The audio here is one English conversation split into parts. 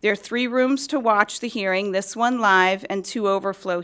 There are 3 rooms to watch the hearing, this one live, and 2 overflow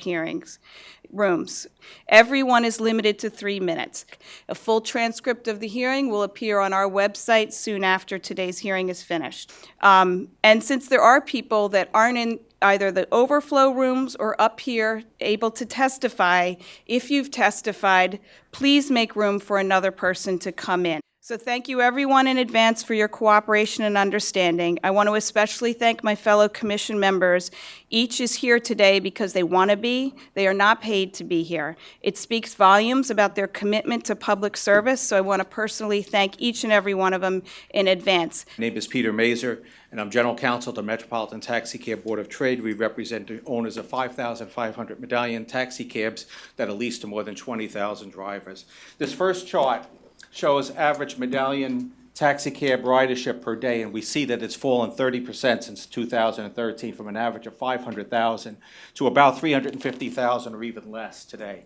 rooms. Everyone is limited to 3 minutes. A full transcript of the hearing will appear on our website soon after today's hearing is finished. And since there are people that aren't in either the overflow rooms or up here able to testify, if you've testified, please make room for another person to come in. So thank you everyone in advance for your cooperation and understanding. I want to especially thank my fellow commission members. Each is here today because they want to be. They are not paid to be here. It speaks volumes about their commitment to public service, so I want to personally thank each and every one of them in advance. My name is Peter Mazur, and I'm General Counsel to the Metropolitan Taxi Cab Board of Trade. We represent the owners of 5,500 medallion taxi cabs that are leased to more than 20,000 drivers. This first chart shows average medallion taxi cab ridership per day, and we see that it's fallen 30% since 2013 from an average of 500,000 to about 350,000 or even less today.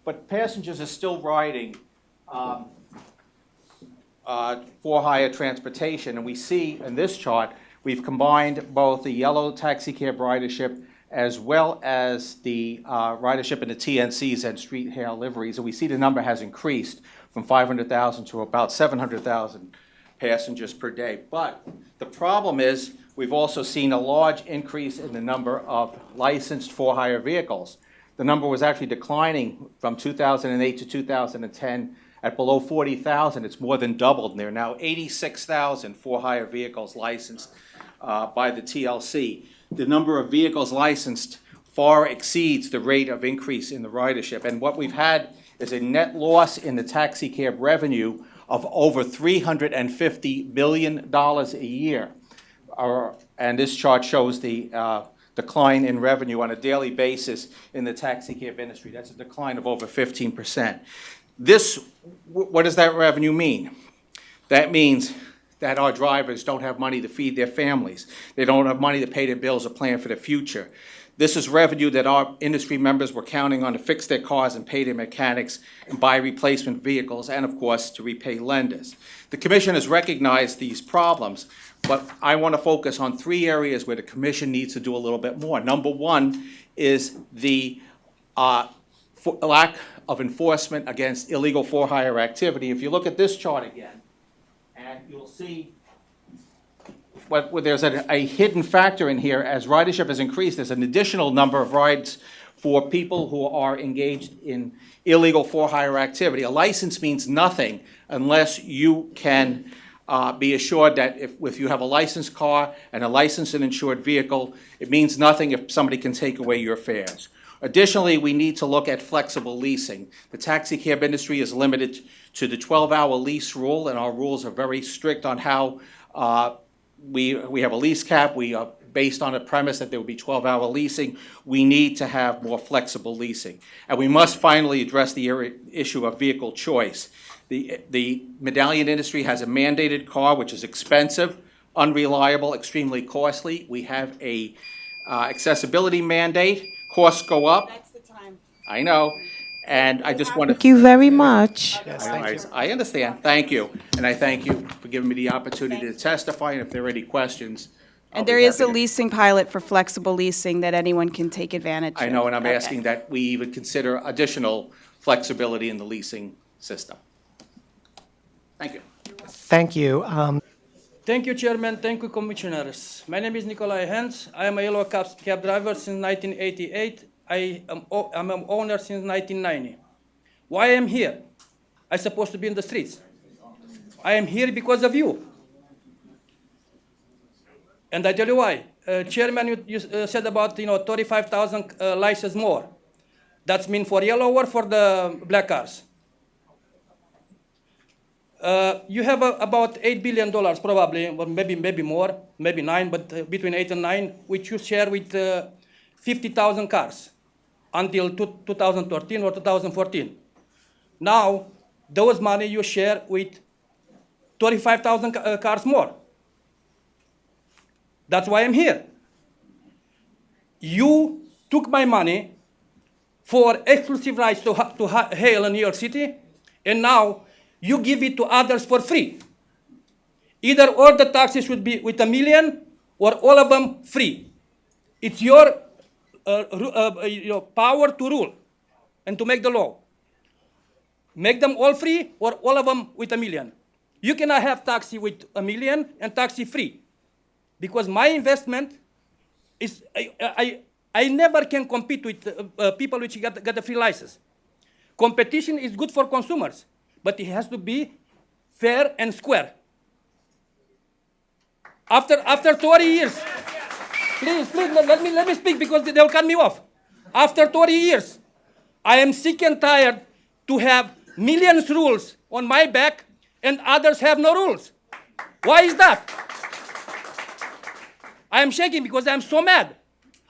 But passengers are still riding for hire transportation, and we see in this chart we've combined both the yellow taxi cab ridership as well as the ridership in the TNCs and street hail liveries, and we see the number has increased from 500,000 to about 700,000 passengers per day. But the problem is we've also seen a large increase in the number of licensed for-hire vehicles. The number was actually declining from 2008 to 2010 at below 40,000. It's more than doubled, and there are now 86,000 for-hire vehicles licensed by the TLC. The number of vehicles licensed far exceeds the rate of increase in the ridership, and what we've had is a net loss in the taxi cab revenue of over $350 billion a year. And this chart shows the decline in revenue on a daily basis in the taxi cab industry. That's a decline of over 15%. What does that revenue mean? That means that our drivers don't have money to feed their families. They don't have money to pay their bills or plan for the future. This is revenue that our industry members were counting on to fix their cars and pay their mechanics and buy replacement vehicles and, of course, to repay lenders. The Commission has recognized these problems, but I want to focus on 3 areas where the Commission needs to do a little bit more. Number one is the lack of enforcement against illegal for-hire activity. If you look at this chart again, and you'll see there's a hidden factor in here. As ridership has increased, there's an additional number of rides for people who are engaged in illegal for-hire activity. A license means nothing unless you can be assured that if you have a licensed car and a licensed and insured vehicle, it means nothing if somebody can take away your fares. Additionally, we need to look at flexible leasing. The taxi cab industry is limited to the 12-hour lease rule, and our rules are very strict on how we have a lease cap. We are based on a premise that there will be 12-hour leasing. We need to have more flexible leasing. And we must finally address the issue of vehicle choice. The medallion industry has a mandated car, which is expensive, unreliable, extremely costly. We have a accessibility mandate. Costs go up. That's the time. I know. And I just want to... Thank you very much. Yes, thank you. I understand. Thank you. And I thank you for giving me the opportunity to testify. And if there are any questions, And there is a leasing pilot for flexible leasing that anyone can take advantage of. I know, and I'm Okay. asking that we even consider additional flexibility in the leasing system. Thank you. Thank you. Thank you, Chairman. Thank you, Commissioners. My name is Nikolai Hens. I am a yellow cab driver since 1988. I'm an owner since 1990. Why I am here? I'm supposed to be in the streets. I am here because of you. And I tell you why. Chairman, you said about 35,000 licenses more. That's mean for yellow or for the black cars? You have about $8 billion probably, or maybe more, maybe 9, but between 8 and 9, which you share with 50,000 cars until 2013 or 2014. Now, those money you share with 35,000 cars more. That's why I'm here. You took my money for exclusive rights to hail in New York City, and now you give it to others for free. Either all the taxes should be with $1 million or all of them free. It's your, your power to rule and to make the law. Make them all free or all of them with $1 million. You cannot have taxi with $1 million and taxi free. Because my investment is, I never can compete with people which got a free license. Competition is good for consumers, but it has to be fair and square. After 30 years, please, let me speak because they will cut me off. After 30 years, I am sick and tired to have millions rules on my back and others have no rules. Why is that? I am shaking because I am so mad.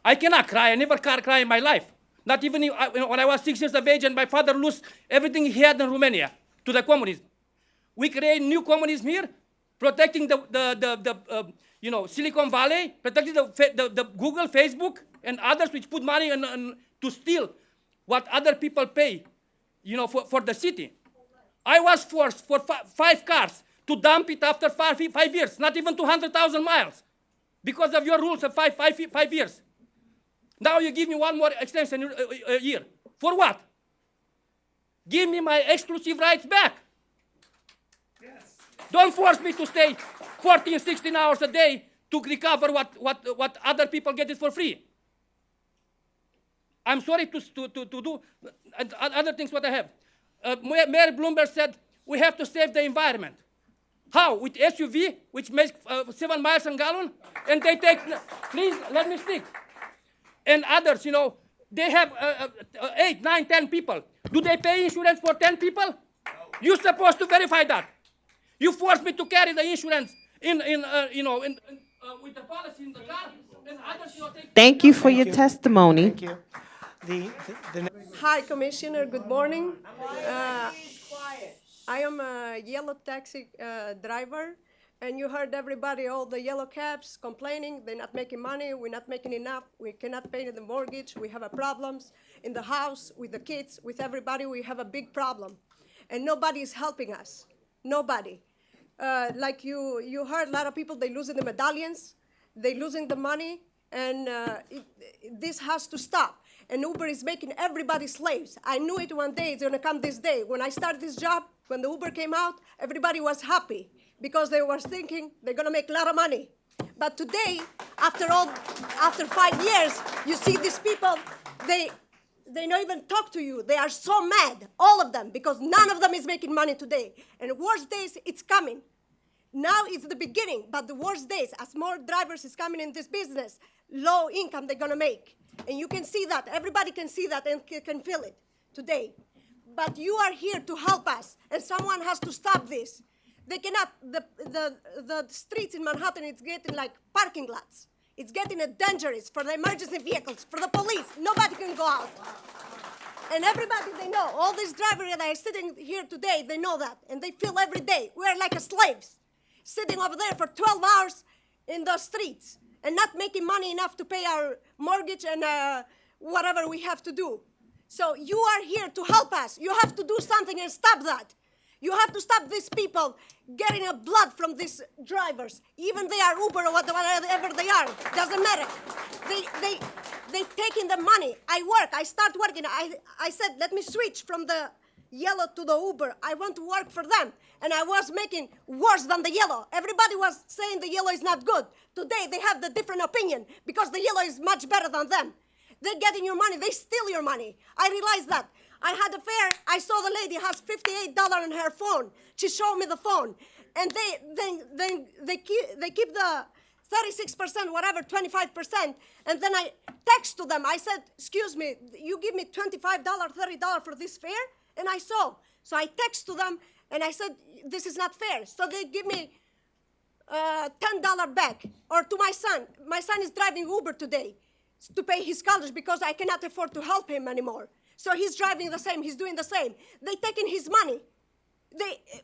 I cannot cry. I never cry in my life. Not even when I was 6 years of age and my father lost everything he had in Romania to the communism. We create new communism here, protecting the Silicon Valley, protecting the Google, Facebook, and others which put money to steal what other people pay, for the city. I was forced for 5 cars to dump it after 5 years, not even 200,000 miles, because of your rules of 5 years. Now you give me one more extension a year. For what? Give me my exclusive rights back. Yes. Don't force me to stay 14, 16 hours a day to recover what other people get it for free. I'm sorry to do other things what I have. Mayor Bloomberg said we have to save the environment. How? With SUV, which makes 7 miles a gallon, and they take, please let me speak. And others, they have 8, 9, 10 people. Do they pay insurance for 10 people? No. You're supposed to verify that. You forced me to carry the insurance with the policy in the car, and others, take. Thank you for your testimony. Thank you. Hi, Commissioner. Good morning. I am a yellow taxi driver, and you heard everybody, all the yellow cabs complaining. They're not making money. We're not making enough. We cannot pay the mortgage. We have problems in the house, with the kids, with everybody. We have a big problem, and nobody is helping us. Nobody. Like you heard, a lot of people, they losing the medallions. They losing the money, and this has to stop. And Uber is making everybody slaves. I knew it one day, it's gonna come this day. When I started this job, when the Uber came out, everybody was happy because they were thinking they're gonna make a lot of money. But today, after 5 years, you see these people, they don't even talk to you. They are so mad, all of them, because none of them is making money today. And worst days, it's coming. Now it's the beginning, but the worst days, as more drivers is coming in this business, low income they're gonna make. And you can see that, everybody can see that and can feel it today. But you are here to help us, and someone has to stop this. They cannot, the streets in Manhattan, it's getting like parking lots. It's getting dangerous for the emergency vehicles, for the police. Nobody can go out. And everybody, they know, all these drivers that are sitting here today, they know that, and they feel every day, we're like slaves, sitting over there for 12 hours in the streets, and not making money enough to pay our mortgage and whatever we have to do. So you are here to help us. You have to do something and stop that. You have to stop these people getting blood from these drivers. Even they are Uber or whatever they are, doesn't matter. They taking the money. I work, I start working. I said, let me switch from the yellow to the Uber. I want to work for them. And I was making worse than the yellow. Everybody was saying the yellow is not good. Today they have the different opinion because the yellow is much better than them. They're getting your money. They steal your money. I realized that. I had a fare. I saw the lady has $58 on her phone. She showed me the phone. And they keep the 36%, whatever, 25%. And then I text to them. I said, excuse me, you give me $25, $30 for this fare? And I saw. So I text to them, and I said, this is not fair. So they give me $10 back. Or to my son. My son is driving Uber today to pay his college because I cannot afford to help him anymore. So he's driving the same. He's doing the same. They taking his money.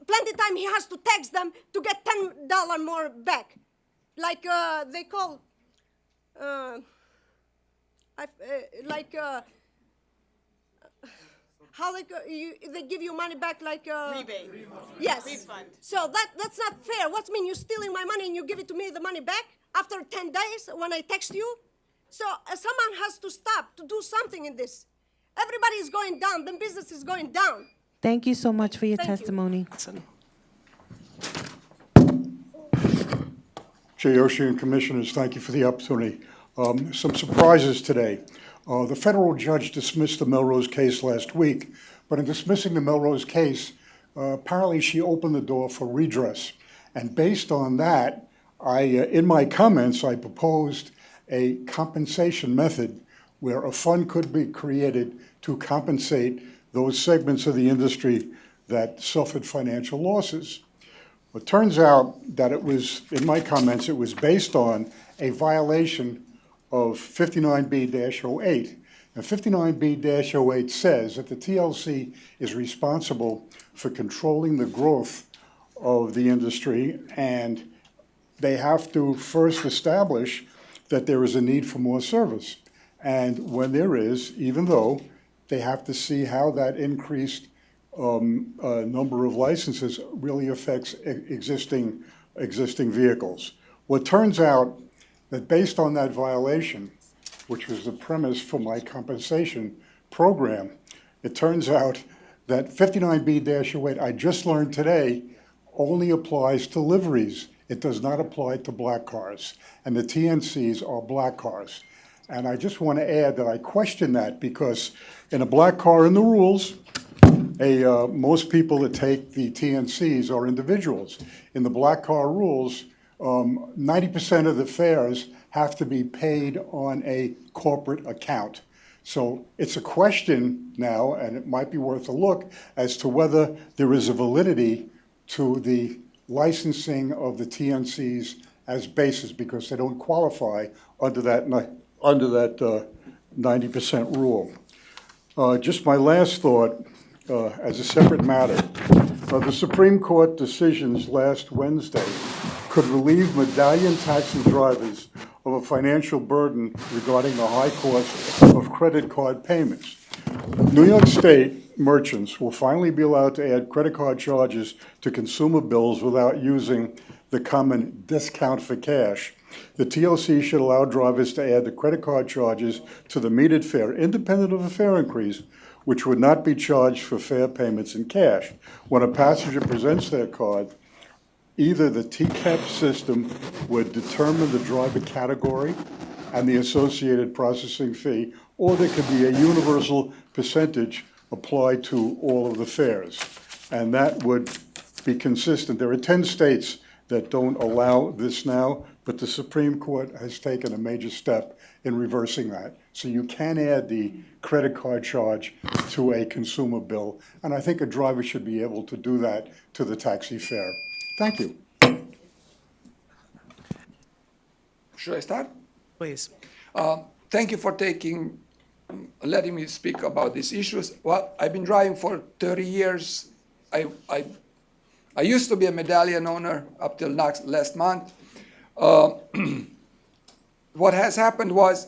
Plenty time he has to text them to get $10 more back. Like they call, how they give you money back like Rebate. Yes. Refund. So that's not fair. What mean you stealing my money and you give it to me the money back? after 10 days when I text you? So someone has to stop to do something in this. Everybody is going down. The business is going down. Thank you so much for your Thank you. testimony. Chair Yoshi and Commissioners, thank you for the opportunity. Some surprises today. The federal judge dismissed the Melrose case last week, but in dismissing the Melrose case, apparently she opened the door for redress. And based on that, in my comments, I proposed a compensation method where a fund could be created to compensate those segments of the industry that suffered financial losses. It turns out that it was, in my comments, it was based on a violation of 59B-08. And 59B-08 says that the TLC is responsible for controlling the growth of the industry, and they have to first establish that there is a need for more service. And when there is, even though they have to see how that increased number of licenses really affects existing vehicles. Well, it turns out that based on that violation, which was the premise for my compensation program, it turns out that 59B-08, I just learned today, only applies to liveries. It does not apply to black cars, and the TNCs are black cars. And I just want to add that I question that because in a black car in the rules, most people that take the TNCs are individuals. In the black car rules, 90% of the fares have to be paid on a corporate account. So it's a question now, and it might be worth a look, as to whether there is a validity to the licensing of the TNCs as basis, because they don't qualify under that 90% rule. Just my last thought, as a separate matter, the Supreme Court decisions last Wednesday could relieve medallion taxi drivers of a financial burden regarding the high cost of credit card payments. New York State merchants will finally be allowed to add credit card charges to consumer bills without using the common discount for cash. The TLC should allow drivers to add the credit card charges to the metered fare, independent of a fare increase, which would not be charged for fare payments in cash. When a passenger presents their card, either the TCAP system would determine the driver category and the associated processing fee, or there could be a universal percentage applied to all of the fares. And that would be consistent. There are 10 states that don't allow this now, but the Supreme Court has taken a major step in reversing that. So you can add the credit card charge to a consumer bill, and I think a driver should be able to do that to the taxi fare. Thank you. Should I start? Please. Thank you for letting me speak about these issues. Well, I've been driving for 30 years. I used to be a medallion owner up till last month. What has happened was,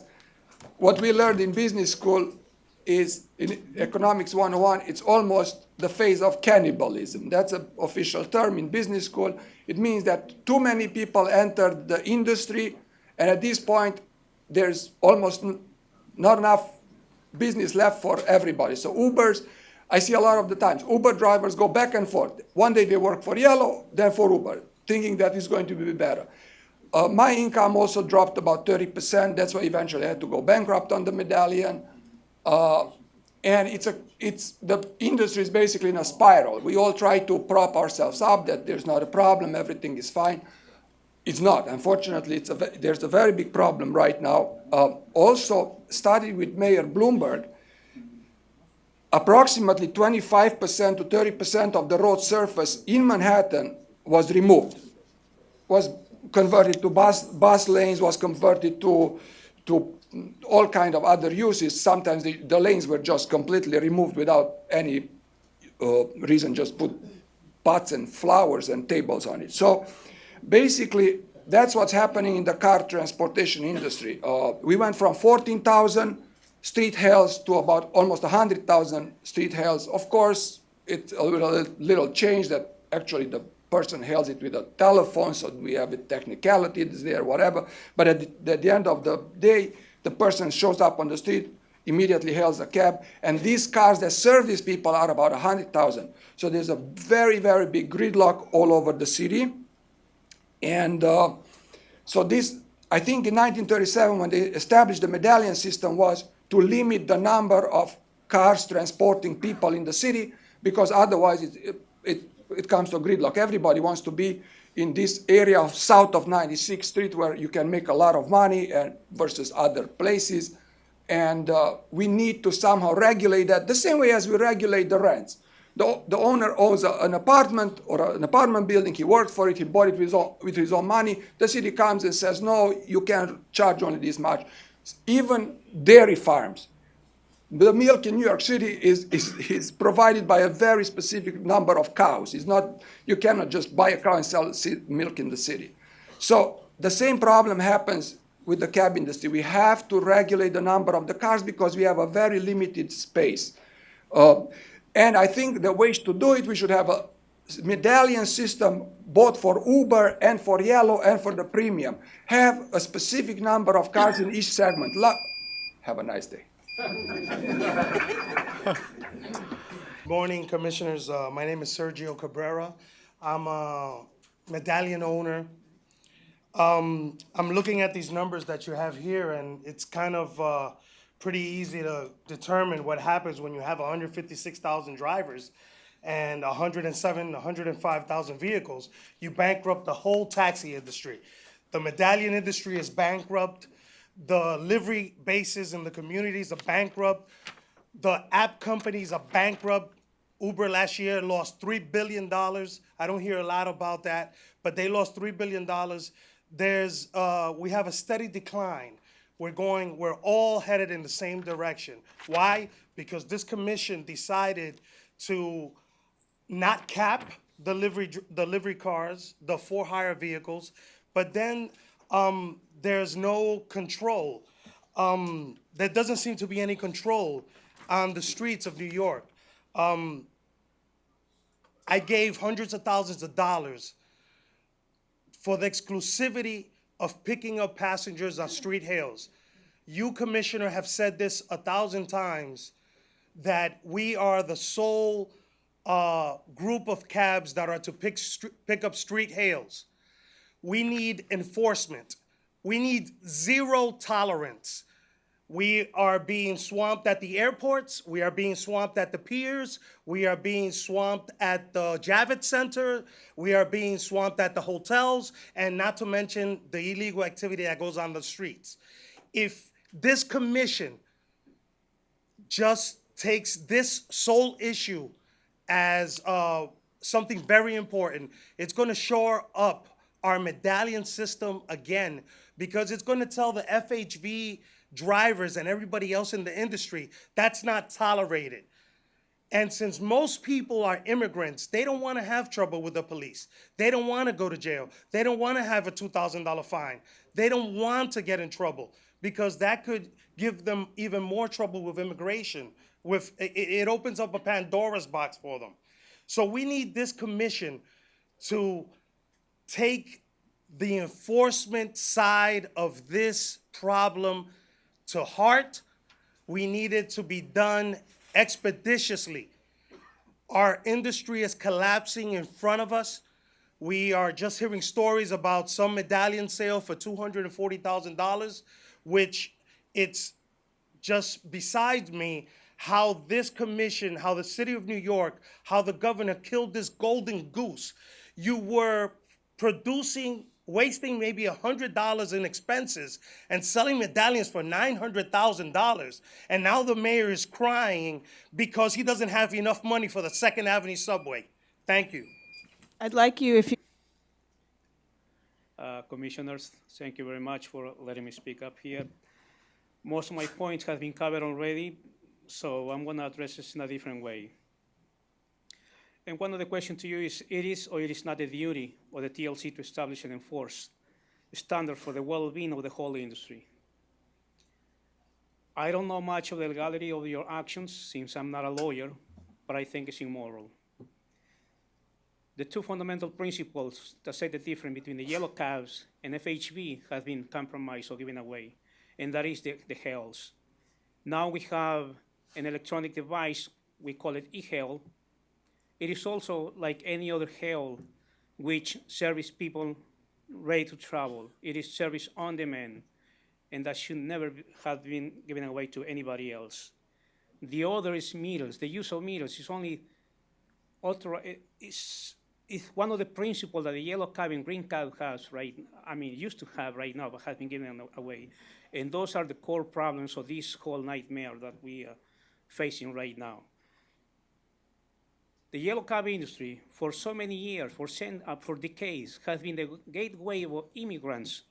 what we learned in business school is, in Economics 101, it's almost the phase of cannibalism. That's an official term in business school. It means that too many people entered the industry, and at this point, there's almost not enough business left for everybody. So Ubers, I see a lot of the times, Uber drivers go back and forth. One day they work for Yellow, then for Uber, thinking that it's going to be better. My income also dropped about 30%. That's why eventually I had to go bankrupt on the medallion. And the industry is basically in a spiral. We all try to prop ourselves up that there's not a problem, everything is fine. It's not. Unfortunately, there's a very big problem right now. Also, studied with Mayor Bloomberg, approximately 25% to 30% of the road surface in Manhattan was removed, was converted to bus lanes, was converted to all kind of other uses. Sometimes the lanes were just completely removed without any reason, just put pots and flowers and tables on it. So basically, that's what's happening in the car transportation industry. We went from 14,000 street hails to about almost 100,000 street hails. Of course, it's a little change that actually the person hails it with a telephone, so we have a technicality there, whatever. But at the end of the day, the person shows up on the street, immediately hails a cab, and these cars that serve these people are about 100,000. So there's a very, very big gridlock all over the city. And so this, I think in 1937, when they established the medallion system, was to limit the number of cars transporting people in the city, because otherwise it comes to gridlock. Everybody wants to be in this area of south of 96th Street where you can make a lot of money versus other places. And we need to somehow regulate that the same way as we regulate the rents. The owner owns an apartment or an apartment building. He worked for it. He bought it with his own money. The city comes and says, no, you can't charge only this much. Even dairy farms. The milk in New York City is provided by a very specific number of cows. It's not, you cannot just buy a cow and sell milk in the city. So the same problem happens with the cab industry. We have to regulate the number of the cars because we have a very limited space. And I think the ways to do it, we should have a medallion system both for Uber and for Yellow and for the premium. Have a specific number of cars in each segment. Have a nice day. Morning, Commissioners. My name is Sergio Cabrera. I'm a medallion owner. I'm looking at these numbers that you have here, and it's kind of pretty easy to determine what happens when you have 156,000 drivers and 105,000 vehicles. You bankrupt the whole taxi industry. The medallion industry is bankrupt. The livery bases in the communities are bankrupt. The app companies are bankrupt. Uber last year lost $3 billion. I don't hear a lot about that, but they lost $3 billion. We have a steady decline. We're all headed in the same direction. Why? Because this commission decided to not cap the livery cars, the for-hire vehicles, but then there's no control. There doesn't seem to be any control on the streets of New York. I gave hundreds of thousands of dollars for the exclusivity of picking up passengers on street hails. You, Commissioner, have said this 1,000 times, that we are the sole group of cabs that are to pick up street hails. We need enforcement. We need zero tolerance. We are being swamped at the airports. We are being swamped at the piers. We are being swamped at the Javits Center. We are being swamped at the hotels, and not to mention the illegal activity that goes on the streets. If this commission just takes this sole issue as something very important, it's going to shore up our medallion system again, because it's going to tell the FHV drivers and everybody else in the industry that's not tolerated. And since most people are immigrants, they don't want to have trouble with the police. They don't want to go to jail. They don't want to have a $2,000 fine. They don't want to get in trouble, because that could give them even more trouble with immigration. It opens up a Pandora's box for them. So we need this commission to take the enforcement side of this problem to heart. We need it to be done expeditiously. Our industry is collapsing in front of us. We are just hearing stories about some medallion sale for $240,000, which it's just besides me how this commission, how the city of New York, how the governor killed this golden goose. You were wasting maybe $100 in expenses and selling medallions for $900,000. And now the mayor is crying because he doesn't have enough money for the 2nd Avenue subway. Thank you. I'd like you, if you Commissioners, thank you very much for letting me speak up here. Most of my points have been covered already, so I'm going to address this in a different way. And one of the questions to you is, it is or it is not the duty of the TLC to establish and enforce a standard for the well-being of the whole industry? I don't know much of the legality of your actions, since I'm not a lawyer, but I think it's immoral. The two fundamental principles that set the difference between the yellow cabs and FHB have been compromised or given away, and that is the hails. Now we have an electronic device, we call it e-hail. It is also like any other hail which service people ready to travel. It is service on demand, and that should never have been given away to anybody else. The other is meters. The use of meters is only is one of the principles that the yellow cab and green cab has used to have right now, but has been given away. And those are the core problems of this whole nightmare that we are facing right now. The yellow cab industry, for so many years, for decades, has been the gateway of immigrants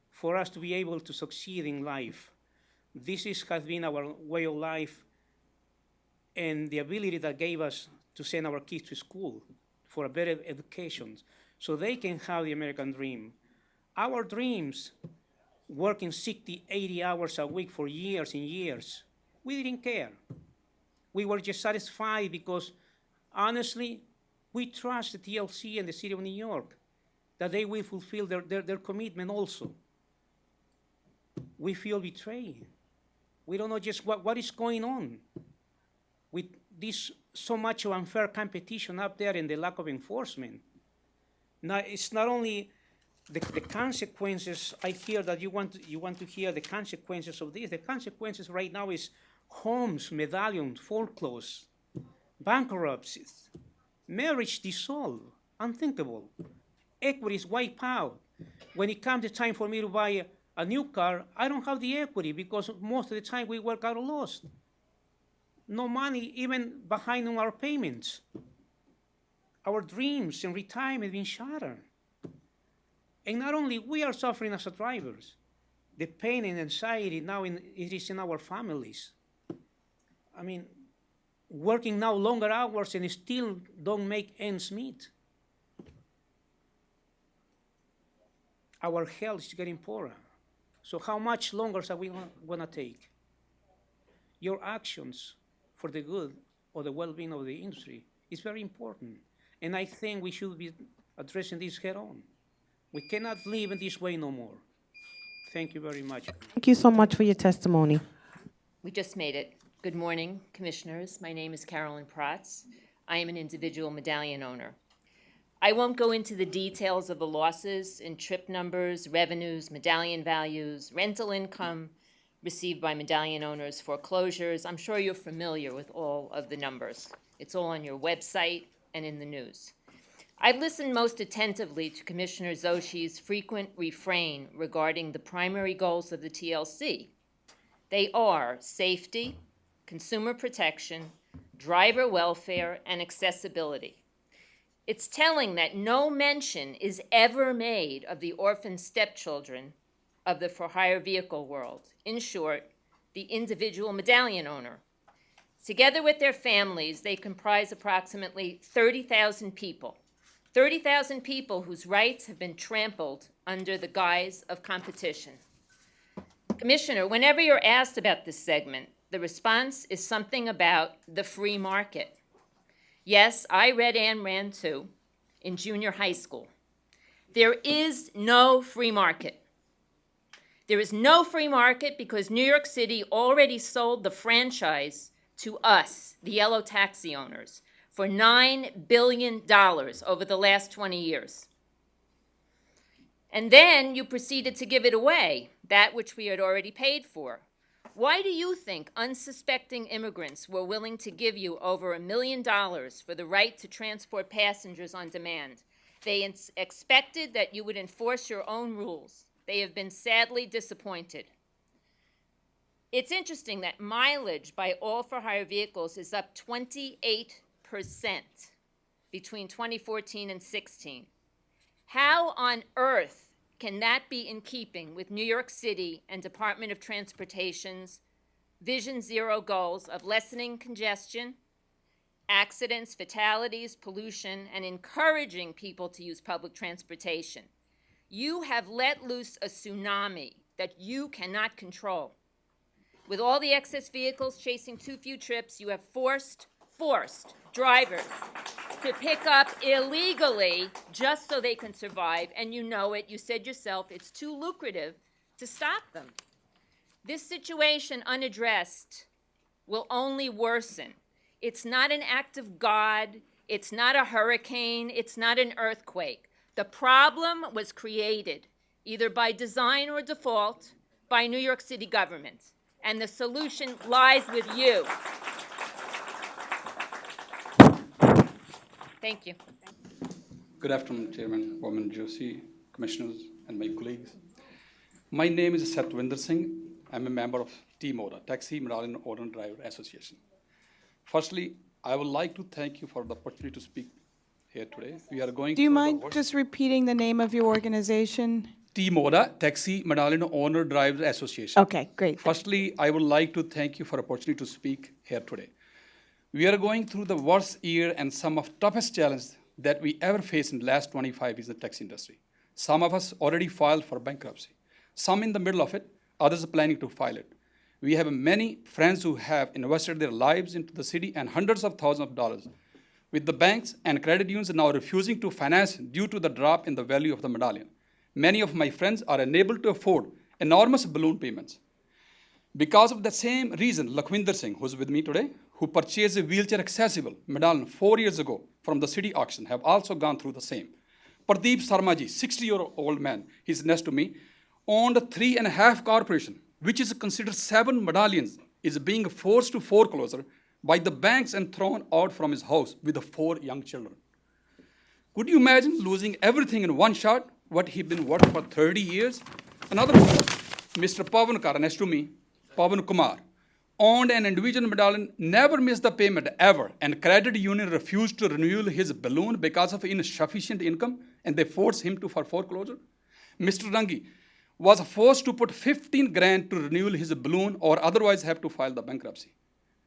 for us to be able to succeed in life. This has been our way of life and the ability that gave us to send our kids to school for a better education so they can have the American dream. Our dreams, working 60, 80 hours a week for years and years, we didn't care. We were just satisfied because, honestly, we trust the TLC and the City of New York that they will fulfill their commitment also. We feel betrayed. We don't know just what is going on with this so much of unfair competition up there and the lack of enforcement. Now, it's not only the consequences. I hear that you want to hear the consequences of this. The consequences right now is homes, medallions, foreclosed, bankruptcies, marriage dissolved, unthinkable, equities wiped out. When it comes the time for me to buy a new car, I don't have the equity because most of the time we work out of loss. No money even behind on our payments. Our dreams and retirement have been shattered. And not only we are suffering as drivers, the pain and anxiety now it is in our families. I mean, working now longer hours and still don't make ends meet. Our health is getting poorer. So how much longer are we gonna take? Your actions for the good or the well-being of the industry is very important. And I think we should be addressing this head on. We cannot live in this way no more. Thank you very much. Thank you so much for your testimony. We just made it. Good morning, commissioners. My name is Carolyn Protz. I am an individual medallion owner. I won't go into the details of the losses in trip numbers, revenues, medallion values, rental income received by medallion owners, foreclosures. I'm sure you're familiar with all of the numbers. It's all on your website and in the news. I've listened most attentively to Commissioner Zoshi's frequent refrain regarding the primary goals of the TLC. They are safety, consumer protection, driver welfare, and accessibility. It's telling that no mention is ever made of the orphan stepchildren of the for-hire vehicle world. In short, the individual medallion owner. Together with their families, they comprise approximately 30,000 people. 30,000 people whose rights have been trampled under the guise of competition. Commissioner, whenever you're asked about this segment, the response is something about the free market. Yes, I read Ayn Rand too in junior high school. There is no free market. There is no free market because New York City already sold the franchise to us, the yellow taxi owners, for $9 billion over the last 20 years. And then you proceeded to give it away, that which we had already paid for. Why do you think unsuspecting immigrants were willing to give you over $1 million for the right to transport passengers on demand? They expected that you would enforce your own rules. They have been sadly disappointed. It's interesting that mileage by all for-hire vehicles is up 28% between 2014 and 16. How on earth can that be in keeping with New York City and Department of Transportation's Vision Zero goals of lessening congestion, accidents, fatalities, pollution, and encouraging people to use public transportation? You have let loose a tsunami that you cannot control. With all the excess vehicles chasing too few trips, you have forced forced drivers to pick up illegally just so they can survive, and you know it, you said yourself, it's too lucrative to stop them. This situation unaddressed will only worsen. It's not an act of God, it's not a hurricane, it's not an earthquake. The problem was created, either by design or default, by New York City government, and the solution lies with you. Thank you. Good afternoon, Chairman, Woman Joshi, Commissioners, and my colleagues. My name is Satwinder Singh. I'm a member of TMODA, Taxi Medallion Owner Driver Association. Firstly, I would like to thank you for the opportunity to speak here today. We are going Do you through mind just repeating the name of your organization? TMODA, Taxi Medallion Owner Driver Association. Okay, great. Firstly, I would like to thank you for the opportunity to speak here today. We are going through the worst year and some of toughest challenges that we ever faced in the last 25 years in the taxi industry. Some of us already filed for bankruptcy. Some in the middle of it, others are planning to file it. We have many friends who have invested their lives into the city and hundreds of thousands of dollars, with the banks and credit unions now refusing to finance due to the drop in the value of the medallion. Many of my friends are unable to afford enormous balloon payments. Because of the same reason, Lakhwinder Singh, who's with me today, who purchased a wheelchair-accessible medallion 4 years ago from the city auction, have also gone through the same. Pradeep Sarmaji, 60-year-old man, he's next to me, owned 3.5 corporation, which is considered 7 medallions, is being forced to foreclosure by the banks and thrown out from his house with the 4 young children. Could you imagine losing everything in one shot, what he'd been working for 30 years? Another one, Mr. Pavan Kar, next to me, Pavan Kumar, owned an individual medallion, never missed the payment ever, and credit union refused to renew his balloon because of insufficient income, and they forced him to for foreclosure. Mr. Rangi was forced to put 15 grand to renew his balloon or otherwise have to file the bankruptcy.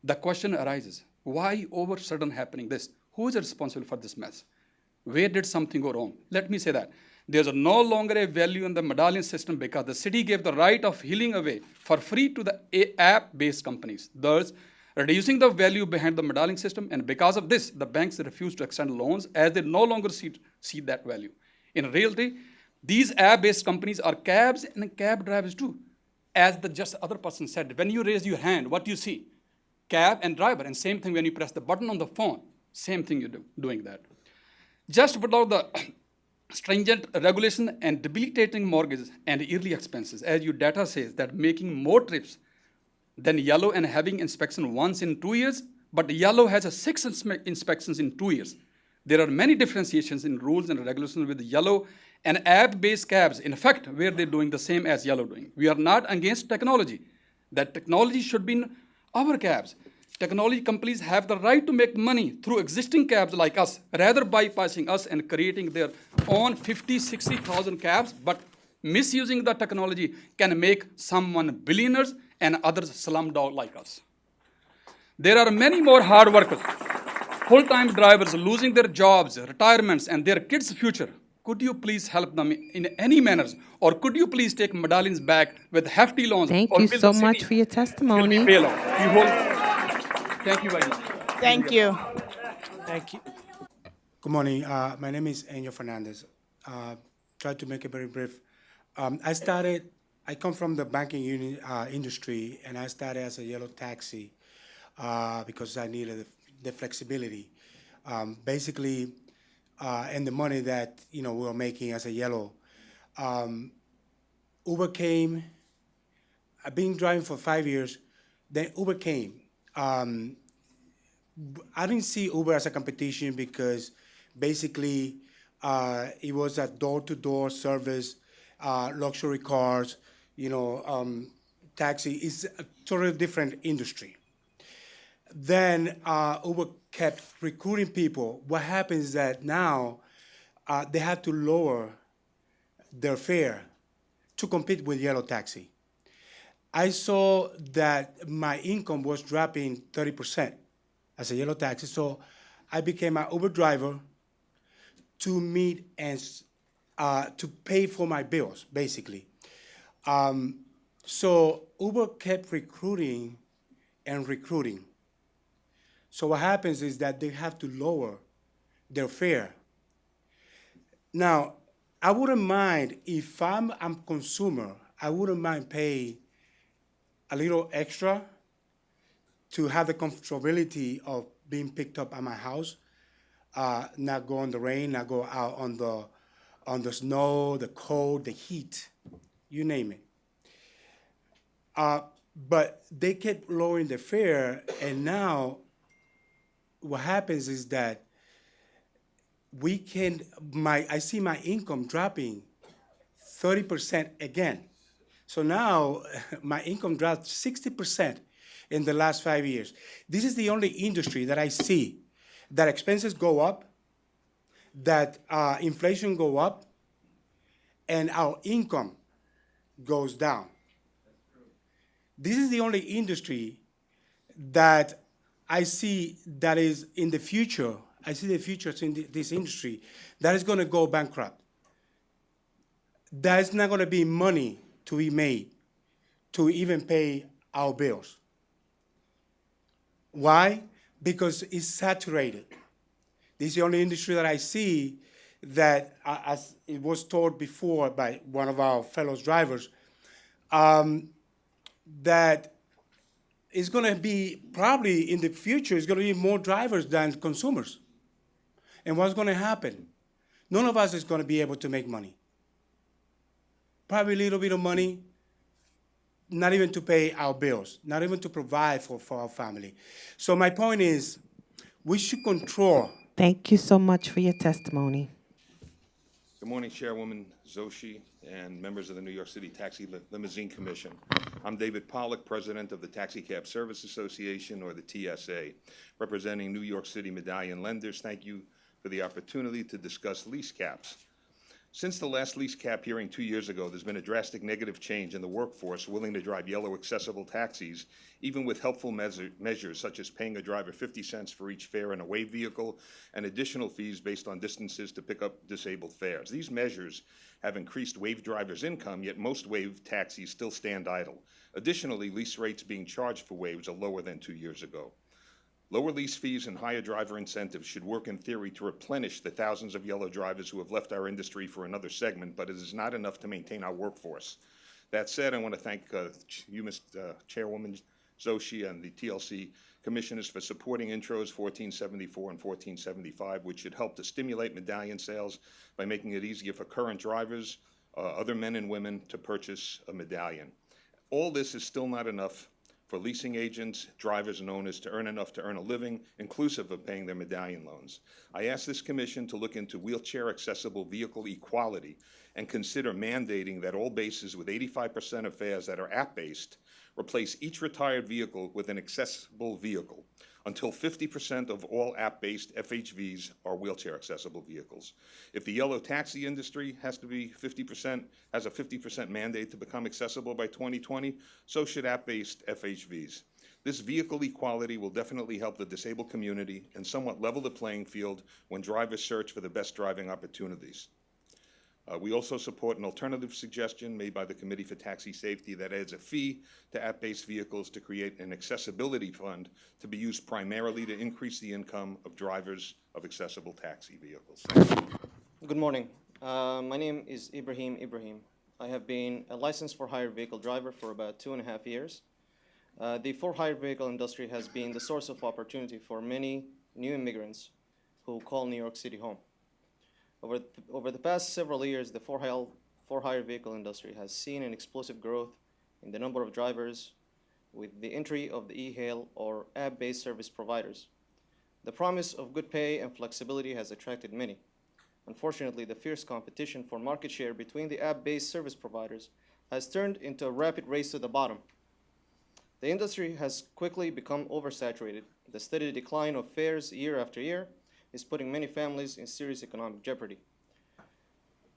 The question arises, why over sudden happening this? Who is responsible for this mess? Where did something go wrong? Let me say that. There's no longer a value in the medallion system because the city gave the right of healing away for free to the app-based companies, thus reducing the value behind the medallion system, and because of this, the banks refuse to extend loans as they no longer see that value. In reality, these app-based companies are cabs and cab drivers too. As the just other person said, when you raise your hand, what do you see? Cab and driver, and same thing when you press the button on the phone, same thing you do, doing that. Just without the stringent regulation and debilitating mortgages and yearly expenses, as your data says, that making more trips than yellow and having inspection once in 2 years, but yellow has a 6 inspections in 2 years. There are many differentiations in rules and regulations with yellow and app-based cabs, in fact, where they're doing the same as yellow doing. We are not against technology. That technology should be in our cabs. Technology companies have the right to make money through existing cabs like us, rather bypassing us and creating their own 50, 60,000 cabs, but misusing the technology can make someone billionaires and others slumdog like us. There are many more hard workers, full-time drivers losing their jobs, retirements, and their kids' future. Could you please help them in any manners, or could you please take medallions back with hefty loans? Thank or you will so the much city for your testimony. bail out? Thank you very much. Thank you. Thank you. Good morning. My name is Angel Fernandez. Try to make it very brief. I come from the banking industry, and I started as a yellow taxi because I needed the flexibility. Basically, and the money that we were making as a yellow. Uber came. I've been driving for 5 years. Then Uber came. I didn't see Uber as a competition because basically it was a door-to-door service, luxury cars, taxi. It's a totally different industry. Then Uber kept recruiting people. What happens is that now they have to lower their fare to compete with yellow taxi. I saw that my income was dropping 30% as a yellow taxi, so I became an Uber driver to meet and to pay for my bills, basically. So Uber kept recruiting and recruiting. So what happens is that they have to lower their fare. Now, I wouldn't mind if I'm a consumer, I wouldn't mind paying a little extra to have the comfortability of being picked up at my house, not go in the rain, not go out on the snow, the cold, the heat, you name it. But they kept lowering the fare, and now what happens is that I see my income dropping 30% again. So now my income dropped 60% in the last 5 years. This is the only industry that I see that expenses go up, that inflation go up, and our income goes down. This is the only industry that I see that is in the future. I see the future in this industry that is going to go bankrupt. There's not going to be money to be made to even pay our bills. Why? Because it's saturated. This is the only industry that I see that, as it was told before by one of our fellow drivers, that it's going to be probably in the future, it's going to be more drivers than consumers. And what's going to happen? None of us is going to be able to make money. Probably a little bit of money, not even to pay our bills, not even to provide for our family. So my point is, we should control. Thank you so much for your testimony. Good morning, Chairwoman Zoshi and members of the New York City Taxi Limousine Commission. I'm David Pollack, President of the Taxi Cab Service Association, or the TSA, representing New York City medallion lenders. Thank you for the opportunity to discuss lease caps. Since the last lease cap hearing 2 years ago, there's been a drastic negative change in the workforce willing to drive yellow accessible taxis, even with helpful measures such as paying a driver 50 cents for each fare in a wave vehicle and additional fees based on distances to pick up disabled fares. These measures have increased wave drivers' income, yet most wave taxis still stand idle. Additionally, lease rates being charged for waves are lower than 2 years ago. Lower lease fees and higher driver incentives should work in theory to replenish the thousands of yellow drivers who have left our industry for another segment, but it is not enough to maintain our workforce. That said, I want to thank you, Ms. Chairwoman Zoshi, and the TLC commissioners for supporting intros 1474 and 1475, which should help to stimulate medallion sales by making it easier for current drivers, other men and women, to purchase a medallion. All this is still not enough for leasing agents, drivers, and owners to earn enough to earn a living, inclusive of paying their medallion loans. I ask this commission to look into wheelchair-accessible vehicle equality and consider mandating that all bases with 85% of fares that are app-based replace each retired vehicle with an accessible vehicle until 50% of all app-based FHVs are wheelchair-accessible vehicles. If the yellow taxi industry has a 50% mandate to become accessible by 2020, so should app-based FHVs. This vehicle equality will definitely help the disabled community and somewhat level the playing field when drivers search for the best driving opportunities. We also support an alternative suggestion made by the Committee for Taxi Safety that adds a fee to app-based vehicles to create an accessibility fund to be used primarily to increase the income of drivers of accessible taxi vehicles. Good morning. My name is Ibrahim. I have been a licensed for-hire vehicle driver for about 2.5 years. The for-hire vehicle industry has been the source of opportunity for many new immigrants who call New York City home. Over the past several years, the for-hire vehicle industry has seen an explosive growth in the number of drivers with the entry of the e-hail or app-based service providers. The promise of good pay and flexibility has attracted many. Unfortunately, the fierce competition for market share between the app-based service providers has turned into a rapid race to the bottom. The industry has quickly become oversaturated. The steady decline of fares year after year is putting many families in serious economic jeopardy.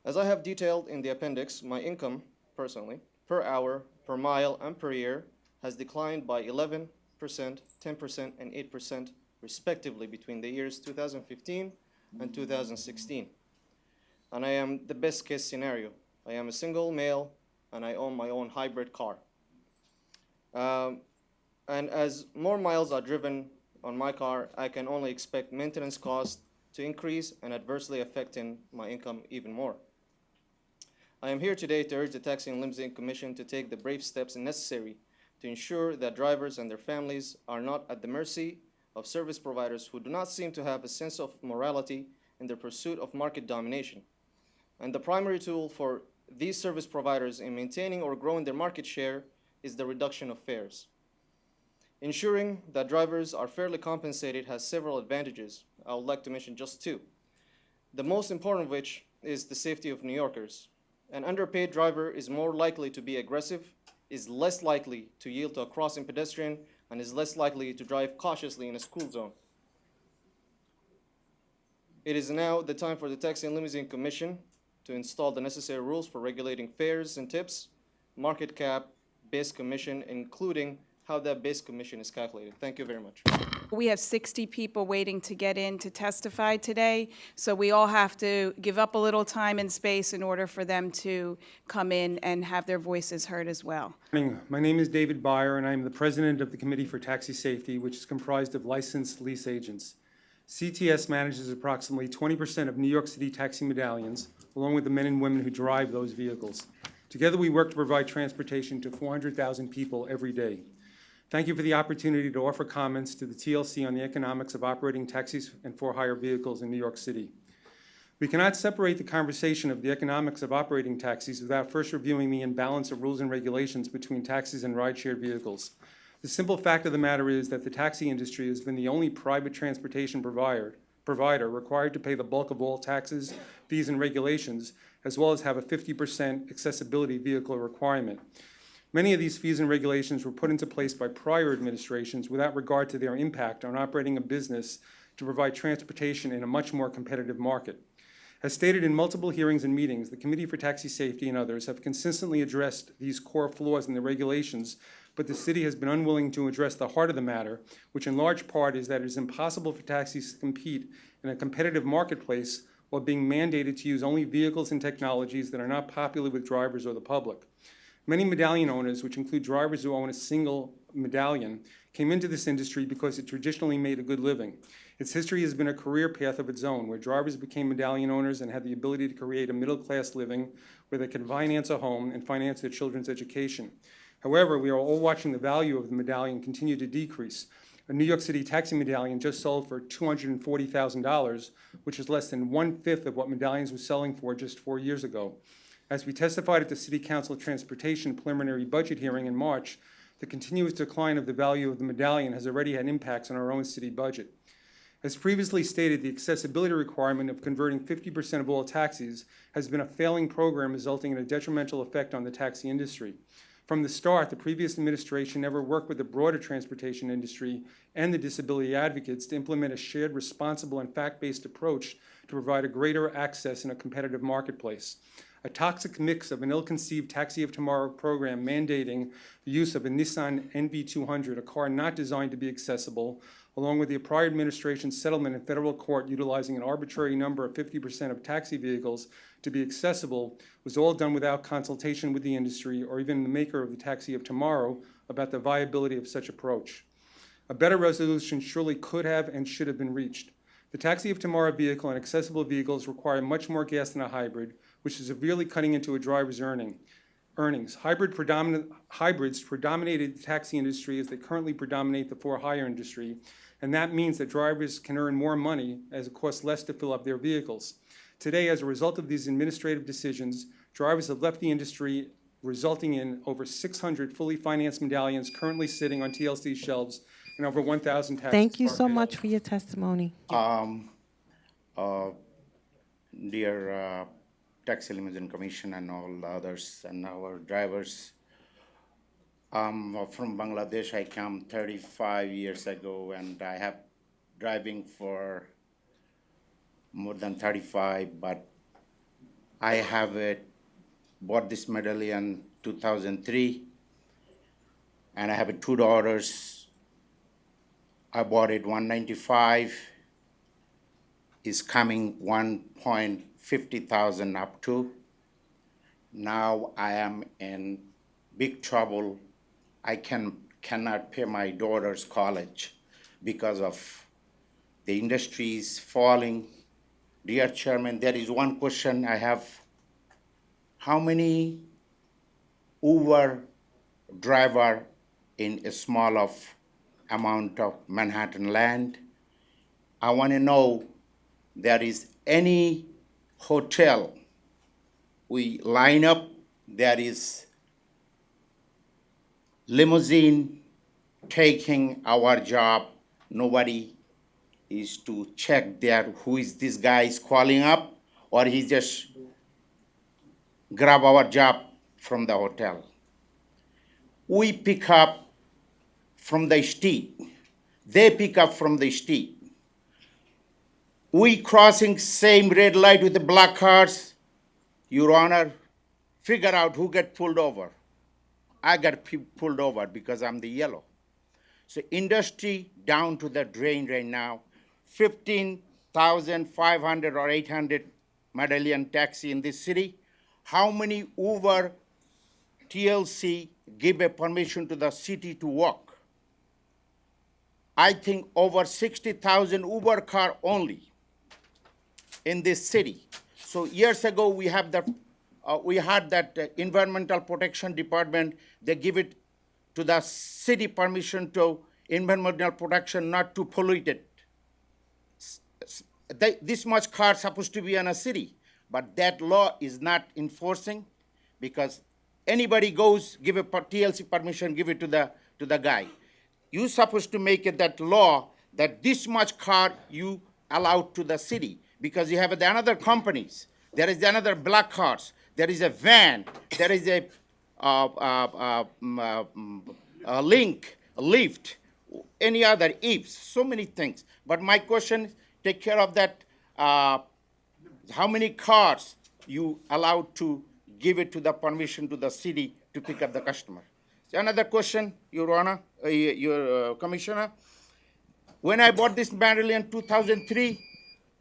As I have detailed in the appendix, my income, personally, per hour, per mile, and per year has declined by 11%, 10%, and 8%, respectively, between the years 2015 and 2016. And I am the best case scenario. I am a single male, and I own my own hybrid car. And as more miles are driven on my car, I can only expect maintenance costs to increase and adversely affecting my income even more. I am here today to urge the Taxi and Limousine Commission to take the brave steps necessary to ensure that drivers and their families are not at the mercy of service providers who do not seem to have a sense of morality in their pursuit of market domination. And the primary tool for these service providers in maintaining or growing their market share is the reduction of fares. Ensuring that drivers are fairly compensated has several advantages. I would like to mention just two. The most important of which is the safety of New Yorkers. An underpaid driver is more likely to be aggressive, is less likely to yield to a crossing pedestrian, and is less likely to drive cautiously in a school zone. It is now the time for the Taxi and Limousine Commission to install the necessary rules for regulating fares and tips, market cap, base commission, including how that base commission is calculated. Thank you very much. We have 60 people waiting to get in to testify today, so we all have to give up a little time and space in order for them to come in and have their voices heard as well. My name is David Byer, and I'm the president of the Committee for Taxi Safety, which is comprised of licensed lease agents. CTS manages approximately 20% of New York City taxi medallions, along with the men and women who drive those vehicles. Together, we work to provide transportation to 400,000 people every day. Thank you for the opportunity to offer comments to the TLC on the economics of operating taxis and for-hire vehicles in New York City. We cannot separate the conversation of the economics of operating taxis without first reviewing the imbalance of rules and regulations between taxis and ride-share vehicles. The simple fact of the matter is that the taxi industry has been the only private transportation provider required to pay the bulk of all taxes, fees, and regulations, as well as have a 50% accessibility vehicle requirement. Many of these fees and regulations were put into place by prior administrations without regard to their impact on operating a business to provide transportation in a much more competitive market. As stated in multiple hearings and meetings, the Committee for Taxi Safety and others have consistently addressed these core flaws in the regulations, but the city has been unwilling to address the heart of the matter, which in large part is that it is impossible for taxis to compete in a competitive marketplace while being mandated to use only vehicles and technologies that are not popular with drivers or the public. Many medallion owners, which include drivers who own a single medallion, came into this industry because it traditionally made a good living. Its history has been a career path of its own, where drivers became medallion owners and had the ability to create a middle-class living where they could finance a home and finance their children's education. However, we are all watching the value of the medallion continue to decrease. A New York City taxi medallion just sold for $240,000, which is less than 1/5 of what medallions were selling for just 4 years ago. As we testified at the City Council Transportation preliminary budget hearing in March, the continuous decline of the value of the medallion has already had impacts on our own city budget. As previously stated, the accessibility requirement of converting 50% of all taxis has been a failing program, resulting in a detrimental effect on the taxi industry. From the start, the previous administration never worked with the broader transportation industry and the disability advocates to implement a shared, responsible, and fact-based approach to provide a greater access in a competitive marketplace. A toxic mix of an ill-conceived Taxi of Tomorrow program mandating the use of a Nissan NV200, a car not designed to be accessible, along with the prior administration's settlement in federal court utilizing an arbitrary number of 50% of taxi vehicles to be accessible, was all done without consultation with the industry or even the maker of the Taxi of Tomorrow about the viability of such approach. A better resolution surely could have and should have been reached. The Taxi of Tomorrow vehicle and accessible vehicles require much more gas than a hybrid, which is severely cutting into a driver's earnings. Hybrids predominated the taxi industry as they currently predominate the for-hire industry, and that means that drivers can earn more money as it costs less to fill up their vehicles. Today, as a result of these administrative decisions, drivers have left the industry, resulting in over 600 fully financed medallions currently sitting on TLC shelves and over 1,000 taxis. Thank you so much for your testimony. Dear Taxi Limousine Commission and all the others and our drivers, from Bangladesh. I came 35 years ago, and I have driving for more than 35, but I have bought this medallion 2003, and I have 2 daughters. I bought it $195, is coming $150,000 up to. Now I am in big trouble. I cannot pay my daughter's college because of the industry is falling. Dear Chairman, there is one question I have. How many Uber driver in a small of amount of Manhattan land? I want to know there is any hotel we line up, there is limousine taking our job. Nobody is to check there who is this guy is calling up, or he just grab our job from the hotel. We pick up from the street. They pick up from the street. We crossing same red light with the black cars. Your Honor, figure out who get pulled over. I got pulled over because I'm the yellow. So industry down to the drain right now. 15,500 or 800 medallion taxi in this city. How many Uber TLC give a permission to the city to walk? I think over 60,000 Uber car only in this city. So years ago we had that Environmental Protection Department. They give it to the city permission to environmental protection not to pollute it. This much car supposed to be in a city, but that law is not enforcing because anybody goes give a TLC permission, give it to the guy. You supposed to make it that law that this much car you allowed to the city because you have the another companies. There is another black cars. There is a van. There is a link, a lift, any other ifs, so many things. But my question, take care of that. How many cars you allowed to give it to the permission to the city to pick up the customer? So another question, Your Honor, your Commissioner. When I bought this barrel in 2003.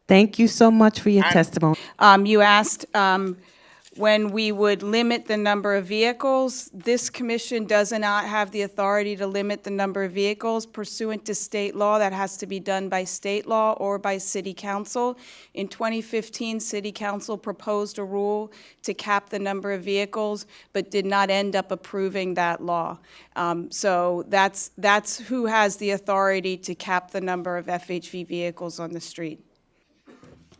Thank you so much for your testimony. You asked when we would limit the number of vehicles. This commission does not have the authority to limit the number of vehicles pursuant to state law. That has to be done by state law or by city council. In 2015, city council proposed a rule to cap the number of vehicles, but did not end up approving that law. So that's who has the authority to cap the number of FHV vehicles on the street.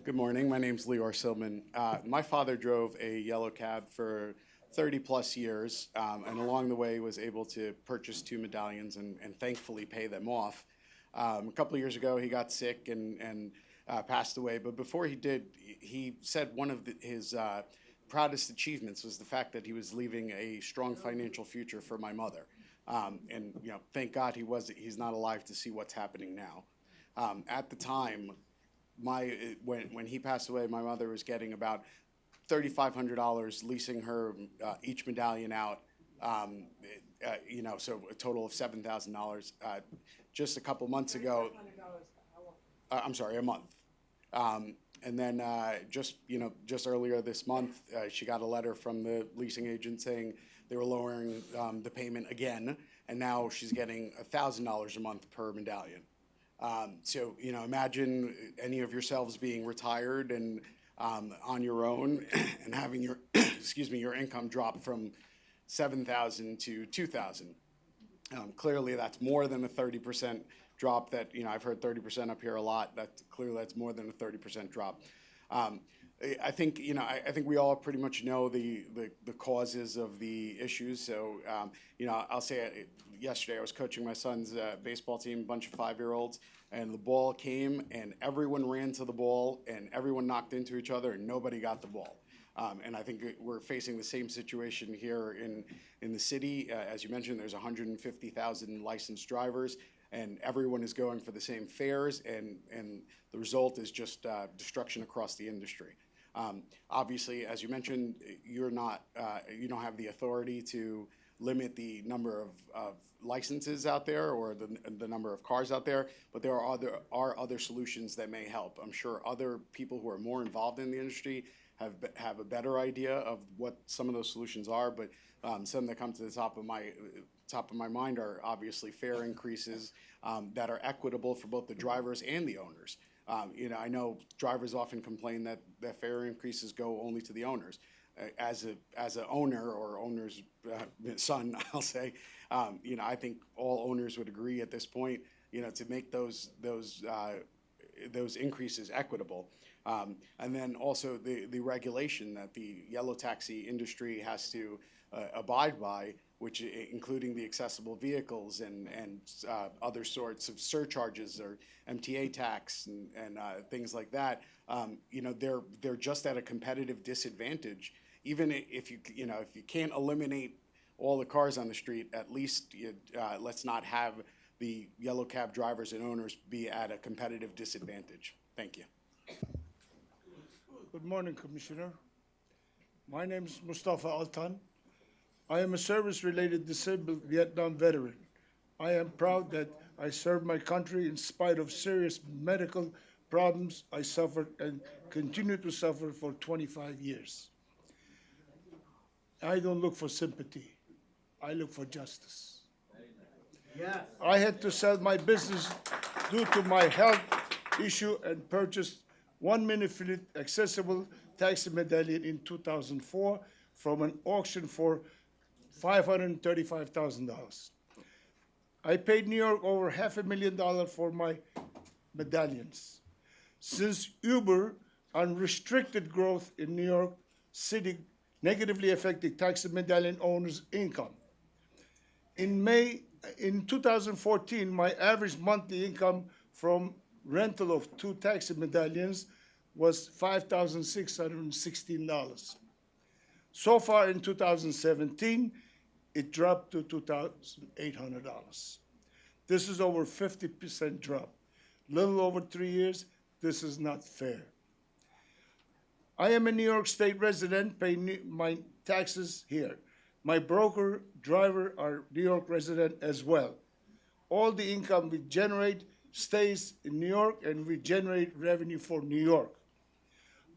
Good morning. My name's Leor Silman. My father drove a yellow cab for 30 plus years, and along the way was able to purchase 2 medallions and thankfully pay them off. A couple of years ago, he got sick and passed away. But before he did, he said one of his proudest achievements was the fact that he was leaving a strong financial future for my mother. And thank God he's not alive to see what's happening now. At the time, when he passed away, my mother was getting about $3,500, leasing her each medallion out, so a total of $7,000. Just a couple months ago, I'm sorry, a month. And then just earlier this month, she got a letter from the leasing agent saying they were lowering the payment again, and now she's getting $1,000 a month per medallion. So, imagine any of yourselves being retired and on your own and having your, your income drop from $7,000 to $2,000. Clearly, that's more than a 30% drop that, I've heard 30% up here a lot. That's more than a 30% drop. I think we all pretty much know the causes of the issues. So, I'll say yesterday I was coaching my son's baseball team, a bunch of 5-year-olds, and the ball came and everyone ran to the ball and everyone knocked into each other and nobody got the ball. And I think we're facing the same situation here in the city. As you mentioned, there's 150,000 licensed drivers, and everyone is going for the same fares, and the result is just destruction across the industry. Obviously, as you mentioned, you don't have the authority to limit the number of licenses out there or the number of cars out there, but there are other solutions that may help. I'm sure other people who are more involved in the industry have a better idea of what some of those solutions are, but Some that come to the top of my mind are obviously fare increases that are equitable for both the drivers and the owners. I know drivers often complain that the fare increases go only to the owners. As an owner or owner's son, I'll say, I think all owners would agree at this point, to make those increases equitable. And then also the regulation that the yellow taxi industry has to abide by, which including the accessible vehicles and other sorts of surcharges or MTA tax and things like that. They're just at a competitive disadvantage. Even if you can't eliminate all the cars on the street, at least let's not have the yellow cab drivers and owners be at a competitive disadvantage. Thank you. Good morning, Commissioner. My name is Mustafa Altan. I am a service-related disabled Vietnam veteran. I am proud that I served my country in spite of serious medical problems I suffered and continue to suffer for 25 years. I don't look for sympathy. I look for justice. Yes. I had to sell my business due to my health issue and purchased 1 minute fleet accessible taxi medallion in 2004 from an auction for $535,000. I paid New York over $500,000 for my medallions. Since Uber unrestricted growth in New York City negatively affected taxi medallion owners' income. In 2014, my average monthly income from rental of 2 taxi medallions was $5,616. So far in 2017, it dropped to $2,800. This is over 50% drop. Little over 3 years, this is not fair. I am a New York State resident, paying my taxes here. My broker, driver are New York resident as well. All the income we generate stays in New York, and we generate revenue for New York.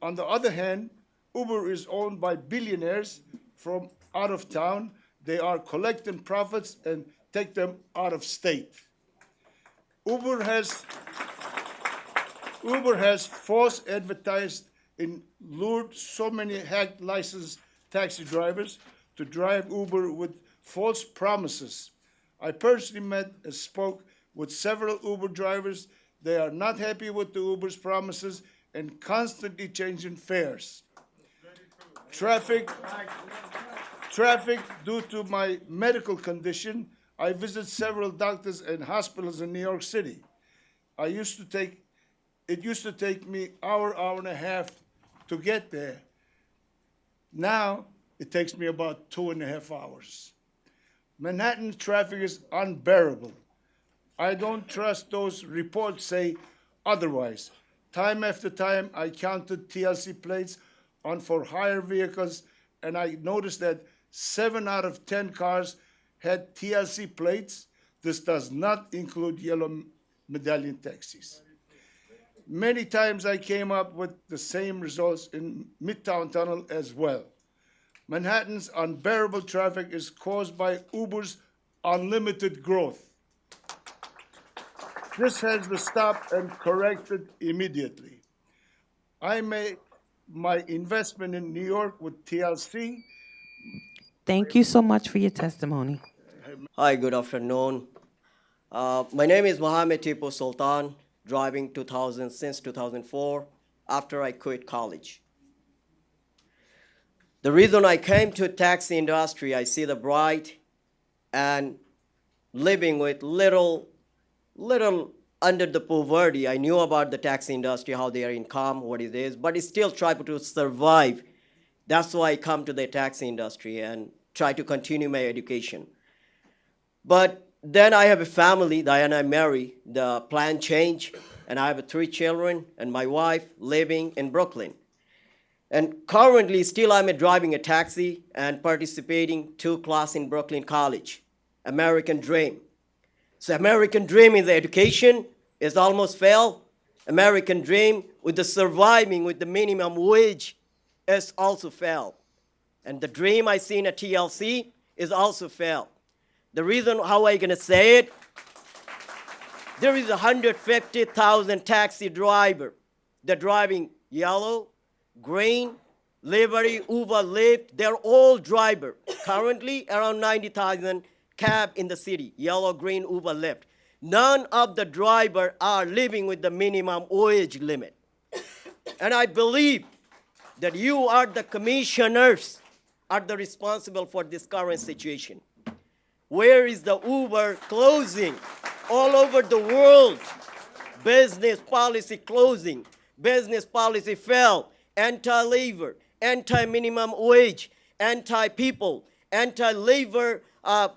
On the other hand, Uber is owned by billionaires from out of town. They are collecting profits and take them out of state. Uber has false advertised and lured so many hacked licensed taxi drivers to drive Uber with false promises. I personally met and spoke with several Uber drivers. They are not happy with the Uber's promises and constantly changing fares. Traffic due to my medical condition, I visit several doctors and hospitals in New York City. It used to take me hour and a half to get there. Now, it takes me about 2.5 hours. Manhattan traffic is unbearable. I don't trust those reports say otherwise. Time after time, I counted TLC plates on for-hire vehicles, and I noticed that 7 out of 10 cars had TLC plates. This does not include yellow medallion taxis. Many times I came up with the same results in Midtown Tunnel as well. Manhattan's unbearable traffic is caused by Uber's unlimited growth. This has to stop and corrected immediately. I made my investment in New York with TLC. Thank you so much for your testimony. Hi, good afternoon. My name is Mohammed Tipu Sultan, driving since 2004 after I quit college. The reason I came to taxi industry, I see the bright and living with little under the poverty. I knew about the taxi industry, how their income, what it is, but I still try to survive. That's why I come to the taxi industry and try to continue my education. But then I have a family, Diana, I married, the plan changed, and I have 3 children and my wife living in Brooklyn. And currently, still I'm driving a taxi and participating 2 classes in Brooklyn College, American Dream. So American Dream in the education is almost failed. American Dream with the surviving with the minimum wage is also failed. And the dream I see in a TLC is also failed. The reason how I gonna say it, there is 150,000 taxi driver. They're driving yellow, green, Liberty, Uber, Lyft, they're all driver. Currently, around 90,000 cab in the city, yellow, green, Uber, Lyft. None of the driver are living with the minimum wage limit. And I believe that you are the commissioners are the responsible for this current situation. Where is the Uber closing? All over the world, business policy closing, business policy fell, anti-labor, anti-minimum wage, anti-people, anti-labor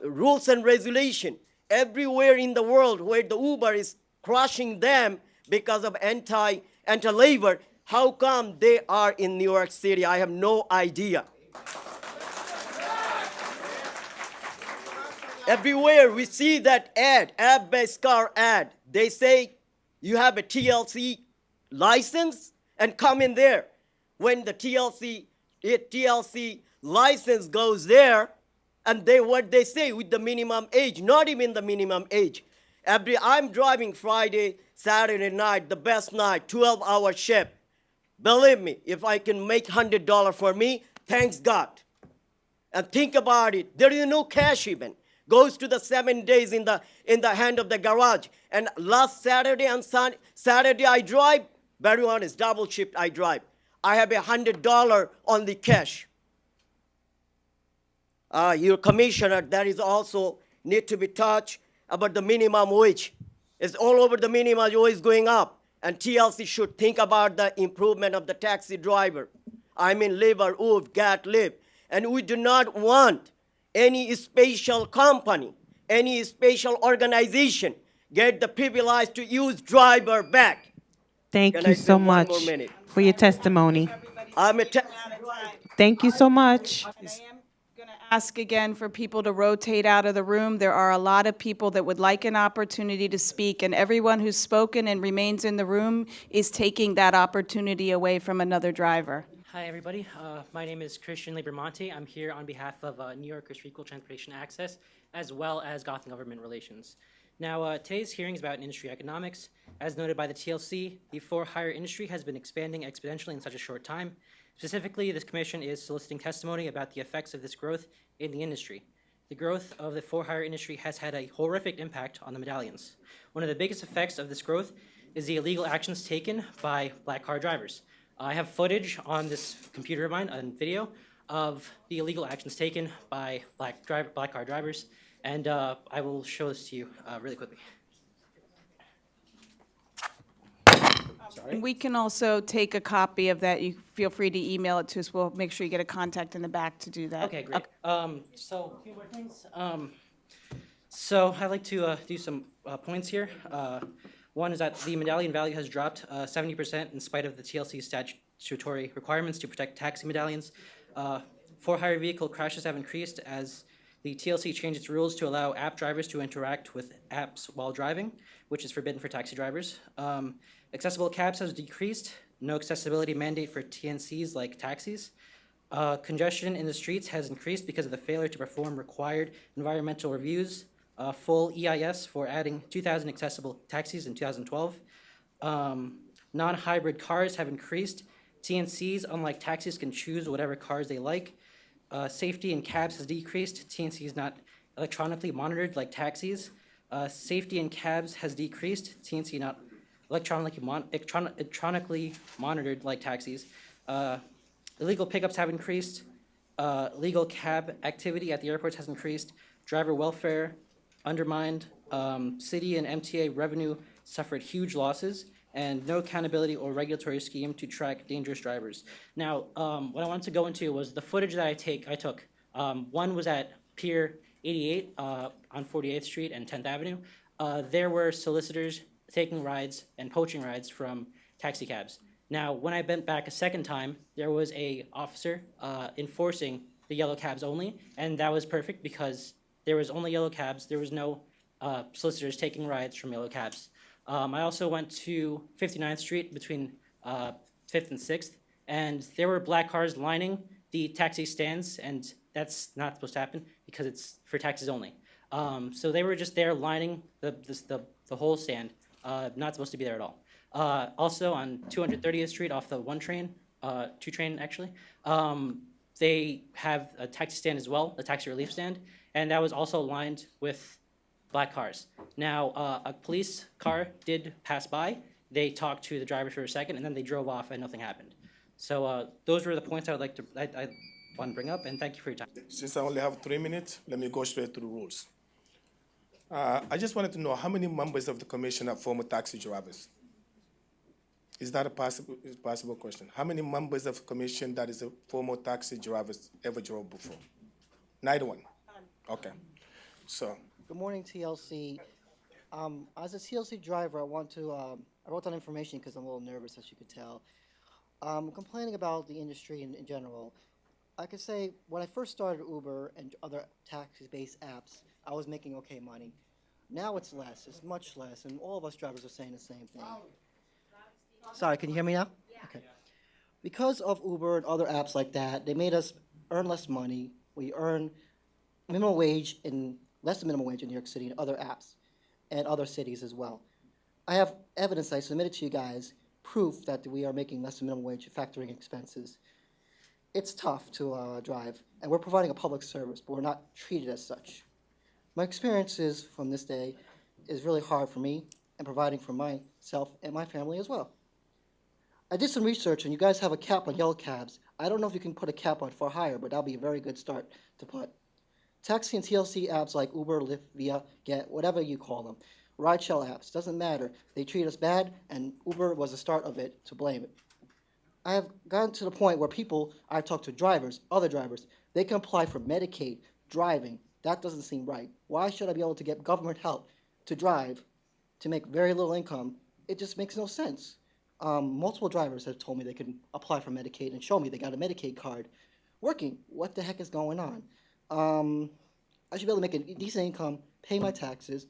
rules and regulation. Everywhere in the world where the Uber is crushing them because of anti-labor, how come they are in New York City? I have no idea. Everywhere we see that ad, app-based car ad, they say you have a TLC license and come in there. When the TLC license goes there, and what they say with the minimum age, not even the minimum age. I'm driving Friday, Saturday night, the best night, 12-hour shift. Believe me, if I can make $100 for me, thanks God. And think about it, there is no cash even. Goes to the 7 days in the hand of the garage. And last Saturday and Saturday I drive, very honest, double shift I drive. I have $100 on the cash. Your commissioner, that is also need to be touched about the minimum wage. It's all over the minimum wage going up. And TLC should think about the improvement of the taxi driver. I mean, Uber, Gat, Lyft. And we do not want any special company, any special organization get the privilege to use driver back. Thank you so much for your testimony. Thank you so much. Ask again for people to rotate out of the room. There are a lot of people that would like an opportunity to speak, and everyone who's spoken and remains in the room is taking that opportunity away from another driver. Hi, everybody. My name is Christian Libramonte. I'm here on behalf of New Yorkers for Equal Transportation Access, as well as Gotham Government Relations. Now, today's hearing is about industry economics. As noted by the TLC, the for-hire industry has been expanding exponentially in such a short time. Specifically, this commission is soliciting testimony about the effects of this growth in the industry. The growth of the for-hire industry has had a horrific impact on the medallions. One of the biggest effects of this growth is the illegal actions taken by black car drivers. I have footage on this computer of mine, on video, of the illegal actions taken by black car drivers, and I will show this to you really quickly. And we can also take a copy of that. You feel free to email it to us. We'll make sure you get a contact in the back to do that. Okay, great. So a few more things. So I'd like to do some points here. One is that the medallion value has dropped 70% in spite of the TLC statutory requirements to protect taxi medallions. For-hire vehicle crashes have increased as the TLC changed its rules to allow app drivers to interact with apps while driving, which is forbidden for taxi drivers. Accessible cabs has decreased. No accessibility mandate for TNCs like taxis. Congestion in the streets has increased because of the failure to perform required environmental reviews. Full EIS for adding 2,000 accessible taxis in 2012. Non-hybrid cars have increased. TNCs, unlike taxis, can choose whatever cars they like. Safety in cabs has decreased. TNC is not electronically monitored like taxis. Safety in cabs has decreased. TNC not electronically monitored like taxis. Illegal pickups have increased. Legal cab activity at the airports has increased. Driver welfare undermined. City and MTA revenue suffered huge losses, and no accountability or regulatory scheme to track dangerous drivers. Now, what I wanted to go into was the footage that I took. One was at Pier 88 on 48th Street and 10th Avenue. There were solicitors taking rides and poaching rides from taxi cabs. Now, when I went back a second time, there was a officer enforcing the yellow cabs only, and that was perfect because there was only yellow cabs. There was no solicitors taking rides from yellow cabs. I also went to 59th Street between 5th and 6th, and there were black cars lining the taxi stands, and that's not supposed to happen because it's for taxis only. So they were just there lining the whole stand, not supposed to be there at all. Also on 230th Street off the 1 train, 2 train actually, they have a taxi stand as well, a taxi relief stand, and that was also lined with black cars. Now, a police car did pass by. They talked to the driver for a second, and then they drove off, and nothing happened. So those were the points I want to bring up, and thank you for your time. Since I only have 3 minutes, let me go straight to the rules. I just wanted to know how many members of the commission are former taxi drivers? Is that a possible question? How many members of the commission that is a former taxi drivers ever drove before? Neither one? Okay. So. Good morning, TLC. As a TLC driver, I want to, I wrote down information because I'm a little nervous, as you could tell. Complaining about the industry in general. I could say when I first started Uber and other taxi-based apps, I was making okay money. Now it's less, it's much less, and all of us drivers are saying the same thing. Sorry, can you hear me now? Yeah. Okay. Because of Uber and other apps like that, they made us earn less money. We earn minimum wage in less than minimum wage in New York City and other apps and other cities as well. I have evidence I submitted to you guys, proof that we are making less than minimum wage factoring expenses. It's tough to drive, and we're providing a public service, but we're not treated as such. My experiences from this day is really hard for me and providing for myself and my family as well. I did some research, and you guys have a cap on yellow cabs. I don't know if you can put a cap on for hire, but that'll be a very good start to put. Taxi and TLC apps like Uber, Lyft, Via, Get, whatever you call them, ride-share apps, doesn't matter. They treat us bad, and Uber was the start of it, to blame it. I have gotten to the point where people, I've talked to drivers, other drivers, they can apply for Medicaid, driving. That doesn't seem right. Why should I be able to get government help to drive, to make very little income? It just makes no sense. Multiple drivers have told me they can apply for Medicaid and show me they got a Medicaid card working. What the heck is going on? I should be able to make a decent income, pay my taxes,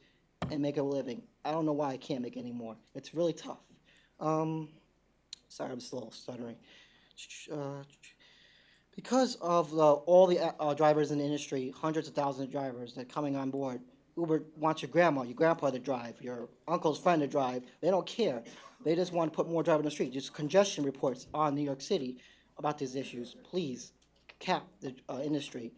and make a living. I don't know why I can't make any more. It's really tough. Sorry, I'm still stuttering. Because of all the drivers in the industry, hundreds of thousands of drivers that are coming on board, Uber wants your grandma, your grandpa to drive, your uncle's friend to drive. They don't care. They just want to put more drivers on the street. Just congestion reports on New York City about these issues. Please cap the industry.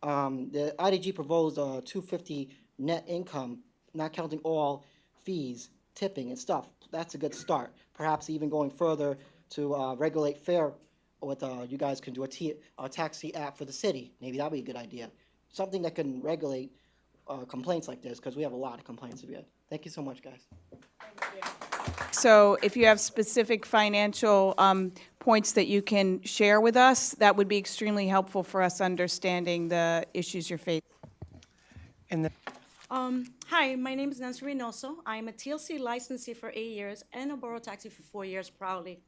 The IDG proposed $250 net income, not counting all fees, tipping, and stuff. That's a good start. Perhaps even going further to regulate fare. With you guys can do a taxi app for the city. Maybe that would be a good idea. Something that can regulate complaints like this, because we have a lot of complaints of it. Thank you so much, guys. So if you have specific financial points that you can share with us, that would be extremely helpful for us understanding the issues you're facing. Hi, my name is Nancy Reynoso. I'm a TLC licensee for 8 years and a borough taxi for 4 years proudly.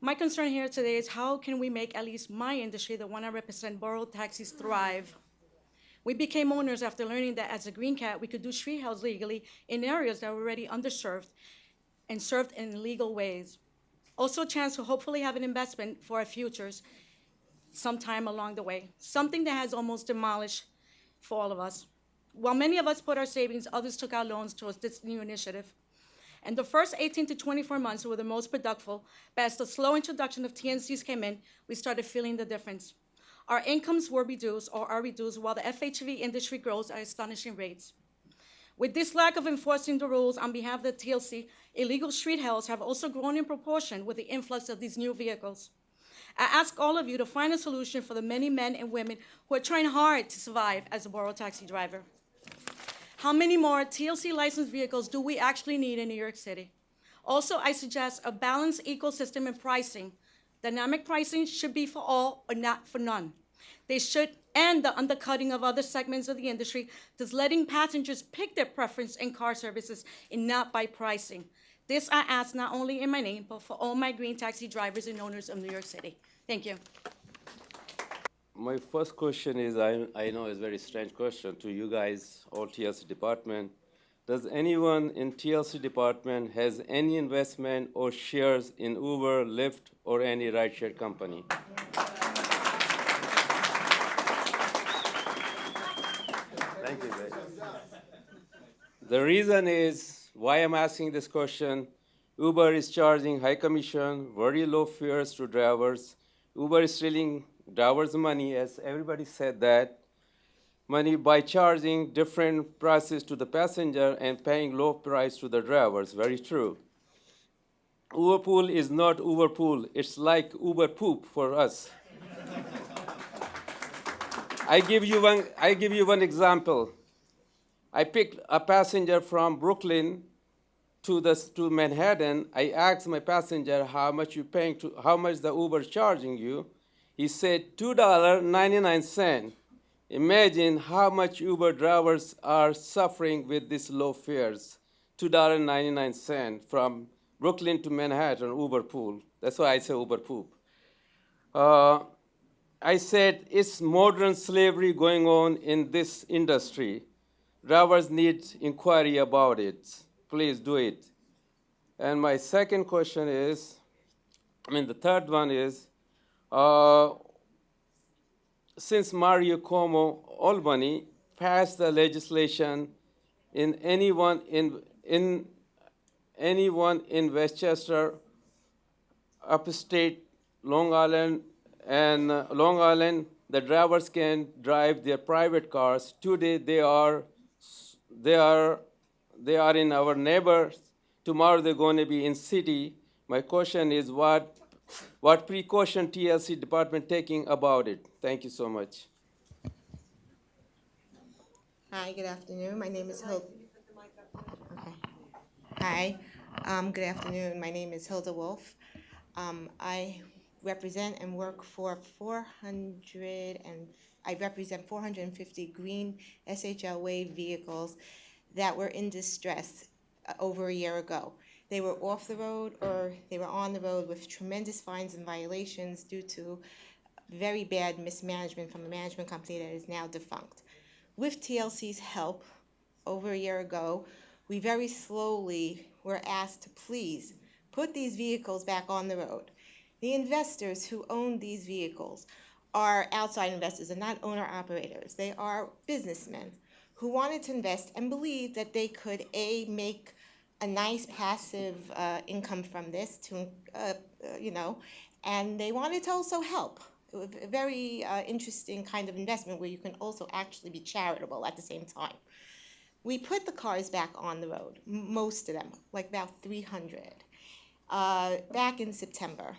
My concern here today is how can we make at least my industry, the one I represent, borough taxis, thrive? We became owners after learning that as a green cat, we could do street hails legally in areas that were already underserved and served in legal ways. Also a chance to hopefully have an investment for our futures sometime along the way, something that has almost demolished for all of us. While many of us put our savings, others took out loans towards this new initiative. And the first 18 to 24 months were the most productive, but as the slow introduction of TNCs came in, we started feeling the difference. Our incomes were reduced or are reduced while the FHV industry grows at astonishing rates. With this lack of enforcing the rules on behalf of the TLC, illegal street hails have also grown in proportion with the influx of these new vehicles. I ask all of you to find a solution for the many men and women who are trying hard to survive as a borough taxi driver. How many more TLC licensed vehicles do we actually need in New York City? Also, I suggest a balanced ecosystem in pricing. Dynamic pricing should be for all or not for none. They should end the undercutting of other segments of the industry, thus letting passengers pick their preference in car services and not by pricing. This I ask not only in my name, but for all my green taxi drivers and owners of New York City. Thank you. My first question is, I know it's a very strange question to you guys, all TLC department. Does anyone in TLC department has any investment or shares in Uber, Lyft, or any rideshare company? The reason is why I'm asking this question. Uber is charging high commission, very low fares to drivers. Uber is stealing drivers' money, as everybody said that, money by charging different prices to the passenger and paying low price to the drivers. Very true. Uber pool is not Uber pool. It's like Uber poop for us. I give you one example. I picked a passenger from Brooklyn to Manhattan. I asked my passenger how much how much the Uber is charging you. He said $2.99. Imagine how much Uber drivers are suffering with these low fares. $2.99 from Brooklyn to Manhattan, Uber pool. That's why I say Uber poop. I said it's modern slavery going on in this industry. Drivers need inquiry about it. Please do it. And my second question is, the third one is, since Mario Cuomo Albany passed the legislation in anyone in Westchester, upstate Long Island, the drivers can drive their private cars. Today they are in our neighbors. Tomorrow they're going to be in city. My question is, what precaution TLC department taking about it? Thank you so much. Hi, good afternoon. My name is Hilda. Okay. Hi, good afternoon. My name is Hilda Wolf. I represent and work for 450 green SHL wave vehicles that were in distress over a year ago. They were off the road or they were on the road with tremendous fines and violations due to very bad mismanagement from a management company that is now defunct. With TLC's help, over a year ago, we very slowly were asked to please put these vehicles back on the road. The investors who own these vehicles are outside investors and not owner-operators. They are businessmen who wanted to invest and believed that they could, A, make a nice passive income from this, and they wanted to also help. It was a very interesting kind of investment where you can also actually be charitable at the same time. We put the cars back on the road, most of them, like about 300, back in September.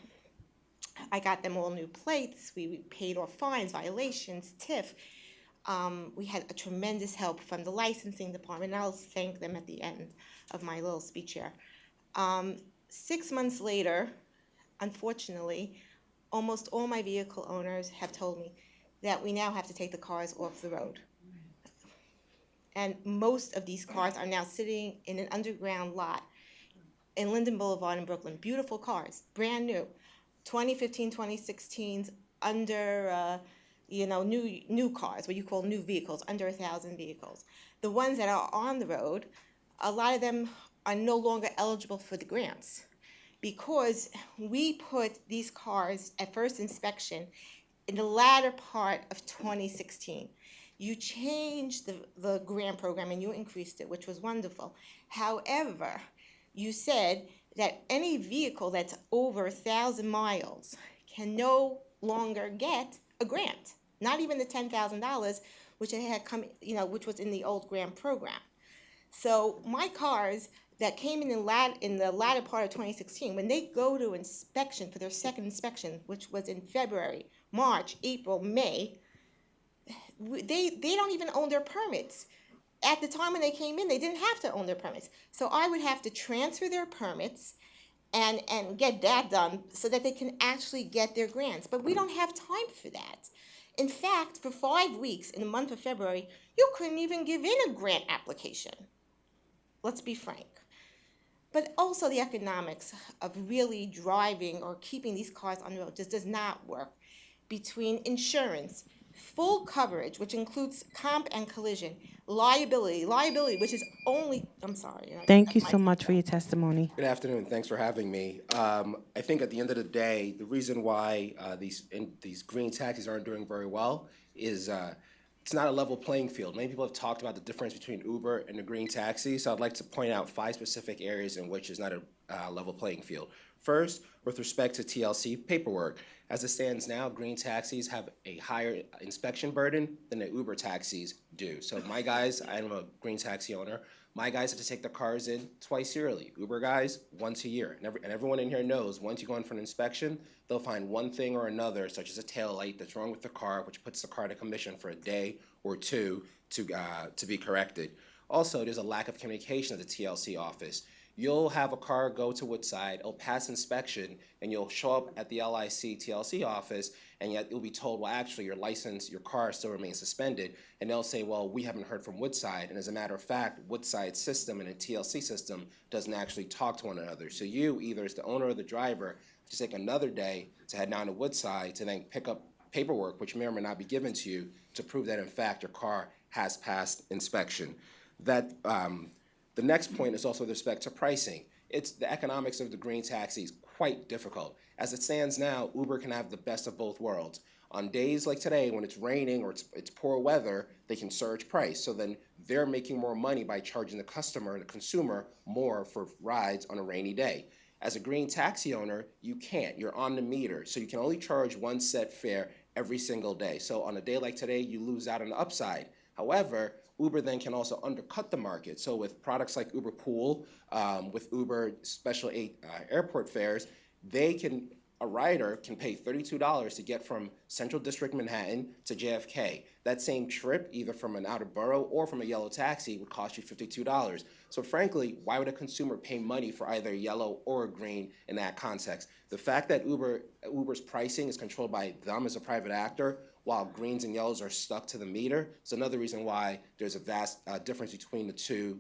I got them all new plates. We paid off fines, violations, TIF. We had a tremendous help from the licensing department, and I'll thank them at the end of my little speech here. 6 months later, unfortunately, almost all my vehicle owners have told me that we now have to take the cars off the road. And most of these cars are now sitting in an underground lot in Linden Boulevard in Brooklyn. Beautiful cars, brand new. 2015, 2016s, under, new cars, what you call new vehicles, under 1,000 vehicles. The ones that are on the road, a lot of them are no longer eligible for the grants because we put these cars at first inspection in the latter part of 2016. You changed the grant program and you increased it, which was wonderful. However, you said that any vehicle that's over 1,000 miles can no longer get a grant, not even the $10,000, which it had come, which was in the old grant program. So my cars that came in the latter part of 2016, when they go to inspection for their second inspection, which was in February, March, April, May, they don't even own their permits. At the time when they came in, they didn't have to own their permits. So I would have to transfer their permits and get that done so that they can actually get their grants. But we don't have time for that. In fact, for 5 weeks in the month of February, you couldn't even give in a grant application. Let's be frank. But also the economics of really driving or keeping these cars on the road just does not work. Between insurance, full coverage, which includes comp and collision, liability, which is only, I'm sorry. Thank you so much for your testimony. Good afternoon. Thanks for having me. I think at the end of the day, the reason why these green taxis aren't doing very well is it's not a level playing field. Many people have talked about the difference between Uber and the green taxi, so I'd like to point out 5 specific areas in which it's not a level playing field. First, with respect to TLC paperwork. As it stands now, green taxis have a higher inspection burden than the Uber taxis do. So my guys, I'm a green taxi owner, my guys have to take their cars in twice yearly. Uber guys, once a year. And everyone in here knows once you go in for an inspection, they'll find one thing or another, such as a tail light that's wrong with the car, which puts the car to commission for a day or two to be corrected. Also, there's a lack of communication at the TLC office. You'll have a car go to Woodside, it'll pass inspection, and you'll show up at the LIC TLC office, and yet you'll be told, well, actually, your license, your car still remains suspended, and they'll say, well, we haven't heard from Woodside, and as a matter of fact, Woodside's system and a TLC system doesn't actually talk to one another. So you, either as the owner or the driver, have to take another day to head down to Woodside to then pick up paperwork, which may or may not be given to you, to prove that, in fact, your car has passed inspection. The next point is also with respect to pricing. It's the economics of the green taxi is quite difficult. As it stands now, Uber can have the best of both worlds. On days like today, when it's raining or it's poor weather, they can surge price. So then they're making more money by charging the customer, the consumer, more for rides on a rainy day. As a green taxi owner, you can't. You're on the meter, so you can only charge one set fare every single day. So on a day like today, you lose out on the upside. However, Uber then can also undercut the market. So with products like Uber Pool, with Uber Special 8 airport fares, a rider can pay $32 to get from Central District Manhattan to JFK. That same trip, either from an outer borough or from a yellow taxi, would cost you $52. So frankly, why would a consumer pay money for either a yellow or a green in that context? The fact that Uber's pricing is controlled by them as a private actor, while greens and yellows are stuck to the meter, is another reason why there's a vast difference between the two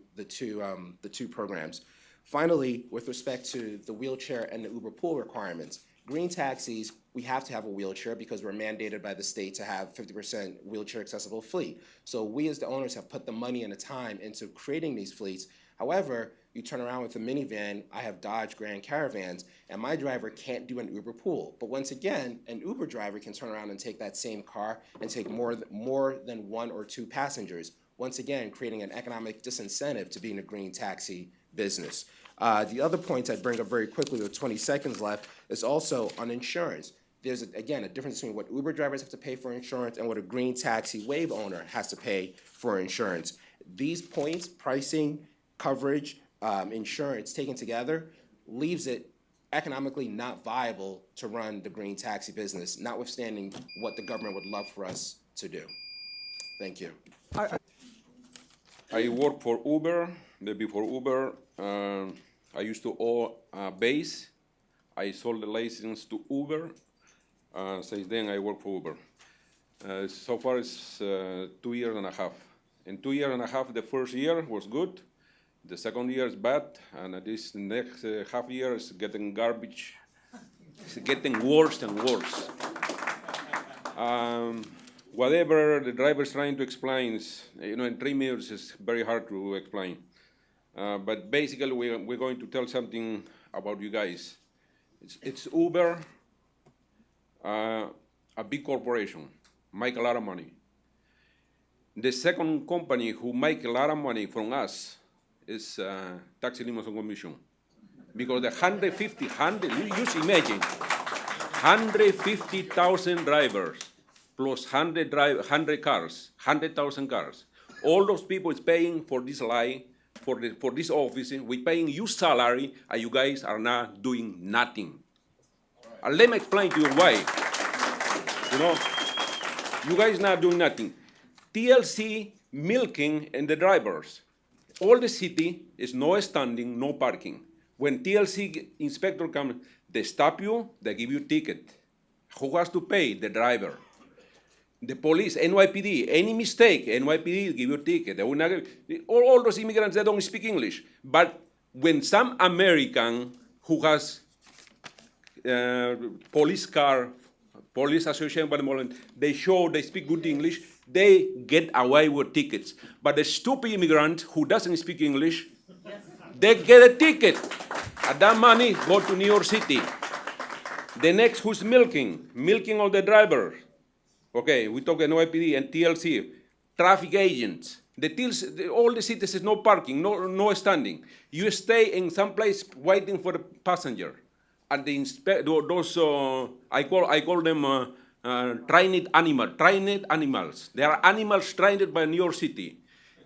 programs. Finally, with respect to the wheelchair and the Uber Pool requirements, green taxis, we have to have a wheelchair because we're mandated by the state to have 50% wheelchair accessible fleet. So we as the owners have put the money and the time into creating these fleets. However, you turn around with a minivan, I have Dodge Grand Caravans, and my driver can't do an Uber Pool. But once again, an Uber driver can turn around and take that same car and take more than 1 or 2 passengers, once again creating an economic disincentive to be in a green taxi business. The other point I'd bring up very quickly with 20 seconds left is also on insurance. There's, again, a difference between what Uber drivers have to pay for insurance and what a green taxi wave owner has to pay for insurance. These points, pricing, coverage, insurance taken together, leaves it economically not viable to run the green taxi business, notwithstanding what the government would love for us to do. Thank you. I work for Uber. Before Uber, I used to own a base. I sold the license to Uber. Since then, I work for Uber. So far, it's 2 years and a half. In 2 years and a half, the first year was good. The second year is bad, and this next half year is getting garbage. It's getting worse and worse. Whatever the driver is trying to explain, in 3 minutes is very hard to explain. But basically, we're going to tell something about you guys. It's Uber, a big corporation, make a lot of money. The second company who make a lot of money from us is Taxi Limousine Commission. Because the you just imagine, 150,000 drivers plus 100 cars, 100,000 cars. All those people is paying for this line, for this office. We're paying you salary, and you guys are not doing nothing. And let me explain to you why. You guys not doing nothing. TLC milking and the drivers. All the city is no standing, no parking. When TLC inspector comes, they stop you, they give you a ticket. Who has to pay? The driver. The police, NYPD, any mistake, NYPD give you a ticket. They will not give, all those immigrants, they don't speak English. But when some American who has police car, police association, they show they speak good English, they get away with tickets. But the stupid immigrant who doesn't speak English, they get a ticket. And that money go to New York City. The next who's milking all the drivers. Okay, we talk NYPD and TLC. traffic agents. All the citizens, no parking, no standing. You stay in some place waiting for the passenger. And I call them trained animals. They are animals trained by New York City.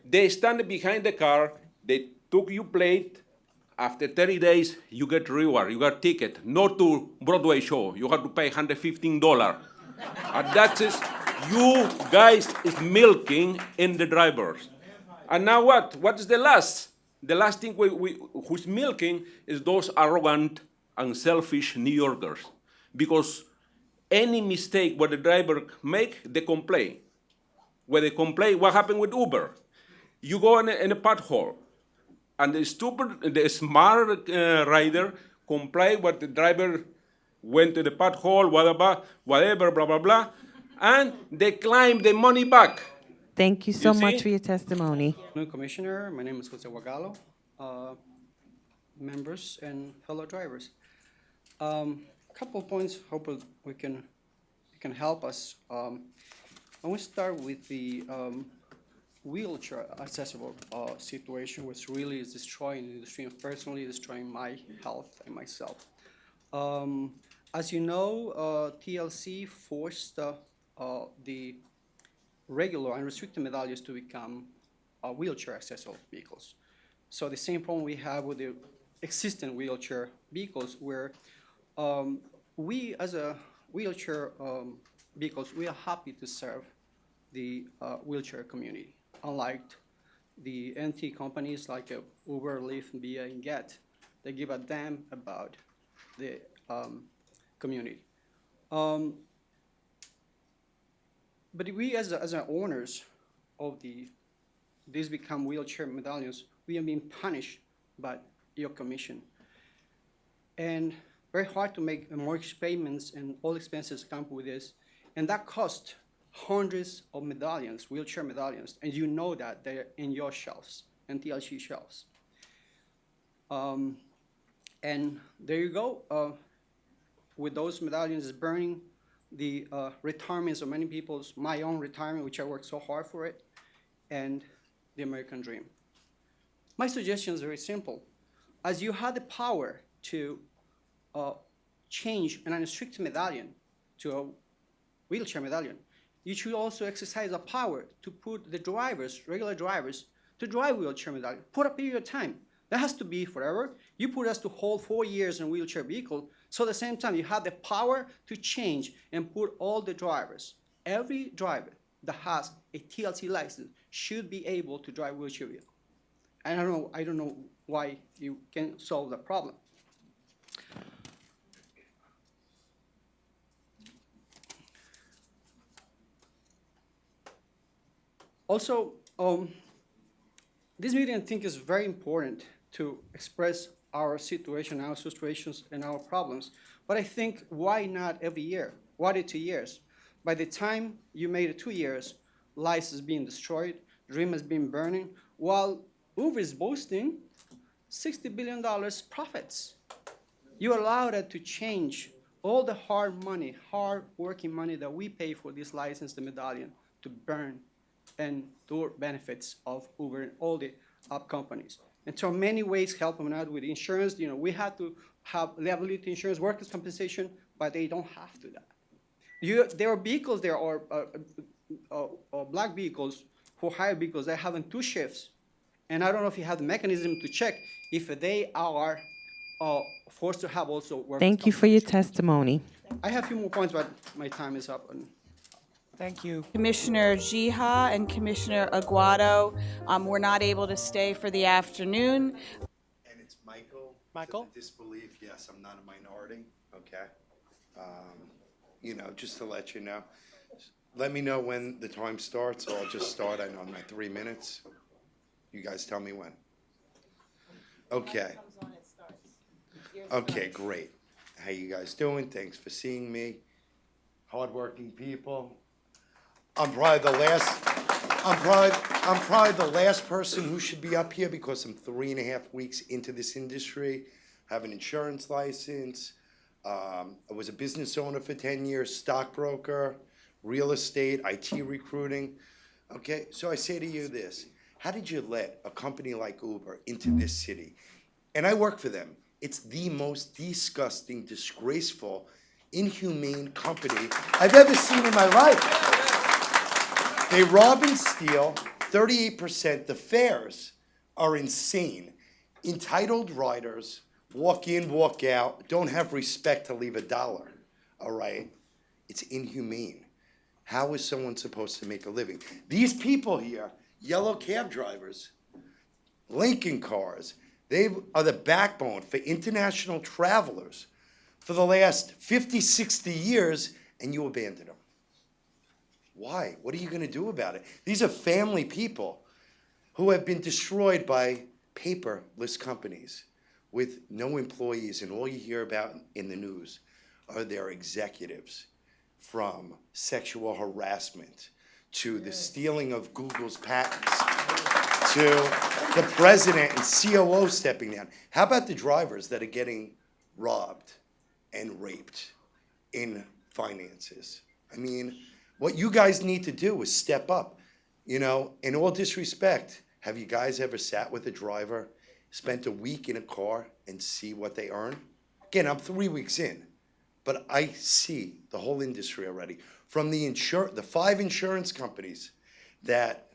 They stand behind the car, they took your plate. After 30 days, you get reward, you get ticket, not to Broadway show. You have to pay $115. And that is, you guys is milking in the drivers. And now what? What is the last? The last thing who's milking is those arrogant and selfish New Yorkers. Because any mistake what the driver make, they complain. When they complain, what happened with Uber? You go in a pothole, and the smart rider complain what the driver went to the pothole, whatever, blah, blah, blah, and they claim the money back. Thank you so much for your testimony. New Commissioner, my name is Jose Wagalo, members and fellow drivers. Couple of points, hope you can help us. I want to start with the wheelchair accessible situation, which really is destroying the industry and personally destroying my health and myself. As you know, TLC forced the regular and restricted medallions to become wheelchair accessible vehicles. So the same problem we have with the existing wheelchair vehicles, where we as a wheelchair vehicles, we are happy to serve the wheelchair community. Unlike the NT companies like Uber, Lyft, Via, and Get, they give a damn about the community. But we as owners of these become wheelchair medallions, we are being punished by your commission. And very hard to make mortgage payments and all expenses come with this. And that cost hundreds of medallions, wheelchair medallions, and you know that they're in your shelves, and TLC shelves. And there you go. With those medallions burning the retirements of many people's, my own retirement, which I worked so hard for it, and the American dream. My suggestion is very simple. As you had the power to change an unrestricted medallion to a wheelchair medallion, you should also exercise the power to put the drivers, regular drivers, to drive wheelchair medallion. Put a period of time. That has to be forever. You put us to hold 4 years in a wheelchair vehicle, so at the same time you have the power to change and put all the drivers. Every driver that has a TLC license should be able to drive wheelchair vehicle. And I don't know why you can't solve the problem. Also, this meeting I think is very important to express our situation, our frustrations, and our problems. But I think, why not every year? Why the 2 years? By the time you made it 2 years, lives is being destroyed, dream has been burning, while Uber is boasting $60 billion profits. You allowed it to change all the hard-working money that we pay for this license, the medallion, to burn and the benefits of Uber and all the app companies. And so many ways help them out with insurance. You know, we have to have liability insurance, workers' compensation, but they don't have to that. There are vehicles, there are black vehicles for hire vehicles that have 2 shifts. And I don't know if you have the mechanism to check if they are forced to have also workers' Thank you for your testimony. I have a few more points, but my time is up. Thank you. Commissioner Jiha and Commissioner Aguado were not able to stay for the afternoon. And it's Michael. Michael? To the disbelief, yes, I'm not a minority, okay? You know, just to let you know. Let me know when the time starts, or I'll just start. I know my 3 minutes. You guys tell me when. Okay. Okay, great. How you guys doing? Thanks for seeing me. Hardworking people. I'm probably the last person who should be up here because I'm 3.5 weeks into this industry. I have an insurance license. I was a business owner for 10 years, stockbroker, real estate, IT recruiting. Okay, so I say to you this, how did you let a company like Uber into this city? And I work for them. It's the most disgusting, disgraceful, inhumane company I've ever seen in my life. They rob and steal 38%. The fares are insane. Entitled riders walk in, walk out, don't have respect to leave $1, all right? It's inhumane. How is someone supposed to make a living? These people here, yellow cab drivers, Lincoln cars, they are the backbone for international travelers for the last 50, 60 years, and you abandon them. Why? What are you going to do about it? These are family people who have been destroyed by paperless companies with no employees, and all you hear about in the news are their executives, from sexual harassment to the stealing of Google's patents to the president and COO stepping down. How about the drivers that are getting robbed and raped in finances? I mean, what you guys need to do is step up. You know, in all disrespect, have you guys ever sat with a driver, spent a week in a car, and see what they earn? Again, I'm 3 weeks in, but I see the whole industry already. From the 5 insurance companies that,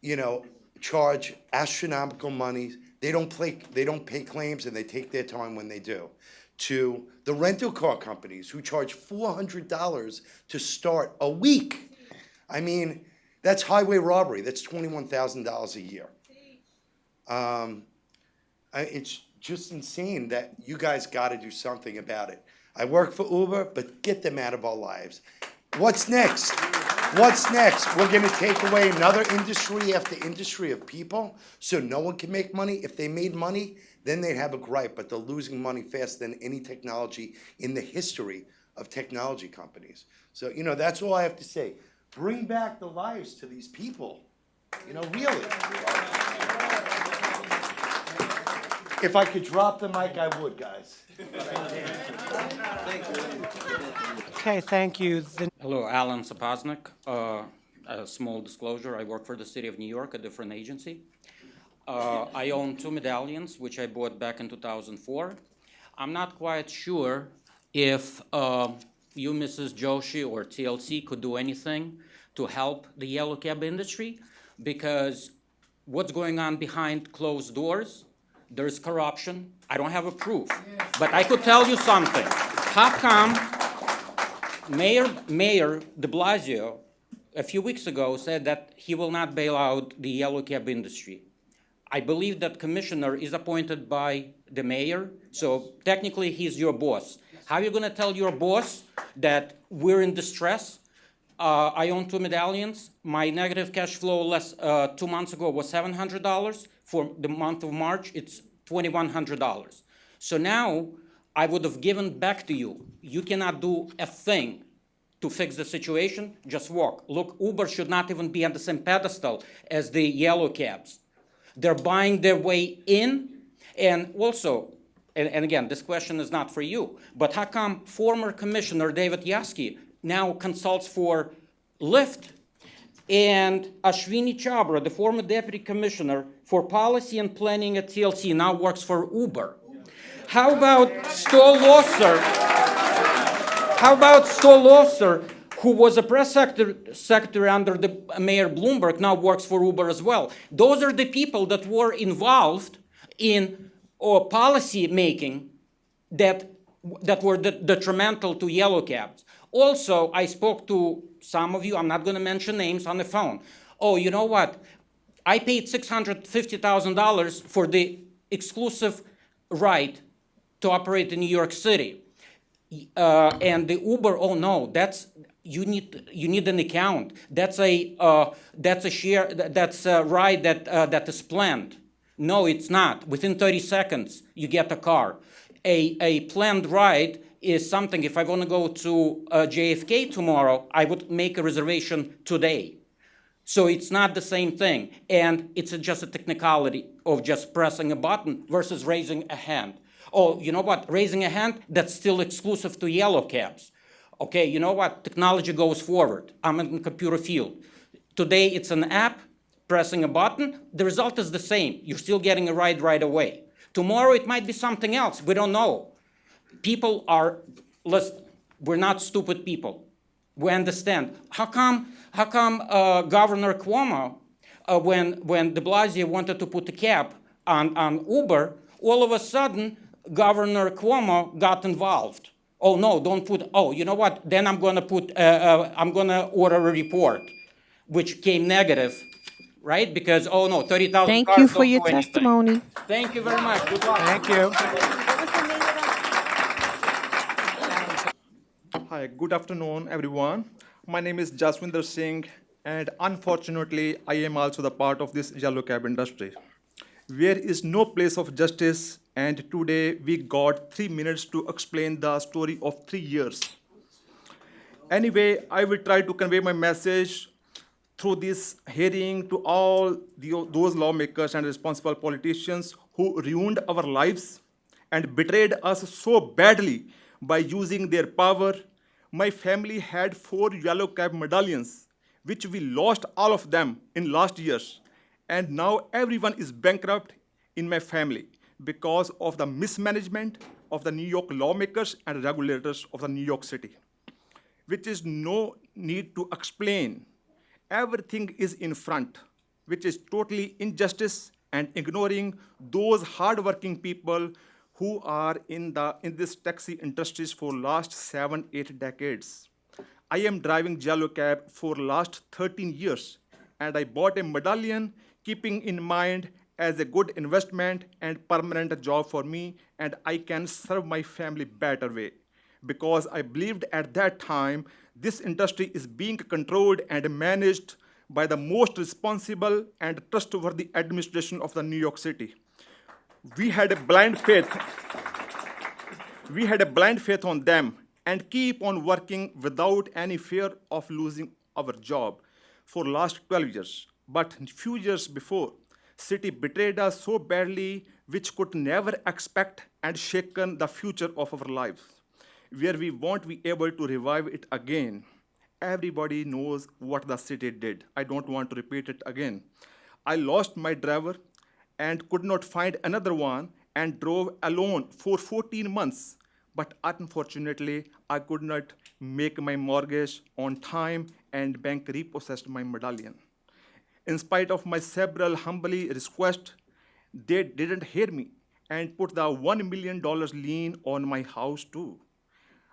you know, charge astronomical money. They don't pay claims, and they take their time when they do. To the rental car companies who charge $400 to start a week. I mean, that's highway robbery. That's $21,000 a year. It's just insane that you guys got to do something about it. I work for Uber, but get them out of our lives. What's next? What's next? We're going to take away another industry after industry of people so no one can make money? If they made money, then they'd have a gripe, but they're losing money faster than any technology in the history of technology companies. So, you know, that's all I have to say. Bring back the lives to these people. You know, really. If I could drop the mic, I would, guys. Okay, thank you. Hello, Alan Sapoznik. A small disclosure, I work for the City of New York, a different agency. I own 2 medallions, which I bought back in 2004. I'm not quite sure if you, Mrs. Joshi, or TLC could do anything to help the yellow cab industry, because what's going on behind closed doors, there's corruption. I don't have a proof, but I could tell you something. How come Mayor de Blasio a few weeks ago said that he will not bail out the yellow cab industry? I believe that commissioner is appointed by the mayor, so technically he's your boss. How are you going to tell your boss that we're in distress? I own 2 medallions. My negative cash flow 2 months ago was $700. For the month of March, it's $2,100. So now I would have given back to you. You cannot do a thing to fix the situation. Just walk. Look, Uber should not even be on the same pedestal as the yellow cabs. They're buying their way in. And also, and again, this question is not for you, but how come former Commissioner David Yaski now consults for Lyft, and Ashwini Chabra, the former Deputy Commissioner for Policy and Planning at TLC, now works for Uber? How about Stoll Losser, who was a press secretary under the Mayor Bloomberg, now works for Uber as well? Those are the people that were involved in policy making that were detrimental to yellow cabs. Also, I spoke to some of you, I'm not going to mention names, on the phone. Oh, you know what? I paid $650,000 for the exclusive right to operate in New York City. And the Uber, oh no, you need an account. That's a share. That's a ride that is planned. No, it's not. Within 30 seconds, you get a car. A planned ride is something. If I want to go to JFK tomorrow, I would make a reservation today. So it's not the same thing, and it's just a technicality of just pressing a button versus raising a hand. Oh, you know what? Raising a hand, that's still exclusive to yellow cabs. Okay, you know what? Technology goes forward. I'm in the computer field. Today, it's an app, pressing a button. The result is the same. You're still getting a ride right away. Tomorrow, it might be something else. We don't know. People are, listen, we're not stupid people. We understand. How come Governor Cuomo, when de Blasio wanted to put a cap on Uber, all of a sudden, Governor Cuomo got involved? Oh no, don't put, oh, you know what? Then I'm gonna order a report, which came negative, right? Because, oh no, 30,000 Thank cars you for don't your do anything. testimony. Thank you very much. Good luck. Thank you. Hi, good afternoon, everyone. My name is Jaswinder Singh, and unfortunately, I am also the part of this yellow cab industry. There is no place of justice, and today we got 3 minutes to explain the story of 3 years. Anyway, I will try to convey my message through this hearing to all those lawmakers and responsible politicians who ruined our lives and betrayed us so badly by using their power. My family had 4 yellow cab medallions, which we lost all of them in last years. And now everyone is bankrupt in my family because of the mismanagement of the New York lawmakers and regulators of the New York City, which is no need to explain. Everything is in front, which is totally injustice and ignoring those hardworking people who are in this taxi industries for last 7-8 decades. I am driving yellow cab for last 13 years, and I bought a medallion keeping in mind as a good investment and permanent job for me, and I can serve my family better way. Because I believed at that time this industry is being controlled and managed by the most responsible and trustworthy administration of the New York City. We had a blind faith. We had a blind faith on them and keep on working without any fear of losing our job for last 12 years. But few years before, city betrayed us so badly which could never expect and shaken the future of our lives, where we won't be able to revive it again. Everybody knows what the city did. I don't want to repeat it again. I lost my driver and could not find another one and drove alone for 14 months. But unfortunately, I could not make my mortgage on time and bank repossessed my medallion. In spite of my several humbly requests, they didn't hear me and put the $1 million lien on my house too.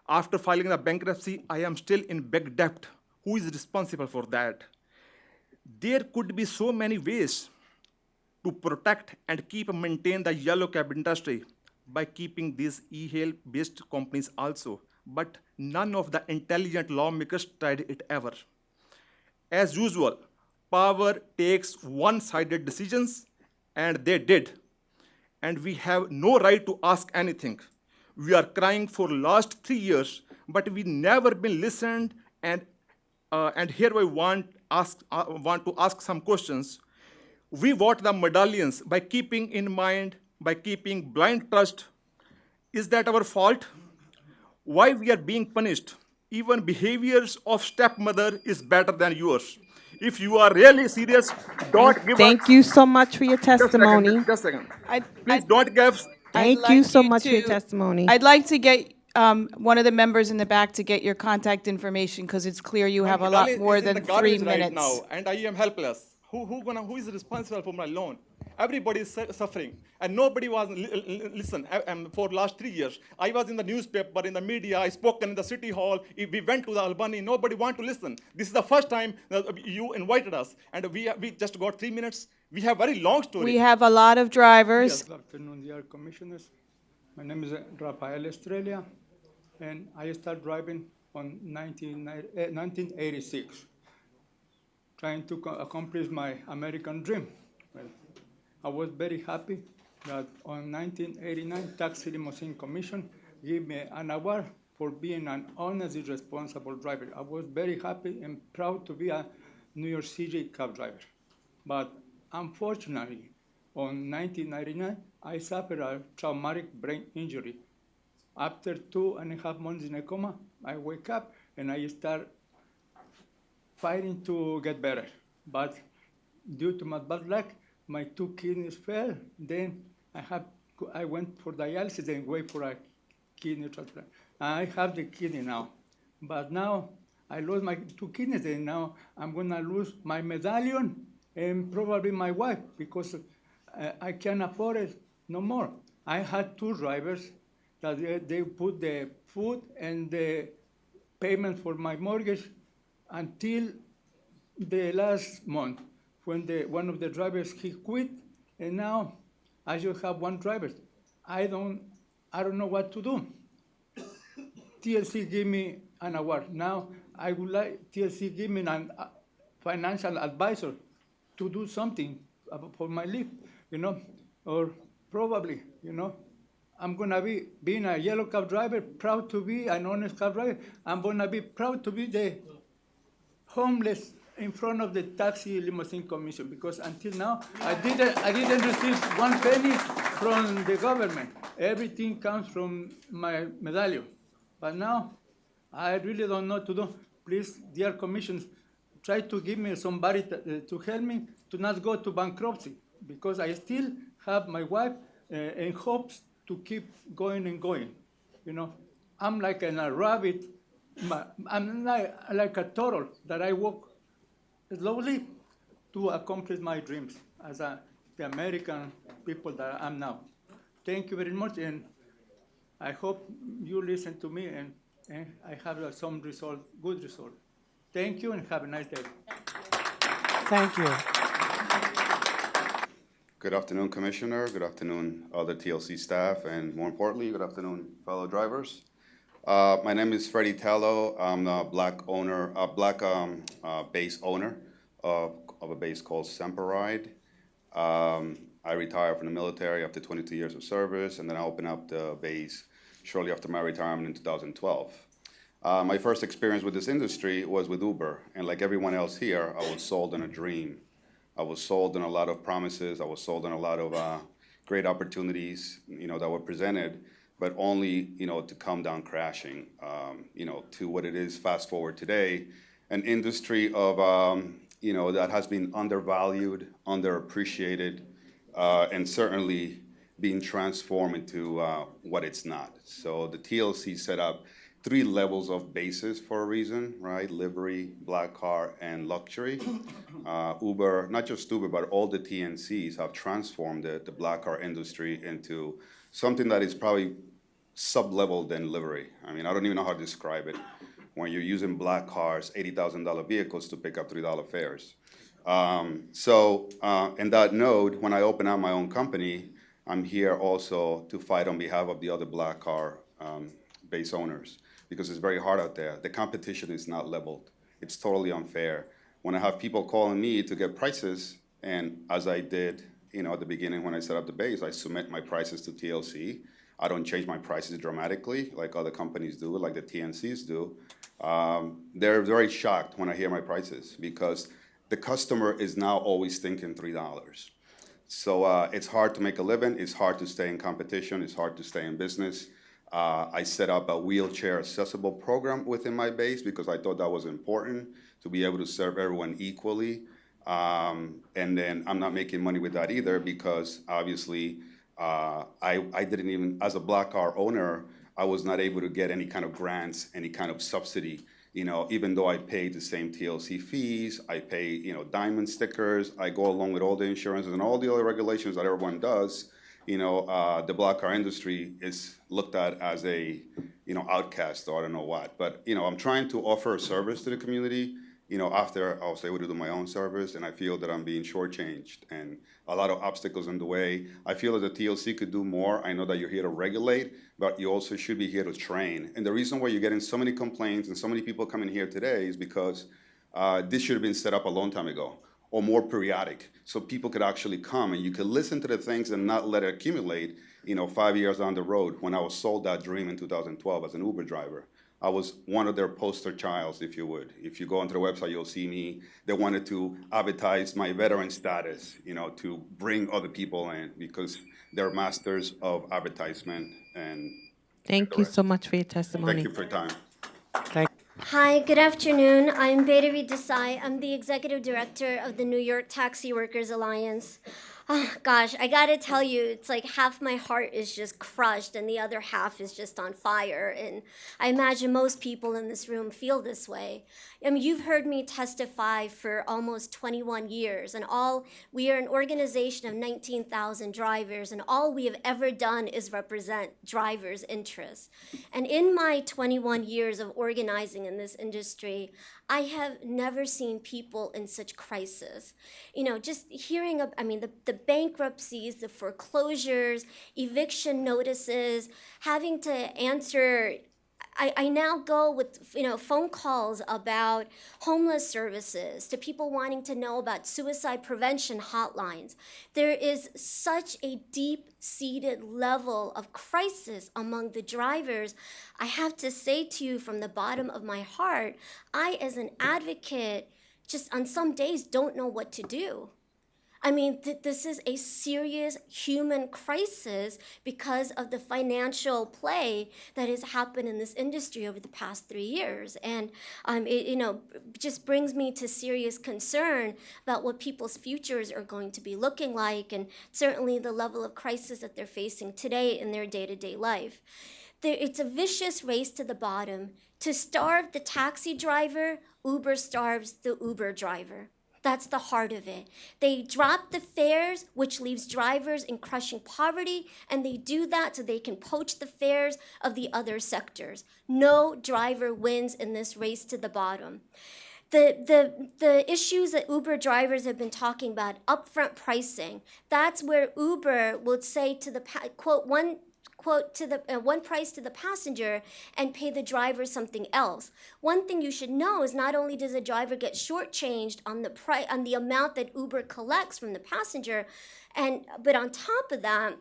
After filing the bankruptcy, I am still in big debt. Who is responsible for that? There could be so many ways to protect and keep and maintain the yellow cab industry by keeping these e-hail-based companies also. But none of the intelligent lawmakers tried it ever. As usual, power takes one-sided decisions, and they did. And we have no right to ask anything. We are crying for last 3 years, but we never been listened. And here I want to ask some questions. We bought the medallions by keeping in mind, by keeping blind trust. Is that our fault? Why we are being punished? Even behaviors of stepmother is better than yours. If you are really serious, don't give us. Thank you so much for your testimony. Just a second. Please don't give. Thank you so much for your testimony. I'd like to get one of the members in the back to get your contact information because it's clear you have a lot more than 3 minutes. Right now, and I am helpless. Who is responsible for my loan? Everybody is suffering, and nobody was listen. For last 3 years, I was in the newspaper, in the media. I spoke in the city hall. We went to the Albany. Nobody want to listen. This is the first time that you invited us, and we just got 3 minutes. We have very long story. We have a lot of drivers. Yes, good afternoon, dear commissioners. My name is Rafael Estrella, and I started driving on 1986, trying to accomplish my American dream. Well, I was very happy that on 1989, Taxi Limousine Commission gave me an award for being an honest, responsible driver. I was very happy and proud to be a New York City cab driver. But unfortunately, on 1999, I suffered a traumatic brain injury. After 2.5 months in a coma, I wake up and I start fighting to get better. but due to my bad luck, my 2 kidneys fell. Then I went for dialysis and wait for a kidney transplant. I have the kidney now, but now I lost my 2 kidneys, and now I'm gonna lose my medallion and probably my wife because I can't afford it no more. I had 2 drivers that they put the food and the payment for my mortgage until the last month when one of the drivers, he quit, and now I just have 1 driver. I don't know what to do. TLC gave me an award. Now I would like TLC give me an financial advisor to do something for my life, or probably, I'm gonna be being a yellow cab driver, proud to be an honest cab driver. I'm gonna be proud to be the homeless in front of the taxi limousine commission, because until now I didn't receive 1 penny from the government. Everything comes from my medallion. But now I really don't know what to do. Please, dear commissioners, try to give me somebody to help me to not go to bankruptcy, because I still have my wife in hopes to keep going and going. I'm like a rabbit. I'm like a turtle that I walk slowly to accomplish my dreams as the American people that I am now. Thank you very much, and I hope you listen to me and I have some result, good result. Thank you and have a nice day. Thank you. Good afternoon, Commissioner. Good afternoon, other TLC staff, and more importantly, good afternoon, fellow drivers. My name is Freddie Tello. I'm a black base owner of a base called Semperide. I retired from the military after 22 years of service, and then I opened up the base shortly after my retirement in 2012. My first experience with this industry was with Uber, and like everyone else here, I was sold on a dream. I was sold on a lot of promises. I was sold on a lot of great opportunities, that were presented, but only, to come down crashing, to what it is. Fast forward today, an industry of, that has been undervalued, underappreciated, and certainly being transformed into what it's not. So the TLC set up 3 levels of bases for a reason, right? Livery, black car, and luxury. Uber, not just Uber, but all the TNCs have transformed the black car industry into something that is probably sub-level than livery. I mean, I don't even know how to describe it. When you're using black cars, $80,000 vehicles to pick up $3 fares. In that note, when I open up my own company, I'm here also to fight on behalf of the other black car base owners, because it's very hard out there. The competition is not leveled. It's totally unfair. When I have people calling me to get prices, and as I did, at the beginning when I set up the base, I submit my prices to TLC. I don't change my prices dramatically like other companies do, like the TNCs do. They're very shocked when I hear my prices, because the customer is now always thinking $3. So it's hard to make a living. It's hard to stay in competition. It's hard to stay in business. I set up a wheelchair accessible program within my base because I thought that was important, to be able to serve everyone equally. And then I'm not making money with that either, because obviously I didn't even, as a black car owner, I was not able to get any kind of grants, any kind of subsidy. Even though I pay the same TLC fees, I pay, diamond stickers, I go along with all the insurances and all the other regulations that everyone does. The black car industry is looked at as a, outcast, or I don't know what. But, I'm trying to offer a service to the community, after I was able to do my own service, and I feel that I'm being shortchanged and a lot of obstacles in the way. I feel that the TLC could do more. I know that you're here to regulate, but you also should be here to train. And the reason why you're getting so many complaints and so many people coming here today is because this should have been set up a long time ago, or more periodic, so people could actually come and you could listen to the things and not let it accumulate, 5 years down the road. When I was sold that dream in 2012 as an Uber driver, I was one of their poster childs, if you would. If you go onto the website, you'll see me. They wanted to advertise my veteran status, to bring other people in, because they're masters of advertisement. And Thank you so much for your testimony. thank you for your time. Thank Hi, good afternoon. I'm Betavi Desai. I'm the executive director of the New York Taxi Workers Alliance. Oh, gosh, I gotta tell you, it's like half my heart is just crushed and the other half is just on fire. And I imagine most people in this room feel this way. I mean, you've heard me testify for almost 21 years, and we are an organization of 19,000 drivers, and all we have ever done is represent drivers' interests. And in my 21 years of organizing in this industry, I have never seen people in such crisis. You know, just hearing of, I mean, the bankruptcies, the foreclosures, eviction notices, having to answer. I now go with, phone calls about homeless services, to people wanting to know about suicide prevention hotlines. There is such a deep-seated level of crisis among the drivers. I have to say to you from the bottom of my heart, I, as an advocate, just on some days don't know what to do. I mean, this is a serious human crisis because of the financial play that has happened in this industry over the past 3 years. And it just brings me to serious concern about what people's futures are going to be looking like, and certainly the level of crisis that they're facing today in their day-to-day life. It's a vicious race to the bottom. To starve the taxi driver, Uber starves the Uber driver. That's the heart of it. They drop the fares, which leaves drivers in crushing poverty, and they do that so they can poach the fares of the other sectors. No driver wins in this race to the bottom. The issues that Uber drivers have been talking about, upfront pricing, that's where Uber would say to the, quote, one price to the passenger and pay the driver something else. One thing you should know is not only does the driver get shortchanged on the amount that Uber collects from the passenger, but on top of that,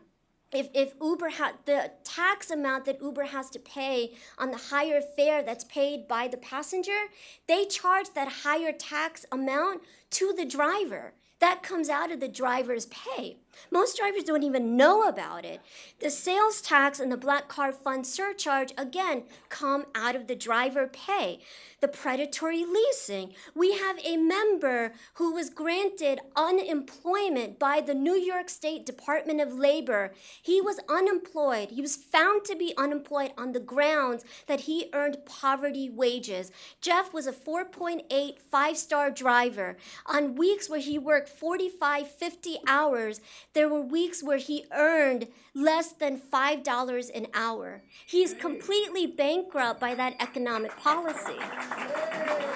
if Uber had the tax amount that Uber has to pay on the higher fare that's paid by the passenger, they charge that higher tax amount to the driver. That comes out of the driver's pay. Most drivers don't even know about it. The sales tax and the black car fund surcharge, again, come out of the driver pay. The predatory leasing. We have a member who was granted unemployment by the New York State Department of Labor. He was unemployed. He was found to be unemployed on the grounds that he earned poverty wages. Jeff was a 4.8 five-star driver. On weeks where he worked 45, 50 hours, there were weeks where he earned less than $5 an hour. He is completely bankrupt by that economic policy.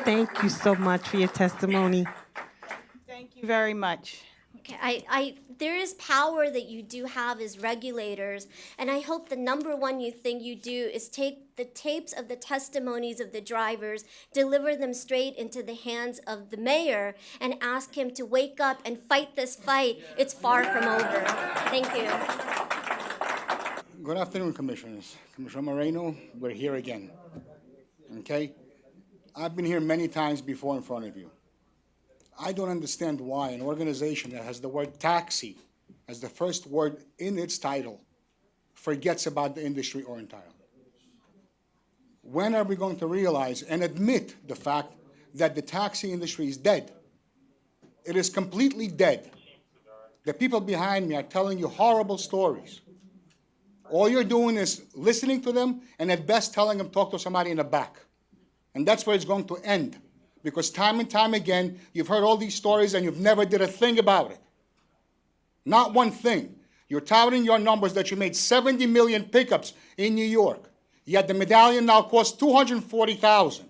Thank you so much for your testimony. Thank you very much. Okay, there is power that you do have as regulators, and I hope the number one thing you do is take the tapes of the testimonies of the drivers, deliver them straight into the hands of the mayor, and ask him to wake up and fight this fight. It's far from over. Thank you. Good afternoon, Commissioners. Commissioner Moreno, we're here again. Okay? I've been here many times before in front of you. I don't understand why an organization that has the word taxi as the first word in its title forgets about the industry or entirely. When are we going to realize and admit the fact that the taxi industry is dead? It is completely dead. The people behind me are telling you horrible stories. All you're doing is listening to them and at best telling them talk to somebody in the back. And that's where it's going to end. Because time and time again, you've heard all these stories and you've never did a thing about it. Not one thing. You're touting your numbers that you made 70 million pickups in New York. Yet the medallion now costs $240,000.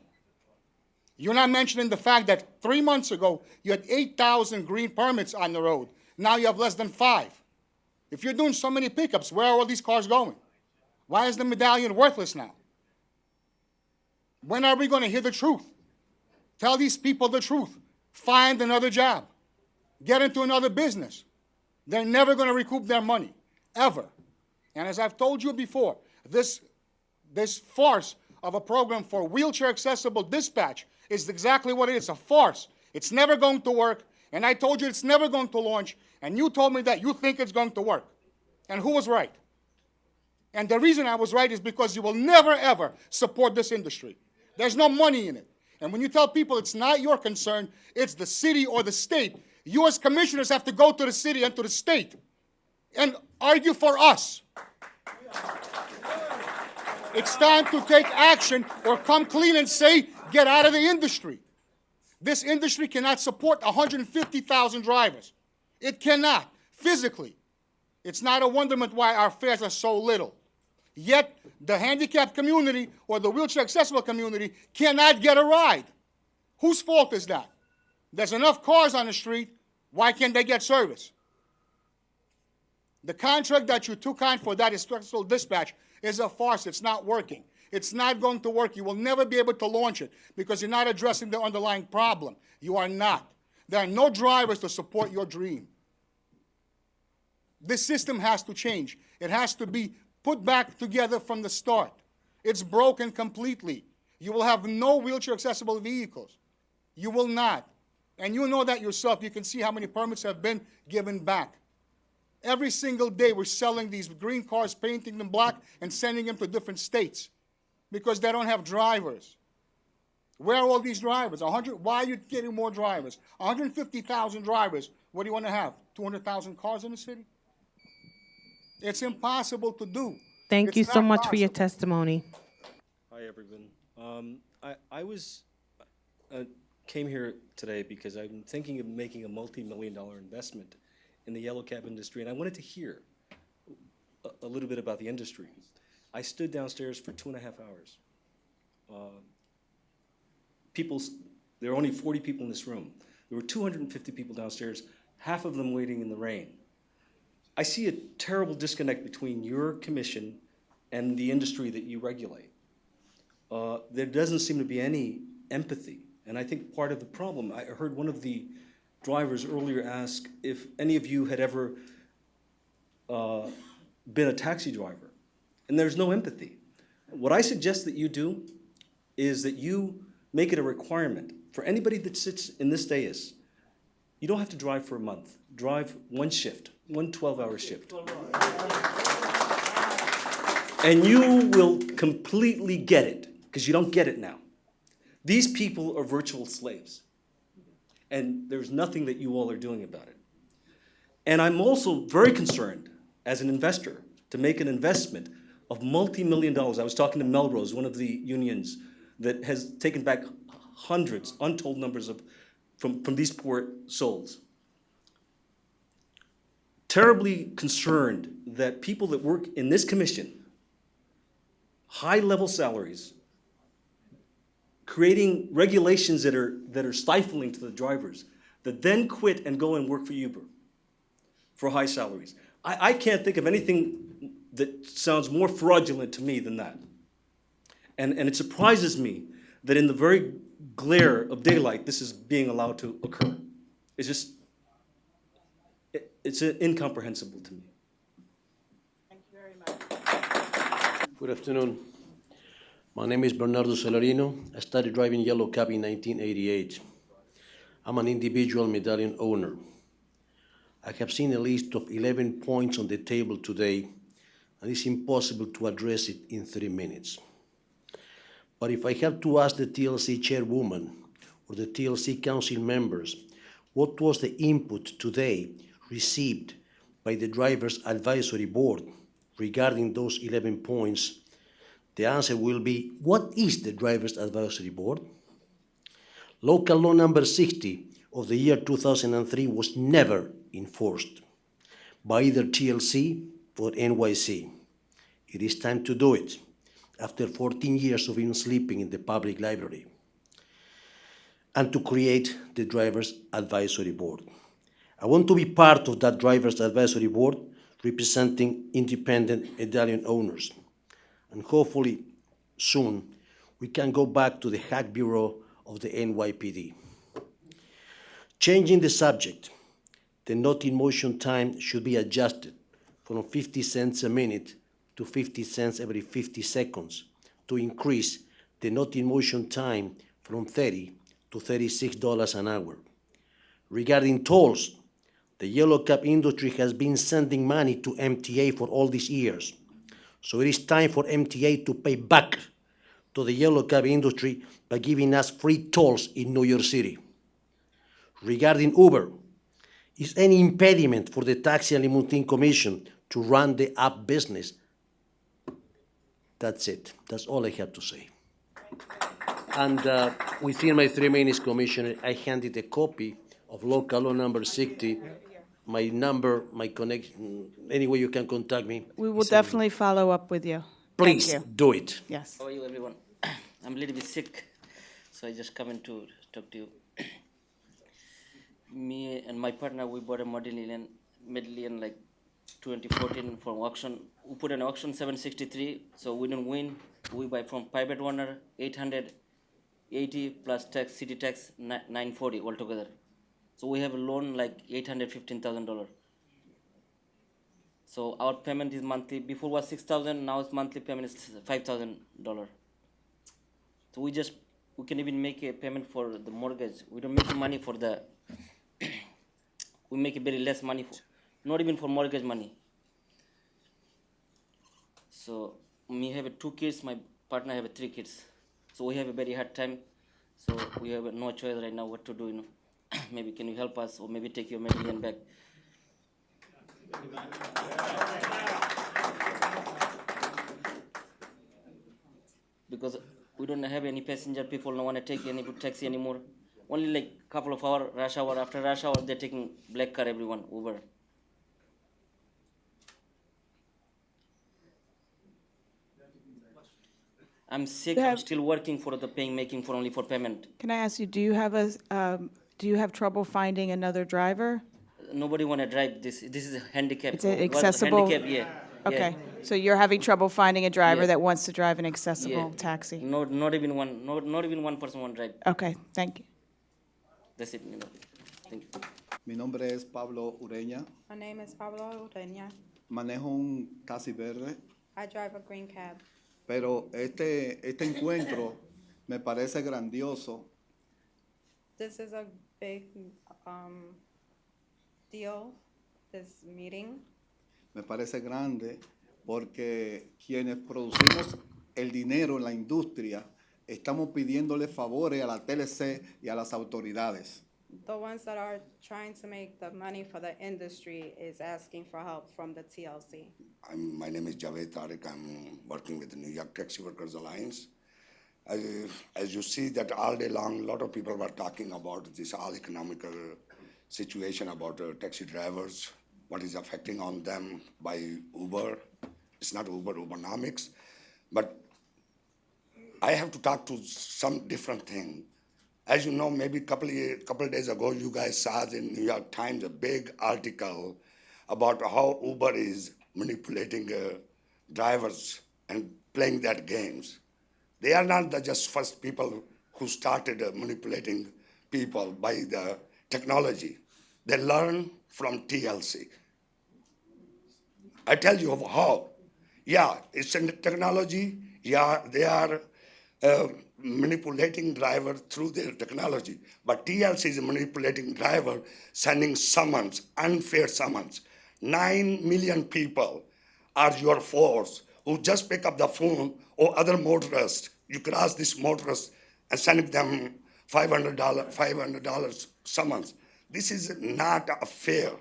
You're not mentioning the fact that 3 months ago, you had 8,000 green permits on the road. Now you have less than 5. If you're doing so many pickups, where are all these cars going? Why is the medallion worthless now? When are we going to hear the truth? Tell these people the truth. Find another job. Get into another business. They're never going to recoup their money, ever. And as I've told you before, this farce of a program for wheelchair-accessible dispatch is exactly what it is, a farce. It's never going to work, and I told you it's never going to launch, and you told me that you think it's going to work. And who was right? And the reason I was right is because you will never, ever support this industry. There's no money in it. And when you tell people it's not your concern, it's the city or the state, you as commissioners have to go to the city and to the state and argue for us. It's time to take action or come clean and say, get out of the industry. This industry cannot support 150,000 drivers. It cannot, physically. It's not a wonderment why our fares are so little. Yet, the handicapped community or the wheelchair accessible community cannot get a ride. Whose fault is that? There's enough cars on the street, why can't they get service? The contract that you took on for that expressful dispatch is a farce. It's not working. It's not going to work. You will never be able to launch it because you're not addressing the underlying problem. You are not. There are no drivers to support your dream. This system has to change. It has to be put back together from the start. It's broken completely. You will have no wheelchair accessible vehicles. You will not. And you know that yourself. You can see how many permits have been given back. Every single day we're selling these green cars, painting them black, and sending them to different states because they don't have drivers. Where are all these drivers? Why are you getting more drivers? 150,000 drivers. What do you want to have? 200,000 cars in the city? It's impossible to do. Thank you It's so not much for your possible. testimony. Hi, everyone. I came here today because I'm thinking of making a multi-million-dollar investment in the yellow cab industry, and I wanted to hear a little bit about the industry. I stood downstairs for 2.5 hours. There are only 40 people in this room. There were 250 people downstairs, half of them waiting in the rain. I see a terrible disconnect between your commission and the industry that you regulate. There doesn't seem to be any empathy, and I think part of the problem, I heard one of the drivers earlier ask if any of you had ever been a taxi driver, and there's no empathy. What I suggest that you do is that you make it a requirement for anybody that sits in this dais. You don't have to drive for a month. Drive one shift, one 12-hour shift. And you will completely get it, because you don't get it now. These people are virtual slaves. And there's nothing that you all are doing about it. And I'm also very concerned, as an investor, to make an investment of multi-million dollars. I was talking to Melrose, one of the unions that has taken back hundreds, untold numbers from these poor souls. Terribly concerned that people that work in this commission, high-level salaries, creating regulations that are stifling to the drivers, that then quit and go and work for Uber for high salaries. I can't think of anything that sounds more fraudulent to me than that. And it surprises me that in the very glare of daylight, this is being allowed to occur. It's just, it's incomprehensible to me. Thank you very much. Good afternoon. My name is Bernardo Celerino. I started driving yellow cab in 1988. I'm an individual medallion owner. I have seen a list of 11 points on the table today, and it's impossible to address it in 3 minutes. But if I have to ask the TLC chairwoman or the TLC council members, what was the input today received by the Drivers Advisory Board regarding those 11 points, the answer will be, what is the Drivers Advisory Board? Local law number 60 of the year 2003 was never enforced by either TLC or NYC. It is time to do it after 14 years of being sleeping in the public library, and to create the Drivers Advisory Board. I want to be part of that Drivers Advisory Board representing independent medallion owners. And hopefully soon we can go back to the hack bureau of the NYPD. Changing the subject, the not in motion time should be adjusted from 50 cents a minute to 50 cents every 50 seconds to increase the not in motion time from $30 to $36 an hour. Regarding tolls, the yellow cab industry has been sending money to MTA for all these years. So it is time for MTA to pay back to the yellow cab industry by giving us free tolls in New York City. Regarding Uber, is any impediment for the Taxi and Limousine Commission to run the app business? That's it. That's all I have to say. And within my 3 minutes, Commissioner, I handed a copy of local law number 60, my number, my connection, any way you can contact me. We will definitely follow up with you. Please Thank you. do it. Yes. How are you, everyone? I'm a little bit sick, so I just come in to talk to you. Me and my partner, we bought a medallion like 2014 from auction. We put an auction 763, so we didn't win. We buy from private owner 880 plus tax, city tax 940 altogether. So we have a loan like $815,000. So our payment is monthly. Before was $6,000, now it's monthly payment is $5,000. So we can even make a payment for the mortgage. We don't make money for the. We make very less money for, not even for mortgage money. So me have 2 kids, my partner have 3 kids. So we have a very hard time. So we have no choice right now what to do. Maybe can you help us, or maybe take your medallion back. Because we don't have any passenger, people don't want to take any good taxi anymore. Only like couple of hours, rush hour, after rush hour, they're taking black car, everyone, Uber. I'm sick, I'm still working for the making for only for payment. Can I ask you, do you have trouble finding another driver? Nobody want to drive this. This is a handicap. It's accessible? Handicap, yeah. Okay, so you're having trouble finding a driver Yeah. that wants to drive an accessible taxi? Not even one. Not even one person want to drive. Okay, thank you. That's it. Thank you. Mi nombre es Pablo Ureña. My name is Pablo Ureña. Manejo un taxi verde, I drive a green cab. pero este encuentro me parece grandioso. This is a big deal, this meeting. Me parece grande porque quienes producimos el dinero en la industria estamos pidiéndole favores a la TLC y a las autoridades. The ones that are trying to make the money for the industry is asking for help from the TLC. My name is Javed Tariq. I'm working with the New York Taxi Workers Alliance. As you see that all day long, a lot of people were talking about this all economical situation about taxi drivers, what is affecting on them by Uber. It's not Uber, Ubernomics. But I have to talk to some different thing. As you know, maybe a couple of days ago, you guys saw in New York Times a big article about how Uber is manipulating drivers and playing that games. They are not the just first people who started manipulating people by the technology. They learn from TLC. I tell you how. Yeah, it's in the technology. Yeah, they are manipulating driver through their technology. But TLC is manipulating driver, sending summons, unfair summons. 9 million people are your force who just pick up the phone or other motorists. You could ask this motorist and send them $500 summons. This is not fair.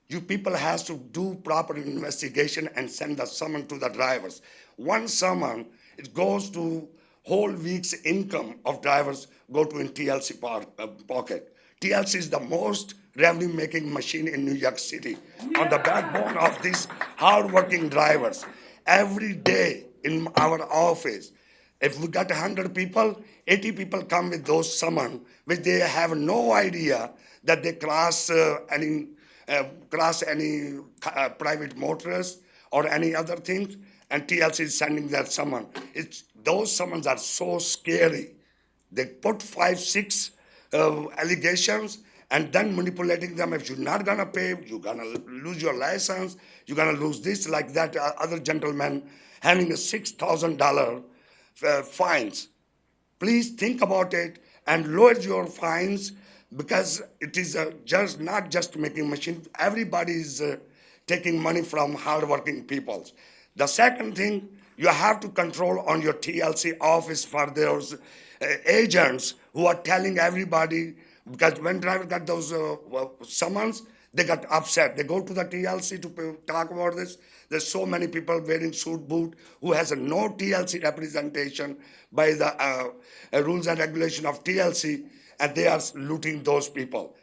You people has to do proper investigation and send the summon to the drivers. One summon, it goes to whole week's income of drivers go to in TLC pocket. TLC is the most revenue-making machine in New York City on the backbone of these hard-working drivers. Every day in our office, if we got 100 people, 80 people come with those summons, which they have no idea that they cross any private motorist or any other things, and TLC is sending that summon. Those summons are so scary. They put 5, 6 allegations and then manipulating them. If you're not gonna pay, you're gonna lose your license, you're gonna lose this, like that other gentleman having a $6,000 fines. Please think about it and lower your fines, because it is just not just making machine. Everybody is taking money from hardworking people. The second thing, You have to control on your TLC office for those agents who are telling everybody, because when driver got those summons, they got upset. They go to the TLC to talk about this. There's so many people wearing suit boot who has no TLC representation by the rules and regulation of TLC, and they are looting those people.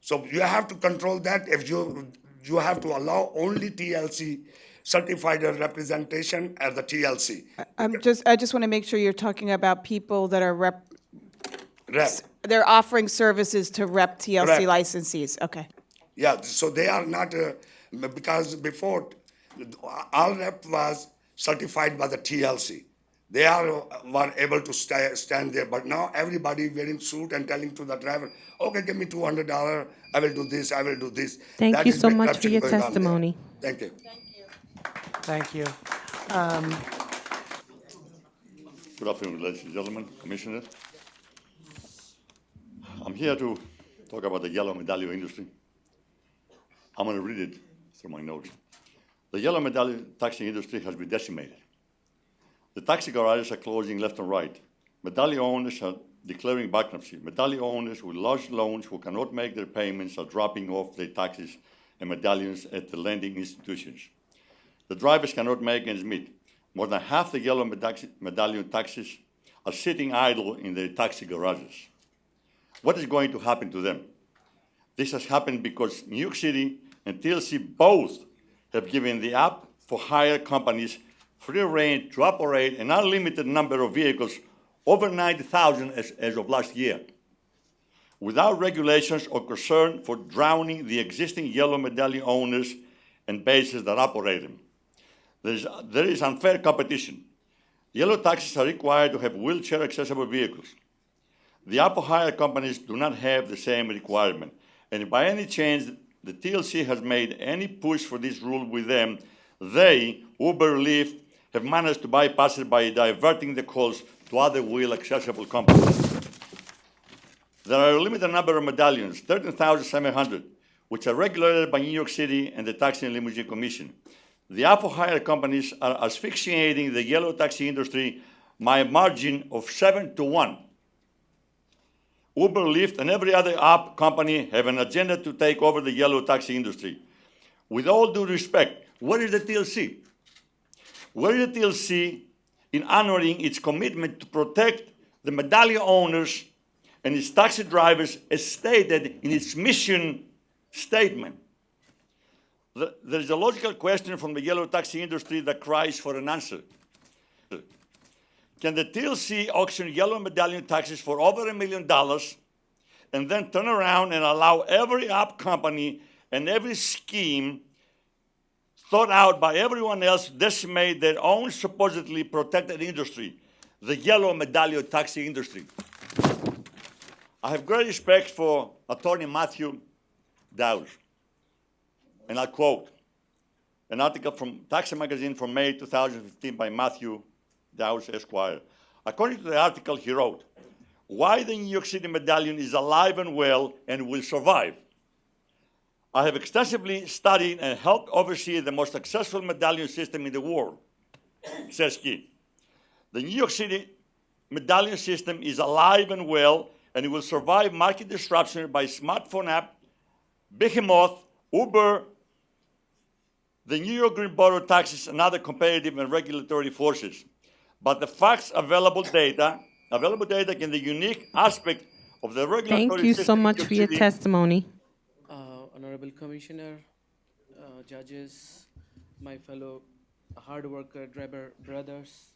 So you have to control that. If you have to allow only TLC certified representation at the TLC. I just want to make sure you're talking about people that are Rep. they're offering services to rep TLC Correct. licensees. Okay. Yeah, so they are not, because before, all rep was certified by the TLC. They were able to stand there, but now everybody wearing suit and telling to the driver, okay, give me $200, I will do this, I will do this. Thank That you is so big much for corruption your going on there. testimony. Thank you. Thank you. Good afternoon, ladies and gentlemen, Commissioner. I'm here to talk about the yellow medallion industry. I'm going to read it through my notes. The yellow medallion taxi industry has been decimated. The taxi garages are closing left and right. Medallion owners are declaring bankruptcy. Medallion owners with large loans who cannot make their payments are dropping off their taxis and medallions at the lending institutions. The drivers cannot make ends meet. More than half the yellow medallion taxis are sitting idle in their taxi garages. What is going to happen to them? This has happened because New York City and TLC both have given the app for hire companies free rein to operate an unlimited number of vehicles, over 90,000 as of last year, without regulations or concern for drowning the existing yellow medallion owners and bases that operate them. There is unfair competition. Yellow taxis are required to have wheelchair-accessible vehicles. The app for hire companies do not have the same requirement, and if by any chance the TLC has made any push for this rule with them, they, Uber, Lyft, have managed to bypass it by diverting the calls to other wheel-accessible companies. There are a limited number of medallions, 13,700, which are regulated by New York City and the Taxi and Limousine Commission. The app for hire companies are asphyxiating the yellow taxi industry by a margin of 7-1. Uber, Lyft, and every other app company have an agenda to take over the yellow taxi industry. With all due respect, where is the TLC? Where is the TLC in honoring its commitment to protect the medallion owners and its taxi drivers as stated in its mission statement? There is a logical question from the yellow taxi industry that cries for an answer. Can the TLC auction yellow medallion taxis for over $1 million and then turn around and allow every app company and every scheme thought out by everyone else to decimate their own supposedly protected industry, the yellow medallion taxi industry? I have great respect for Attorney Matthew Dowd, and I'll quote an article from Taxi Magazine from May 2015 by Matthew Dowd, Esquire. According to the article, he wrote, "Why the New York City medallion is alive and well and will survive. I have extensively studied and helped oversee the most successful medallion system in the world," says he. "The New York City medallion system is alive and well, and it will survive market disruption by smartphone app, behemoth, Uber, the New York Green Borough taxis, and other competitive and regulatory forces. But the facts, available data can the unique aspect of the regulatory Thank you so system in much New York for your City." testimony. Honorable Commissioner, judges, my fellow hard worker driver brothers,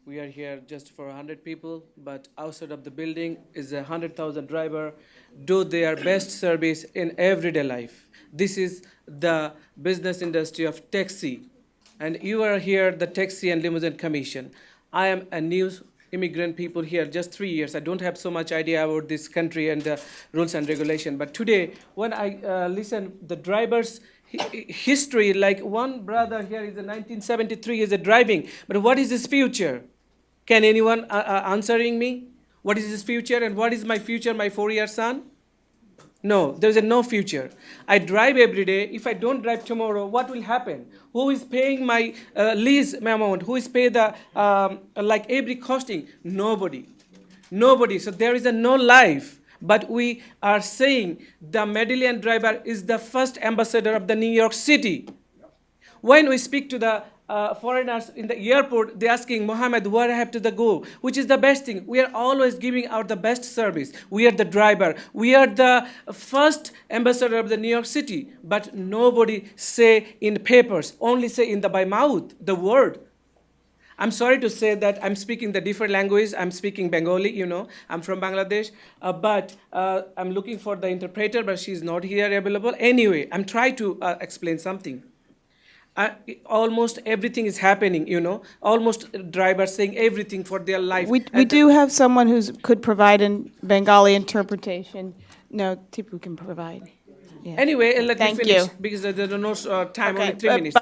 we are here just for 100 people, but outside of the building is 100,000 driver do their best service in everyday life. This is the business industry of taxi, and you are here, the Taxi and Limousine Commission. I am a new immigrant people here, just 3 years. I don't have so much idea about this country and the rules and regulation. But today, when I listen the drivers' history, like one brother here is in 1973 is a driving, but what is his future? Can anyone answering me? What is his future and what is my future, my 4-year son? No, there's no future. I drive every day. If I don't drive tomorrow, what will happen? Who is paying my lease amount? Who is paying the like every costing? Nobody. Nobody. So there is no life. But we are saying the Medallion driver is the first ambassador of the New York City. When we speak to the foreigners in the airport, they're asking, Mohammed, where I have to go? Which is the best thing. We are always giving out the best service. We are the driver. We are the first ambassador of the New York City. But nobody say in papers, only say in the by mouth, the word. I'm sorry to say that I'm speaking the different language. I'm speaking Bengali, you know. I'm from Bangladesh. But I'm looking for the interpreter, but she's not here available. Anyway, I'm trying to explain something. Almost everything is happening, you know. Almost drivers saying everything for their life. We do have someone who could provide a Bengali interpretation. No, Tipu can provide. Yeah. Anyway, let me Thank finish you. because there's no time, Okay, only 3 but minutes.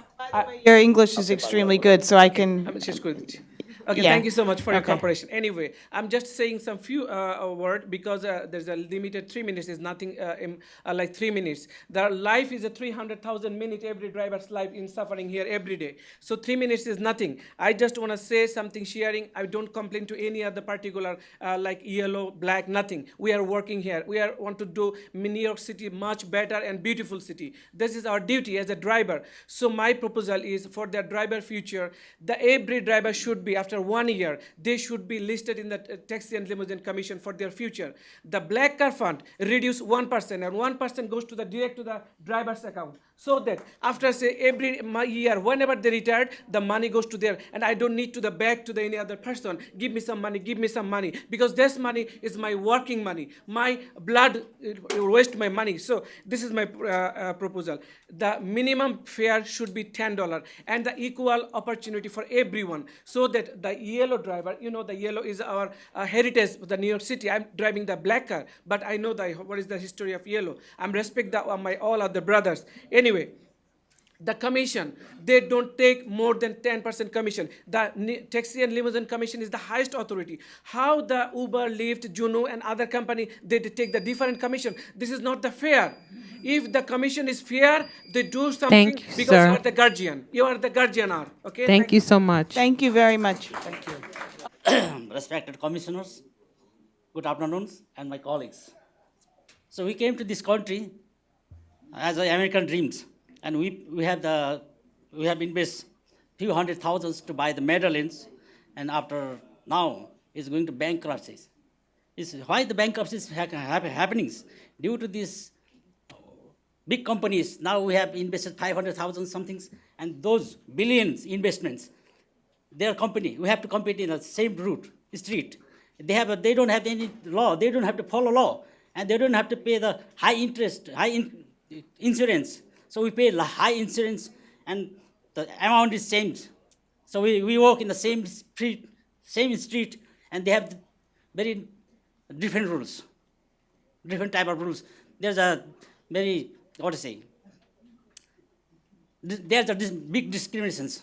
Your English is extremely good, so I can. Okay, Yeah. thank you so much for your Okay. cooperation. Anyway, I'm just saying some few word because there's a limited 3 minutes. Is nothing like 3 minutes. Their life is a 300,000 minute. Every driver's life in suffering here every day. So 3 minutes is nothing. I just want to say something sharing. I don't complain to any other particular like yellow, black, nothing. We are working here. We want to do New York City much better and beautiful city. This is our duty as a driver. So my proposal is for their driver future, every driver should be after 1 year, they should be listed in the Taxi and Limousine Commission for their future. The black car fund reduce 1% and 1% goes to the direct to the driver's account. So that after say every year, whenever they retired, the money goes to there and I don't need to the back to the any other person. Give me some money because this money is my working money. My blood waste my money. So this is my proposal. The minimum fare should be $10 and the equal opportunity for everyone so that the yellow driver, you know, the yellow is our heritage of the New York City. I'm driving the black car, but I know what is the history of yellow. I'm respect my all other brothers. Anyway, the commission, they don't take more than 10% commission. The Taxi and Limousine Commission is the highest authority. How the Uber, Lyft, Juno, and other company, they take the different commission. This is not the fair. If the commission is fair, they do something Thank you, because sir. you are the guardian. You are the guardian. Okay? Thank you so much. Thank you very much. Thank you. Respected commissioners, good afternoons, and my colleagues. So we came to this country as American dreams, and we have invested few hundred thousands to buy the medallions, and after now is going to bankruptcies. Why the bankruptcies happening? Due to these big companies. Now we have invested 500,000 somethings, and those billions investments, their company, we have to compete in the same street. They don't have any law. They don't have to follow law, and they don't have to pay the high interest, insurance. So we pay high insurance, and the amount is same. So we walk in the same street, and they have very different rules, different type of rules. There's a very, what to say, there's a big discriminations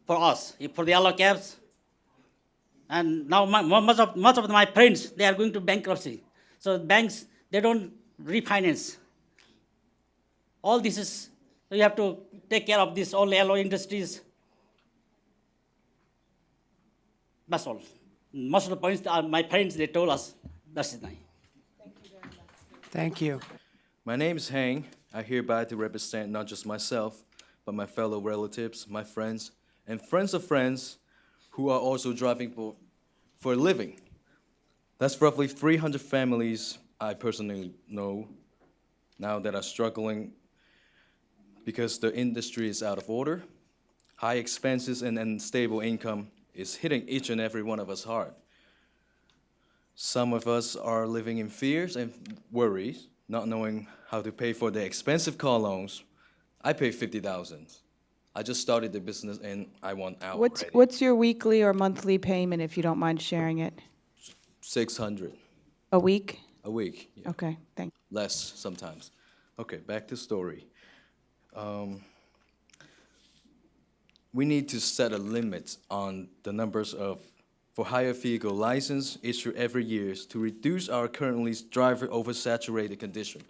for us, for the yellow cabs. And now much of my friends, they are going to bankruptcy. So banks, they don't refinance. All this is, so you have to take care of this, all yellow industries. That's all. Most of the points are my friends, they told us. That's it. Thank you. My name is Hang. I hereby to represent not just myself, but my fellow relatives, my friends, and friends of friends who are also driving for a living. That's roughly 300 families I personally know now that are struggling because the industry is out of order. High expenses and unstable income is hitting each and every one of us hard. Some of us are living in fears and worries, not knowing how to pay for the expensive car loans. I pay $50,000. I just started the business and I want out. What's your weekly or monthly payment, if you don't mind sharing it? $600. A week? A week. Yeah. Okay, thank you. Less sometimes. Okay, back to story. We need to set a limit on the numbers of for hire vehicle license issued every year to reduce our currently driver oversaturated condition.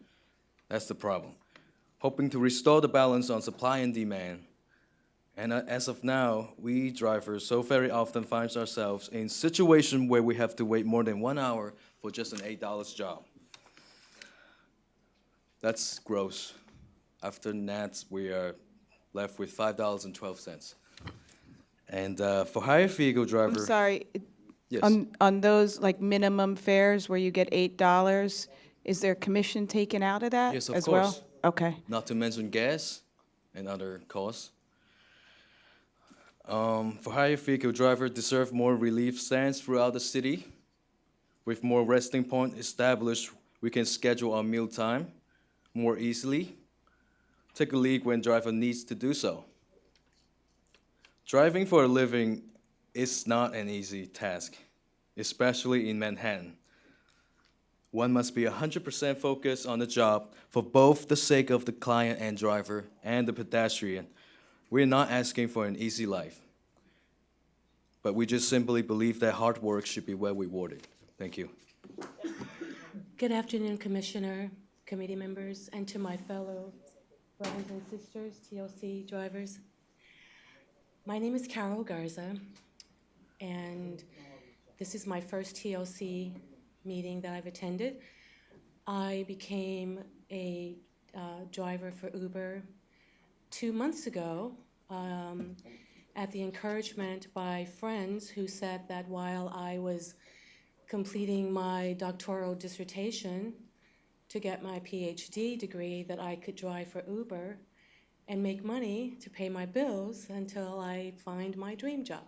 That's the problem. Hoping to restore the balance on supply and demand. And as of now, we drivers so very often find ourselves in situations where we have to wait more than 1 hour for just an $8 job. That's gross. After that, we are left with $5.12. And for hire vehicle driver. I'm sorry. Yes. On those like minimum fares where you get $8, is there commission taken out of that Yes, of as course. well? Okay. Not to mention gas and other costs. For hire vehicle driver deserve more relief stands throughout the city. With more resting point established, we can schedule our meal time more easily. Take a leak when driver needs to do so. Driving for a living is not an easy task, especially in Manhattan. One must be 100% focused on the job for both the sake of the client and driver and the pedestrian. We're not asking for an easy life, but we just simply believe that hard work should be well rewarded. Thank you. Good afternoon, Commissioner, committee members, and to my fellow brothers and sisters, TLC drivers. My name is Carol Garza, and this is my first TLC meeting that I've attended. I became a driver for Uber 2 months ago at the encouragement by friends who said that while I was completing my doctoral dissertation to get my PhD degree, that I could drive for Uber and make money to pay my bills until I find my dream job.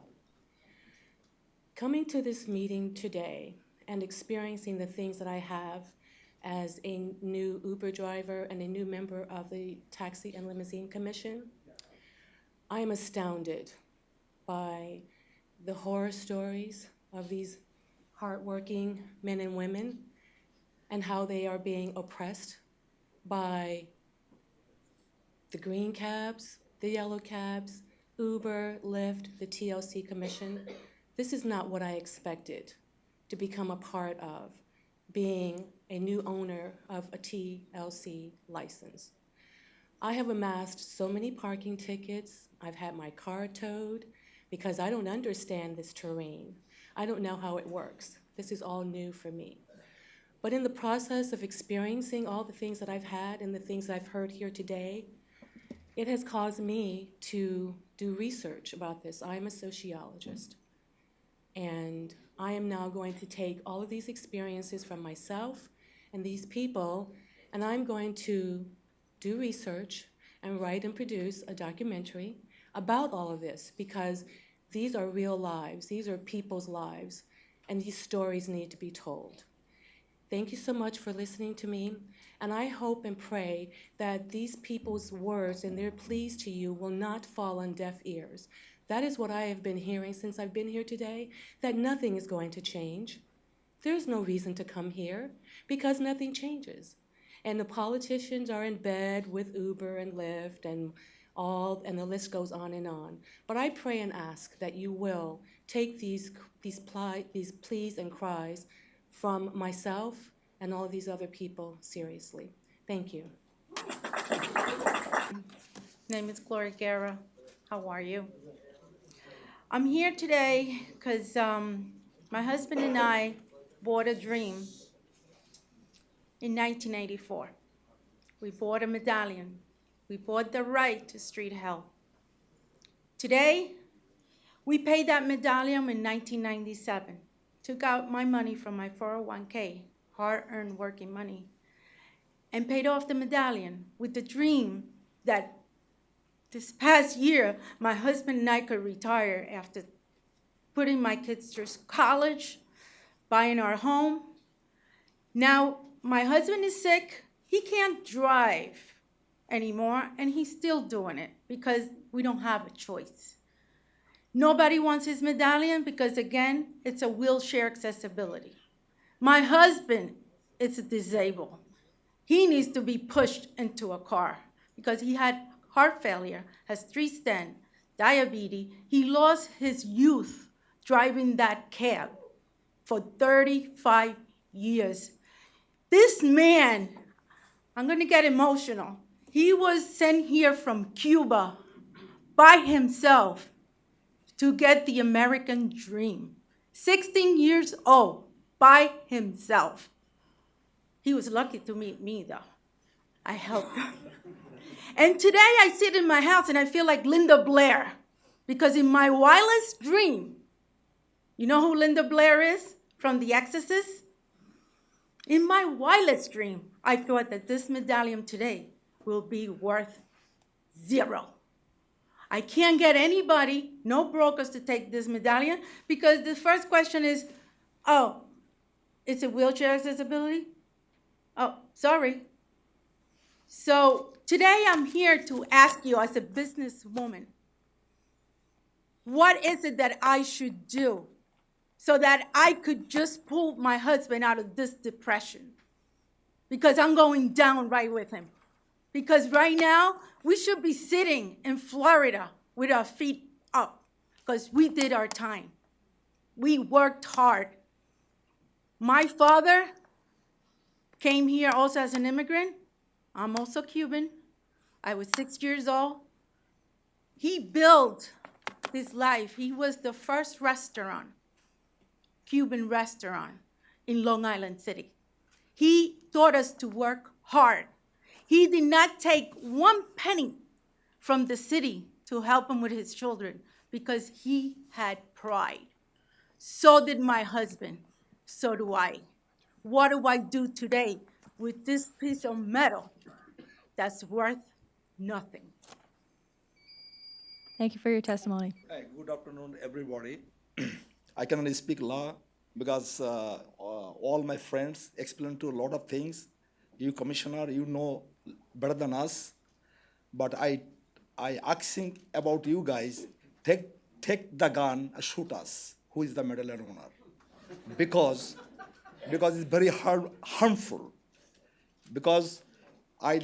Coming to this meeting today and experiencing the things that I have as a new Uber driver and a new member of the Taxi and Limousine Commission, I am astounded by the horror stories of these hardworking men and women and how they are being oppressed by the green cabs, the yellow cabs, Uber, Lyft, the TLC Commission. This is not what I expected to become a part of, being a new owner of a TLC license. I have amassed so many parking tickets. I've had my car towed because I don't understand this terrain. I don't know how it works. This is all new for me. But in the process of experiencing all the things that I've had and the things that I've heard here today, it has caused me to do research about this. I'm a sociologist. And I am now going to take all of these experiences from myself and these people, and I'm going to do research and write and produce a documentary about all of this, because these are real lives. These are people's lives, and these stories need to be told. Thank you so much for listening to me, and I hope and pray that these people's words and their pleas to you will not fall on deaf ears. That is what I have been hearing since I've been here today, that nothing is going to change. There's no reason to come here because nothing changes. And the politicians are in bed with Uber and Lyft and the list goes on and on. But I pray and ask that you will take these pleas and cries from myself and all of these other people seriously. Thank you. Name is Gloria Guerra. How are you? I'm here today because my husband and I bought a dream in 1984. We bought a medallion. We bought the right to street hell. Today, we paid that medallion in 1997. Took out my money from my 401k, hard-earned working money, and paid off the medallion with the dream that this past year, my husband and I could retire after putting my kids through college, buying our home. Now, my husband is sick. He can't drive anymore, and he's still doing it because we don't have a choice. Nobody wants his medallion because, again, it's a wheelchair accessibility. My husband is disabled. He needs to be pushed into a car because he had heart failure, has 3 stents, diabetes. He lost his youth driving that cab for 35 years. This man, I'm going to get emotional. He was sent here from Cuba by himself to get the American dream. 16 years old, by himself. He was lucky to meet me, though. I helped him. And today I sit in my house and I feel like Linda Blair, because in my wildest dream, you know who Linda Blair is from The Exorcist? In my wildest dream, I thought that this medallion today will be worth 0. I can't get anybody, no brokers, to take this medallion because the first question is, oh, it's a wheelchair accessibility? Oh, sorry. So today I'm here to ask you as a businesswoman, what is it that I should do so that I could just pull my husband out of this depression? Because I'm going down right with him. Because right now, we should be sitting in Florida with our feet up because we did our time. We worked hard. My father came here also as an immigrant. I'm also Cuban. I was 6 years old. He built his life. He was the first restaurant, Cuban restaurant in Long Island City. He taught us to work hard. He did not take 1 penny from the city to help him with his children because he had pride. So did my husband. So do I. What do I do today with this piece of metal that's worth nothing? Thank you for your testimony. Hey, good afternoon, everybody. I can only speak law because all my friends explained to a lot of things. You, Commissioner, you know better than us. But I asking about you guys, take the gun and shoot us. Who is the medallion owner? Because it's very harmful. Because I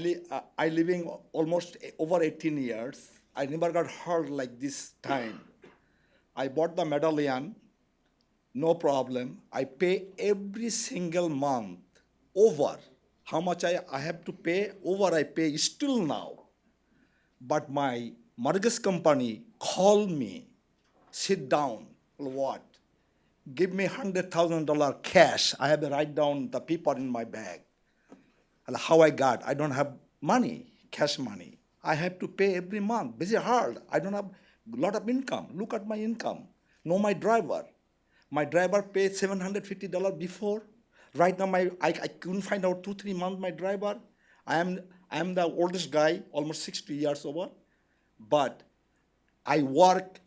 living almost over 18 years. I never got hurt like this time. I bought the medallion, no problem. I pay every single month over. How much I have to pay, over I pay still now. But my mortgage company called me, sit down, what? Give me $100,000 cash. I have to write down the paper in my bag. How I got, I don't have money, cash money. I have to pay every month, busy hard. I don't have a lot of income. Look at my income. Know my driver. My driver paid $750 before. Right now, I couldn't find out 2-3 months my driver. I am the oldest guy, almost 60 years old. But I work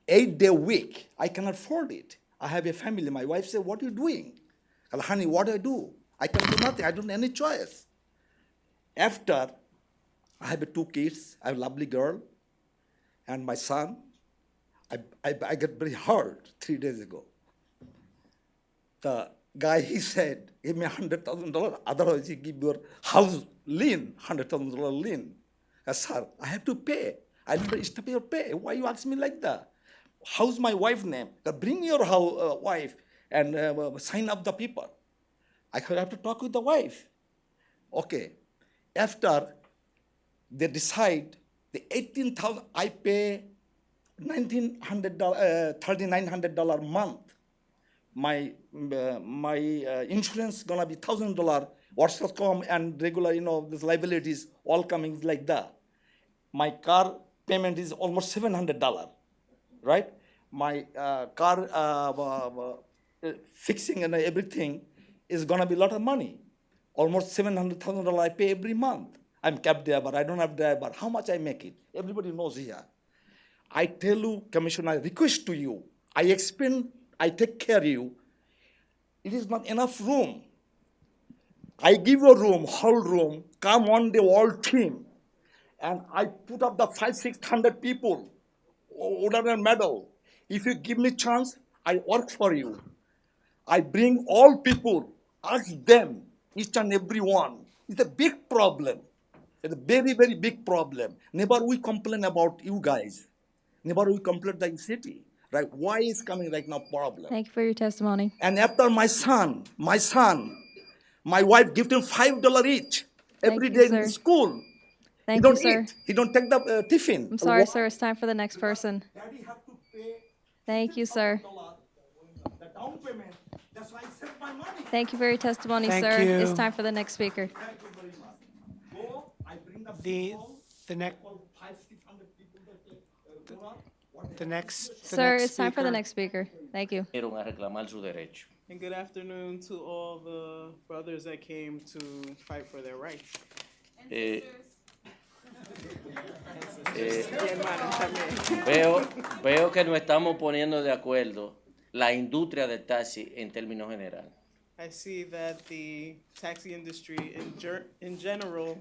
8-day week. I can afford it. I have a family. My wife said, what are you doing? I said, honey, what do I do? I can do nothing. I don't have any choice. After, I have 2 kids. I have a lovely girl. And my son, I got very hurt 3 days ago. The guy, he said, give me $100,000, otherwise you give your house lien, $100,000 lien. I said, sir, I have to pay. I need to stop your pay. Why you ask me like that? How's my wife's name? Bring your wife and sign up the paper. I have to talk with the wife. Okay. After they decide the $18,000, I pay $3,900 a month. My insurance gonna be $1,000. Workers' comp and regular, this liabilities all coming like that. My car payment is almost $700, right? My car fixing and everything is gonna be a lot of money. Almost $700,000 I pay every month. I'm cab driver, I don't have driver. How much I make it? Everybody knows here. I tell you, Commissioner, I request to you, I explain, I take care of you. It is not enough room. I give you a room, whole room, come one day, all team. And I put up the 500-600 people, order and medal. If you give me chance, I work for you. I bring all people, ask them, each and every one. It's a big problem. It's a very, very big problem. Never we complain about you guys. Never we complain the city. right? Why is coming right now problem? Thank you for your testimony. And after my son, my wife give him $5 each every Thank you, day in sir. school. He Thank you, don't sir. eat. He don't take the tiffin. I'm sorry, sir. It's time for the next person. Thank you, sir. The down payment. That's why I sent my money. Thank you for your testimony, Thank sir. you. It's time for the next speaker. Thank you very much. Go, I bring The next. Sir, it's time for the next speaker. Thank you. Vinieron a reclamar su derecho. And good afternoon to all the brothers that came to fight for their rights. Eh, Y hermanas también. veo que nos estamos poniendo de acuerdo la industria del taxi en términos generales. I see that the taxi industry in general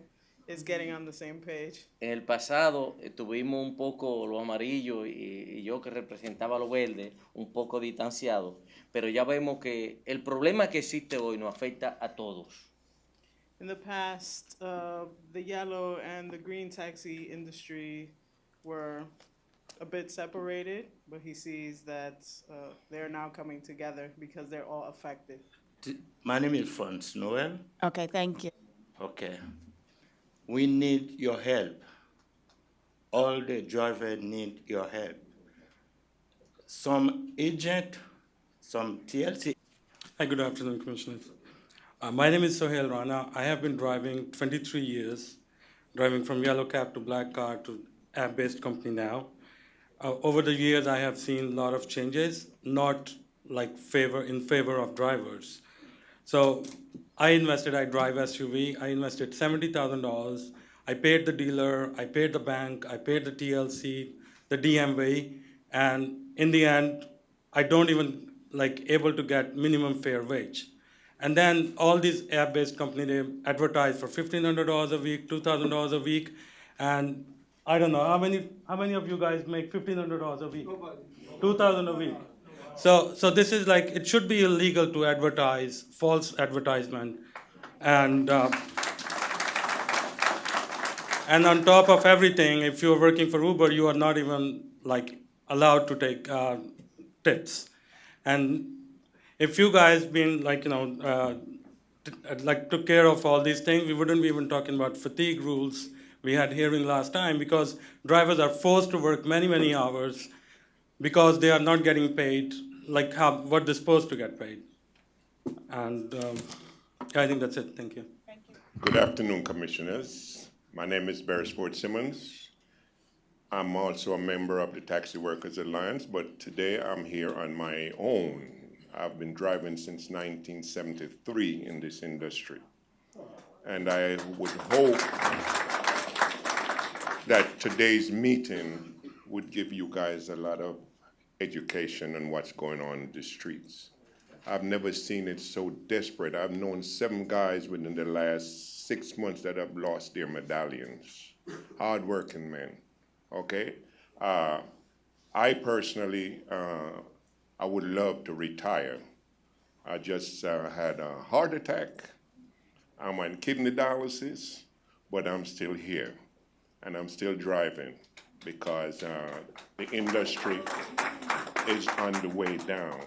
is getting on the same page. En el pasado estuvimos un poco los amarillos y yo que representaba los verdes un poco distanciados, pero ya vemos que el problema que existe hoy nos afecta a todos. In the past, the yellow and the green taxi industry were a bit separated, but he sees that they're now coming together because they're all affected. My name is Franz Noel. Okay, thank you. Okay. We need your help. All the drivers need your help. Some agent, some TLC. Hi, good afternoon, Commissioners. My name is Sohail Rana. I have been driving 23 years, driving from yellow cab to black car to app-based company now. Over the years, I have seen a lot of changes, not like in favor of drivers. So I drive SUV, I invested $70,000. I paid the dealer, I paid the bank, I paid the TLC, the DMV, and in the end, I don't even able to get minimum fair wage. And then all these app-based companies, they advertise for $1,500 a week, $2,000 a week, and I don't know, how many of you guys make $1,500 a week? Nobody. $2,000 a week. So this is it should be illegal to advertise, false advertisement, and on top of everything, if you're working for Uber, you are not even allowed to take tips. And if you guys been took care of all these things, we wouldn't be even talking about fatigue rules we had hearing last time, because drivers are forced to work many, many hours because they are not getting paid what they're supposed to get paid. And I think that's it. Thank you. Good afternoon, Commissioners. My name is Beresford Simmons. I'm also a member of the Taxi Workers Alliance, but today I'm here on my own. I've been driving since 1973 in this industry. And I would hope that today's meeting would give you guys a lot of education on what's going on in the streets. I've never seen it so desperate. I've known 7 guys within the last 6 months that have lost their medallions. Hard-working men, okay? I personally, I would love to retire. I just had a heart attack. I'm on kidney dialysis, but I'm still here, and I'm still driving because the industry is on the way down.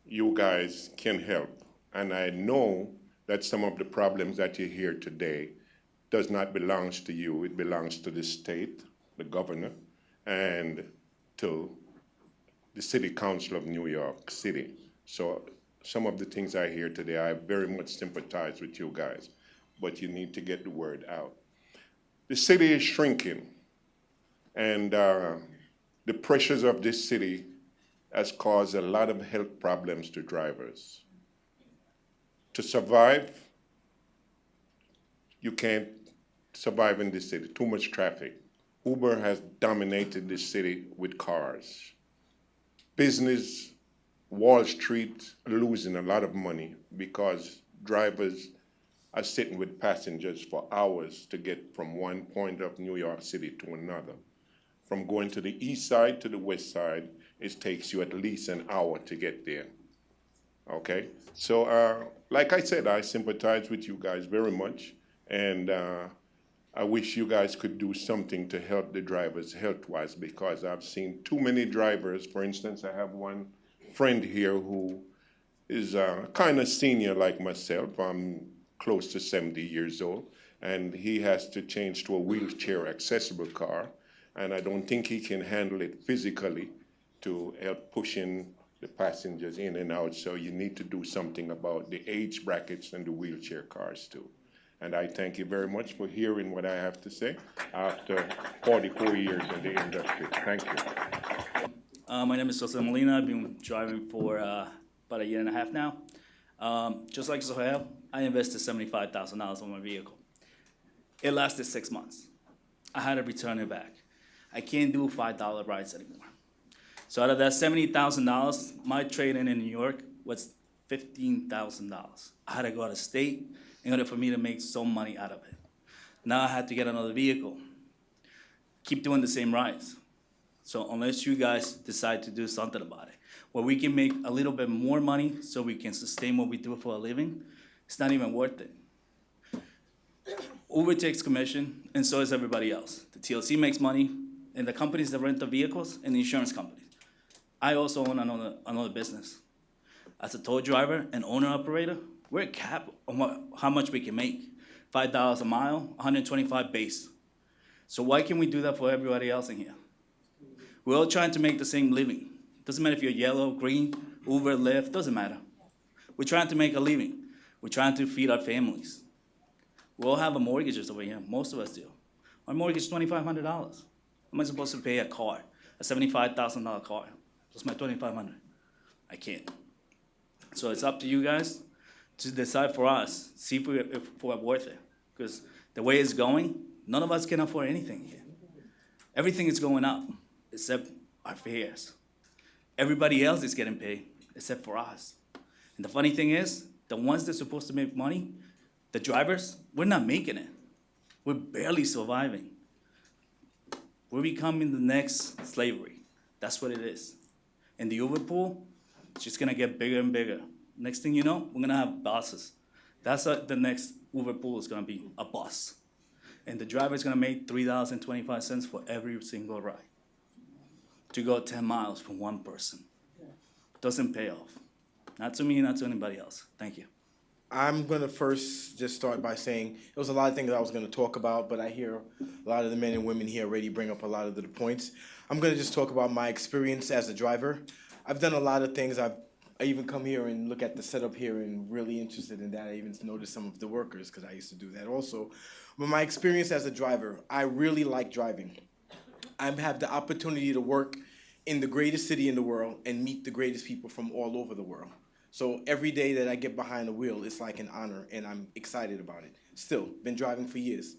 You guys can help, and I know that some of the problems that you hear today does not belong to you. It belongs to the state, the governor, and to the City Council of New York City. So some of the things I hear today, I very much sympathize with you guys, but you need to get the word out. The city is shrinking, and the pressures of this city has caused a lot of health problems to drivers. To survive, you can't survive in this city, too much traffic. Uber has dominated this city with cars. Business, Wall Street, losing a lot of money because drivers are sitting with passengers for hours to get from one point of New York City to another. From going to the east side to the west side, it takes you at least an hour to get there, okay? So like I said, I sympathize with you guys very much, and I wish you guys could do something to help the drivers health-wise, because I've seen too many drivers. For instance, I have one friend here who is kind of senior like myself. I'm close to 70 years old, and he has to change to a wheelchair accessible car, and I don't think he can handle it physically to help pushing the passengers in and out. So you need to do something about the age brackets and the wheelchair cars too. And I thank you very much for hearing what I have to say after 44 years in the industry. Thank you. My name is Jose Molina. I've been driving for about a year and a half now. Just like Sohail, I invested $75,000 on my vehicle. It lasted 6 months. I had to return it back. I can't do $5 rides anymore. So out of that $70,000, my trade-in New York was $15,000. I had to go out of state in order for me to make some money out of it. Now I had to get another vehicle, keep doing the same rides. So unless you guys decide to do something about it, where we can make a little bit more money so we can sustain what we do for a living, it's not even worth it. Uber takes commission, and so does everybody else. The TLC makes money, and the companies that rent the vehicles, and the insurance companies. I also own another business. As a tow driver and owner-operator, we're capped on how much we can make. $5 a mile, 125 base. So why can't we do that for everybody else in here? We're all trying to make the same living. Doesn't matter if you're yellow, green, Uber, Lyft, doesn't matter. We're trying to make a living. We're trying to feed our families. We all have mortgages over here, most of us do. Our mortgage is $2,500. How am I supposed to pay a car, a $75,000 car? Just my $2,500. I can't. So it's up to you guys to decide for us, see if we're worth it. Because the way it's going, none of us can afford anything here. Everything is going up, except our fares. Everybody else is getting paid, except for us. And the funny thing is, the ones that's supposed to make money, the drivers, we're not making it. We're barely surviving. We're becoming the next slavery. That's what it is. And the Uber pool, it's just gonna get bigger and bigger. Next thing you know, we're gonna have buses. That's what the next Uber pool is gonna be, a bus. And the driver is gonna make $3.25 for every single ride to go 10 miles for one person. Doesn't pay off. Not to me, not to anybody else. Thank you. I'm going to first just start by saying there was a lot of things I was going to talk about, but I hear a lot of the men and women here already bring up a lot of the points. I'm going to just talk about my experience as a driver. I've done a lot of things. I even come here and look at the setup here and really interested in that. I even noticed some of the workers because I used to do that also. But my experience as a driver, I really like driving. I have the opportunity to work in the greatest city in the world and meet the greatest people from all over the world. So every day that I get behind the wheel, it's like an honor, and I'm excited about it. Still, been driving for years.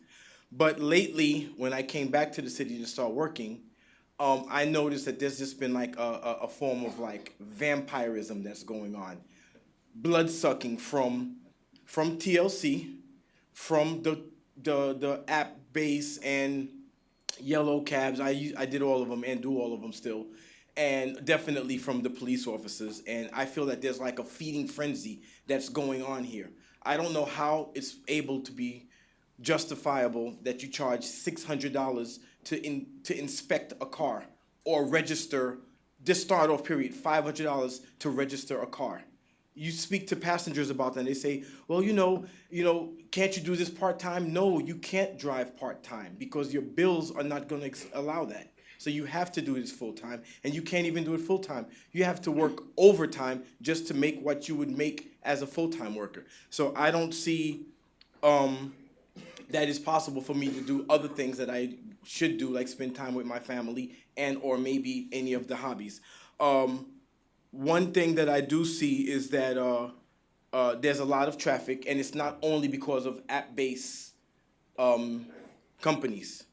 But lately, when I came back to the city to start working, I noticed that there's just been like a form of like vampireism that's going on. Blood sucking from TLC, from the app base and yellow cabs. I did all of them and do all of them still. And definitely from the police officers. And I feel that there's like a feeding frenzy that's going on here. I don't know how it's able to be justifiable that you charge $600 to inspect a car or register, this start off period, $500 to register a car. You speak to passengers about that and they say, well, you know, can't you do this part-time? No, you can't drive part-time because your bills are not gonna allow that. So you have to do this full-time, and you can't even do it full-time. You have to work overtime just to make what you would make as a full-time worker. So I don't see that it's possible for me to do other things that I should do, like spend time with my family and or maybe any of the hobbies. One thing that I do see is that there's a lot of traffic, and it's not only because of app-based companies.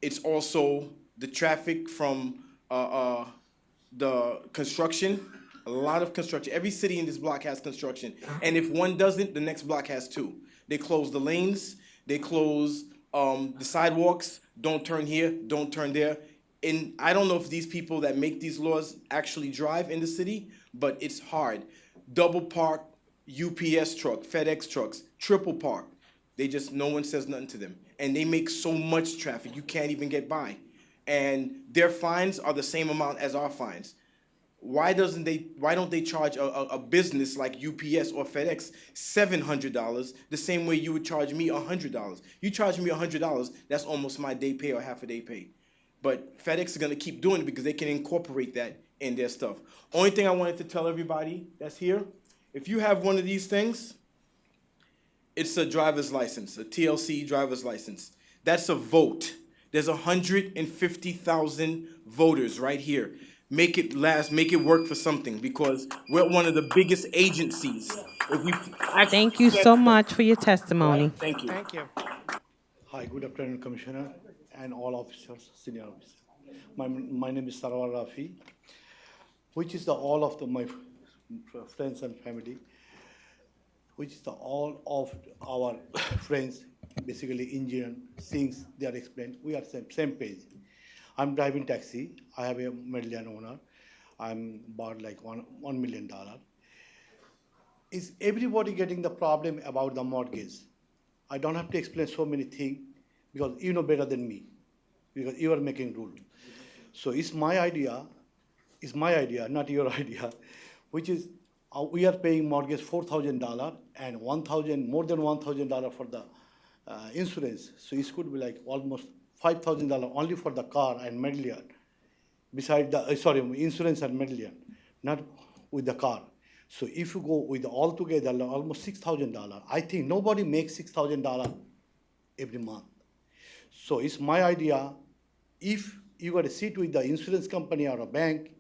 It's also the traffic from the construction, a lot of construction. Every city in this block has construction. And if one doesn't, the next block has two. They close the lanes, they close the sidewalks, don't turn here, don't turn there. And I don't know if these people that make these laws actually drive in the city, but it's hard. Double park UPS truck, FedEx trucks, triple park. No one says nothing to them. And they make so much traffic, you can't even get by. And their fines are the same amount as our fines. Why don't they charge a business like UPS or FedEx $700 the same way you would charge me $100? You charge me $100, that's almost my day pay or half a day pay. But FedEx is gonna keep doing it because they can incorporate that in their stuff. Only thing I wanted to tell everybody that's here, if you have one of these things, it's a driver's license, a TLC driver's license. That's a vote. There's 150,000 voters right here. Make it last, make it work for something, because we're one of the biggest agencies. Thank you so much for your testimony. Thank you. Thank you. Hi, good afternoon, Commissioner and all officers, senior officers. My name is Sarwar Rafi, which is all of my friends and family, which is all of our friends, basically engineer, things they are explained. We are same page. I'm driving taxi. I have a million owner. I'm bought like $1 million. Is everybody getting the problem about the mortgage? I don't have to explain so many things because you know better than me, because you are making rule. So it's my idea, not your idea, which is we are paying mortgage $4,000 and more than $1,000 for the insurance. So it could be like almost $5,000 only for the car and million, beside the insurance and million, not with the car. So if you go with all together, almost $6,000. I think nobody makes $6,000 every month. So it's my idea, if you got to sit with the insurance company or a bank,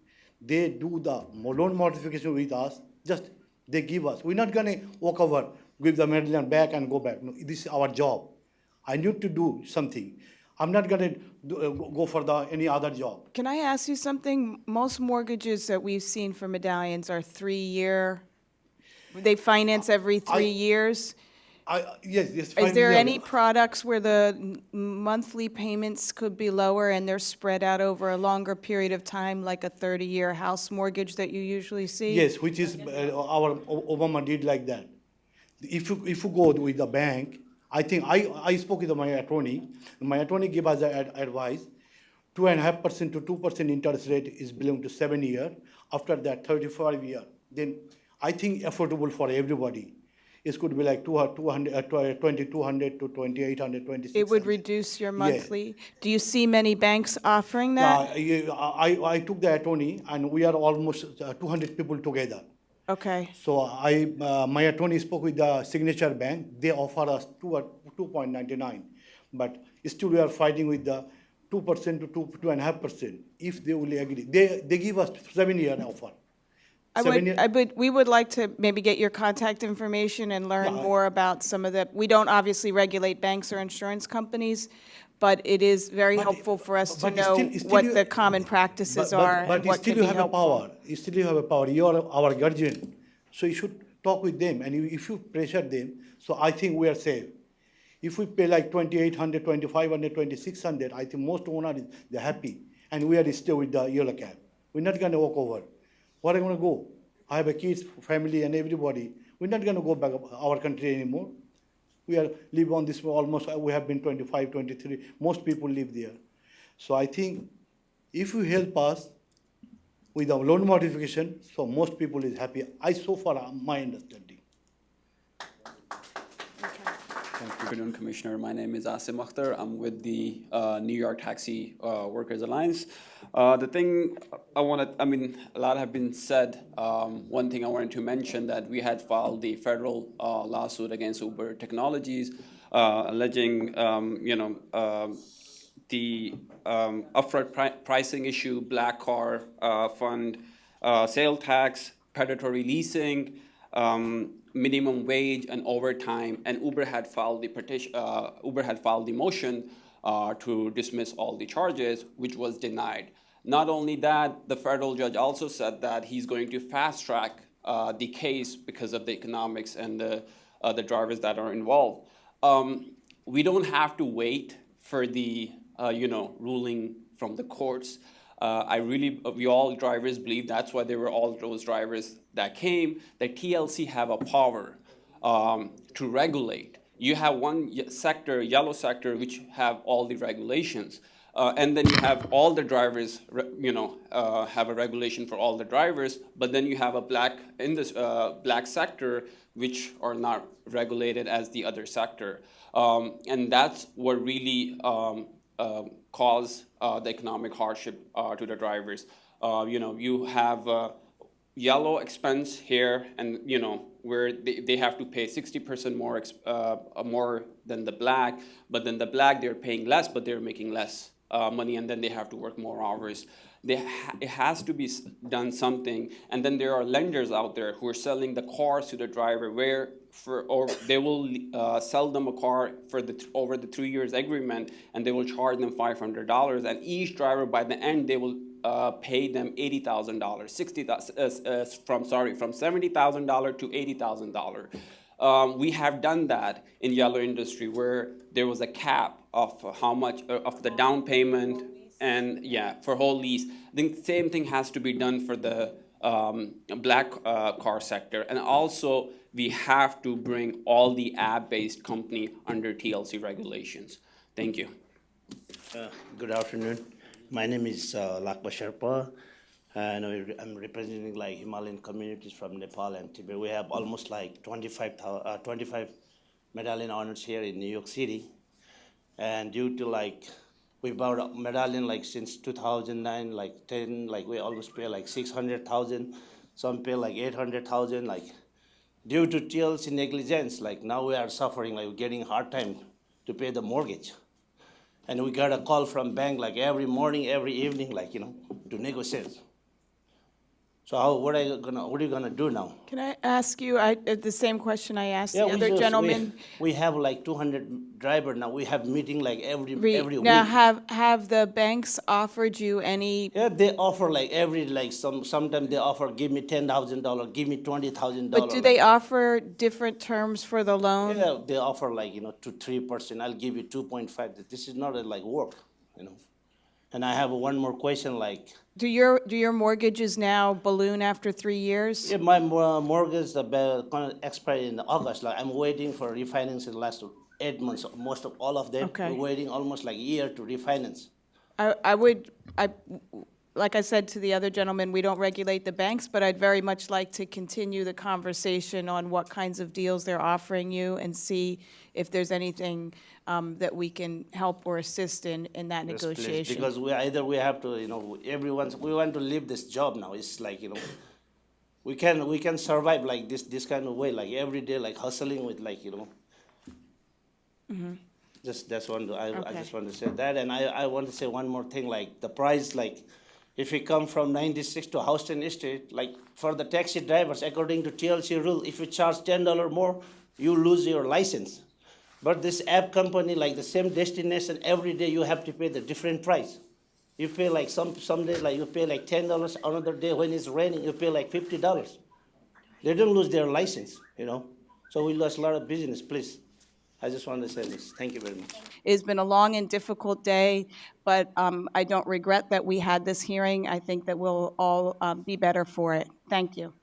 they do the loan modification with us, just they give us. We're not gonna walk over, give the million back and go back. No, this is our job. I need to do something. I'm not gonna go for any other job. Can I ask you something? Most mortgages that we've seen for medallions are 3-year. They finance every 3 years. Yes. Is there any products where the monthly payments could be lower and they're spread out over a longer period of time, like a 30-year house mortgage that you usually see? Yes, which is our Obama did like that. If you go with the bank, I think I spoke with my attorney. My attorney gave us advice. 2.5% to 2% interest rate is belong to 7 years. After that, 35 years. Then I think affordable for everybody. It could be like 2,200 to 2,800, 2,600. It would reduce your monthly. Yeah. Do you see many banks offering that? I took the attorney, and we are almost 200 people together. Okay. So my attorney spoke with the Signature Bank. They offer us 2.99, but still we are fighting with the 2% to 2.5%. If they will agree, they give us 7-year offer. We would like to maybe get your contact information and learn more about some of the. We don't obviously regulate banks or insurance companies, but it is very helpful for us to know what the common practices are and what can be helpful. You still have a power. You are our guardian, so you should talk with them. And if you pressure them, so I think we are safe. If we pay like 2,800, 2,500, 2,600, I think most owners they're happy, and we are still with the yellow cab. We're not going to walk over. Where are we going to go? I have a kids, family, and everybody. We're not going to go back our country anymore. We live on this almost, we have been 25, 23. Most people live there. So I think if you help us with our loan modification, so most people is happy. So far, my understanding. Good afternoon, Commissioner. My name is Asim Akhtar. I'm with the New York Taxi Workers Alliance. The thing a lot have been said. One thing I wanted to mention that we had filed the federal lawsuit against Uber Technologies, alleging, the upfront pricing issue, black car fund, sale tax, predatory leasing, minimum wage and overtime, and Uber had filed the petition. Uber had filed the motion to dismiss all the charges, which was denied. Not only that, the federal judge also said that he's going to fast track the case because of the economics and the drivers that are involved. We don't have to wait for the ruling from the courts. We all drivers believe that's why there were all those drivers that came, that TLC have a power to regulate. You have one sector, yellow sector, which have all the regulations. And then you have all the drivers, have a regulation for all the drivers, but then you have a black sector which are not regulated as the other sector. And that's what really cause the economic hardship to the drivers. You have yellow expense here, and where they have to pay 60% more than the black, but then the black they're paying less, but they're making less money, and then they have to work more hours. It has to be done something, and then there are lenders out there who are selling the cars to the driver, or they will sell them a car for over the 3 years agreement, and they will charge them $500, and each driver by the end they will pay them $80,000, from $70,000 to $80,000. We have done that in yellow industry where there was a cap of how much of the down payment, and for whole lease. I think the same thing has to be done for the black car sector, and also we have to bring all the app-based company under TLC regulations. Thank you. Good afternoon. My name is Lakba Sherpa, and I'm representing Himalayan communities from Nepal and Tibet. We have almost 25 medallion owners here in New York City, and due to we bought a medallion since 2009, we almost pay 600,000, some pay 800,000. Due to TLC negligence, now we are suffering, we're getting hard time to pay the mortgage. And we got a call from bank every morning, every evening, to negotiate. So what are you gonna do now? Can I ask you the same question I asked the we other gentleman? We have 200 driver now. We have meeting every week. Now, have the banks offered you any? Yeah, they offer sometimes they offer give me $10,000, give me $20,000. But do they offer different terms for the loan? Yeah, they offer 2 to 3%. I'll give you 2.5. This is not work, And I have one more question, Do your mortgages now balloon after 3 years? Yeah, my mortgage is going to expire in August. I'm waiting for refinance in the last 8 months. Most of all of them, Okay. we're waiting almost a year to refinance. Like I said to the other gentleman, we don't regulate the banks, but I'd very much like to continue the conversation on what kinds of deals they're offering you and see if there's anything that we can help or assist in that Yes, please, negotiation. because we have to, we want to leave this job now. It's we can survive this kind of way, every day, hustling with Mm-hmm. I just want to say that, and I want to say one more thing, the price, if you come from 96 to Houston Estate, for the taxi drivers, according to TLC rule, if you charge $10 more, you lose your license. But this app company, the same destination, every day you have to pay the different price. You pay some days you pay $10, another day when it's raining, you pay $50. They don't lose their license, So we lost a lot of business, please. I just want to say this. Thank you very much. It's been a long and difficult day, but I don't regret that we had this hearing. I think that we'll all be better for it. Thank you.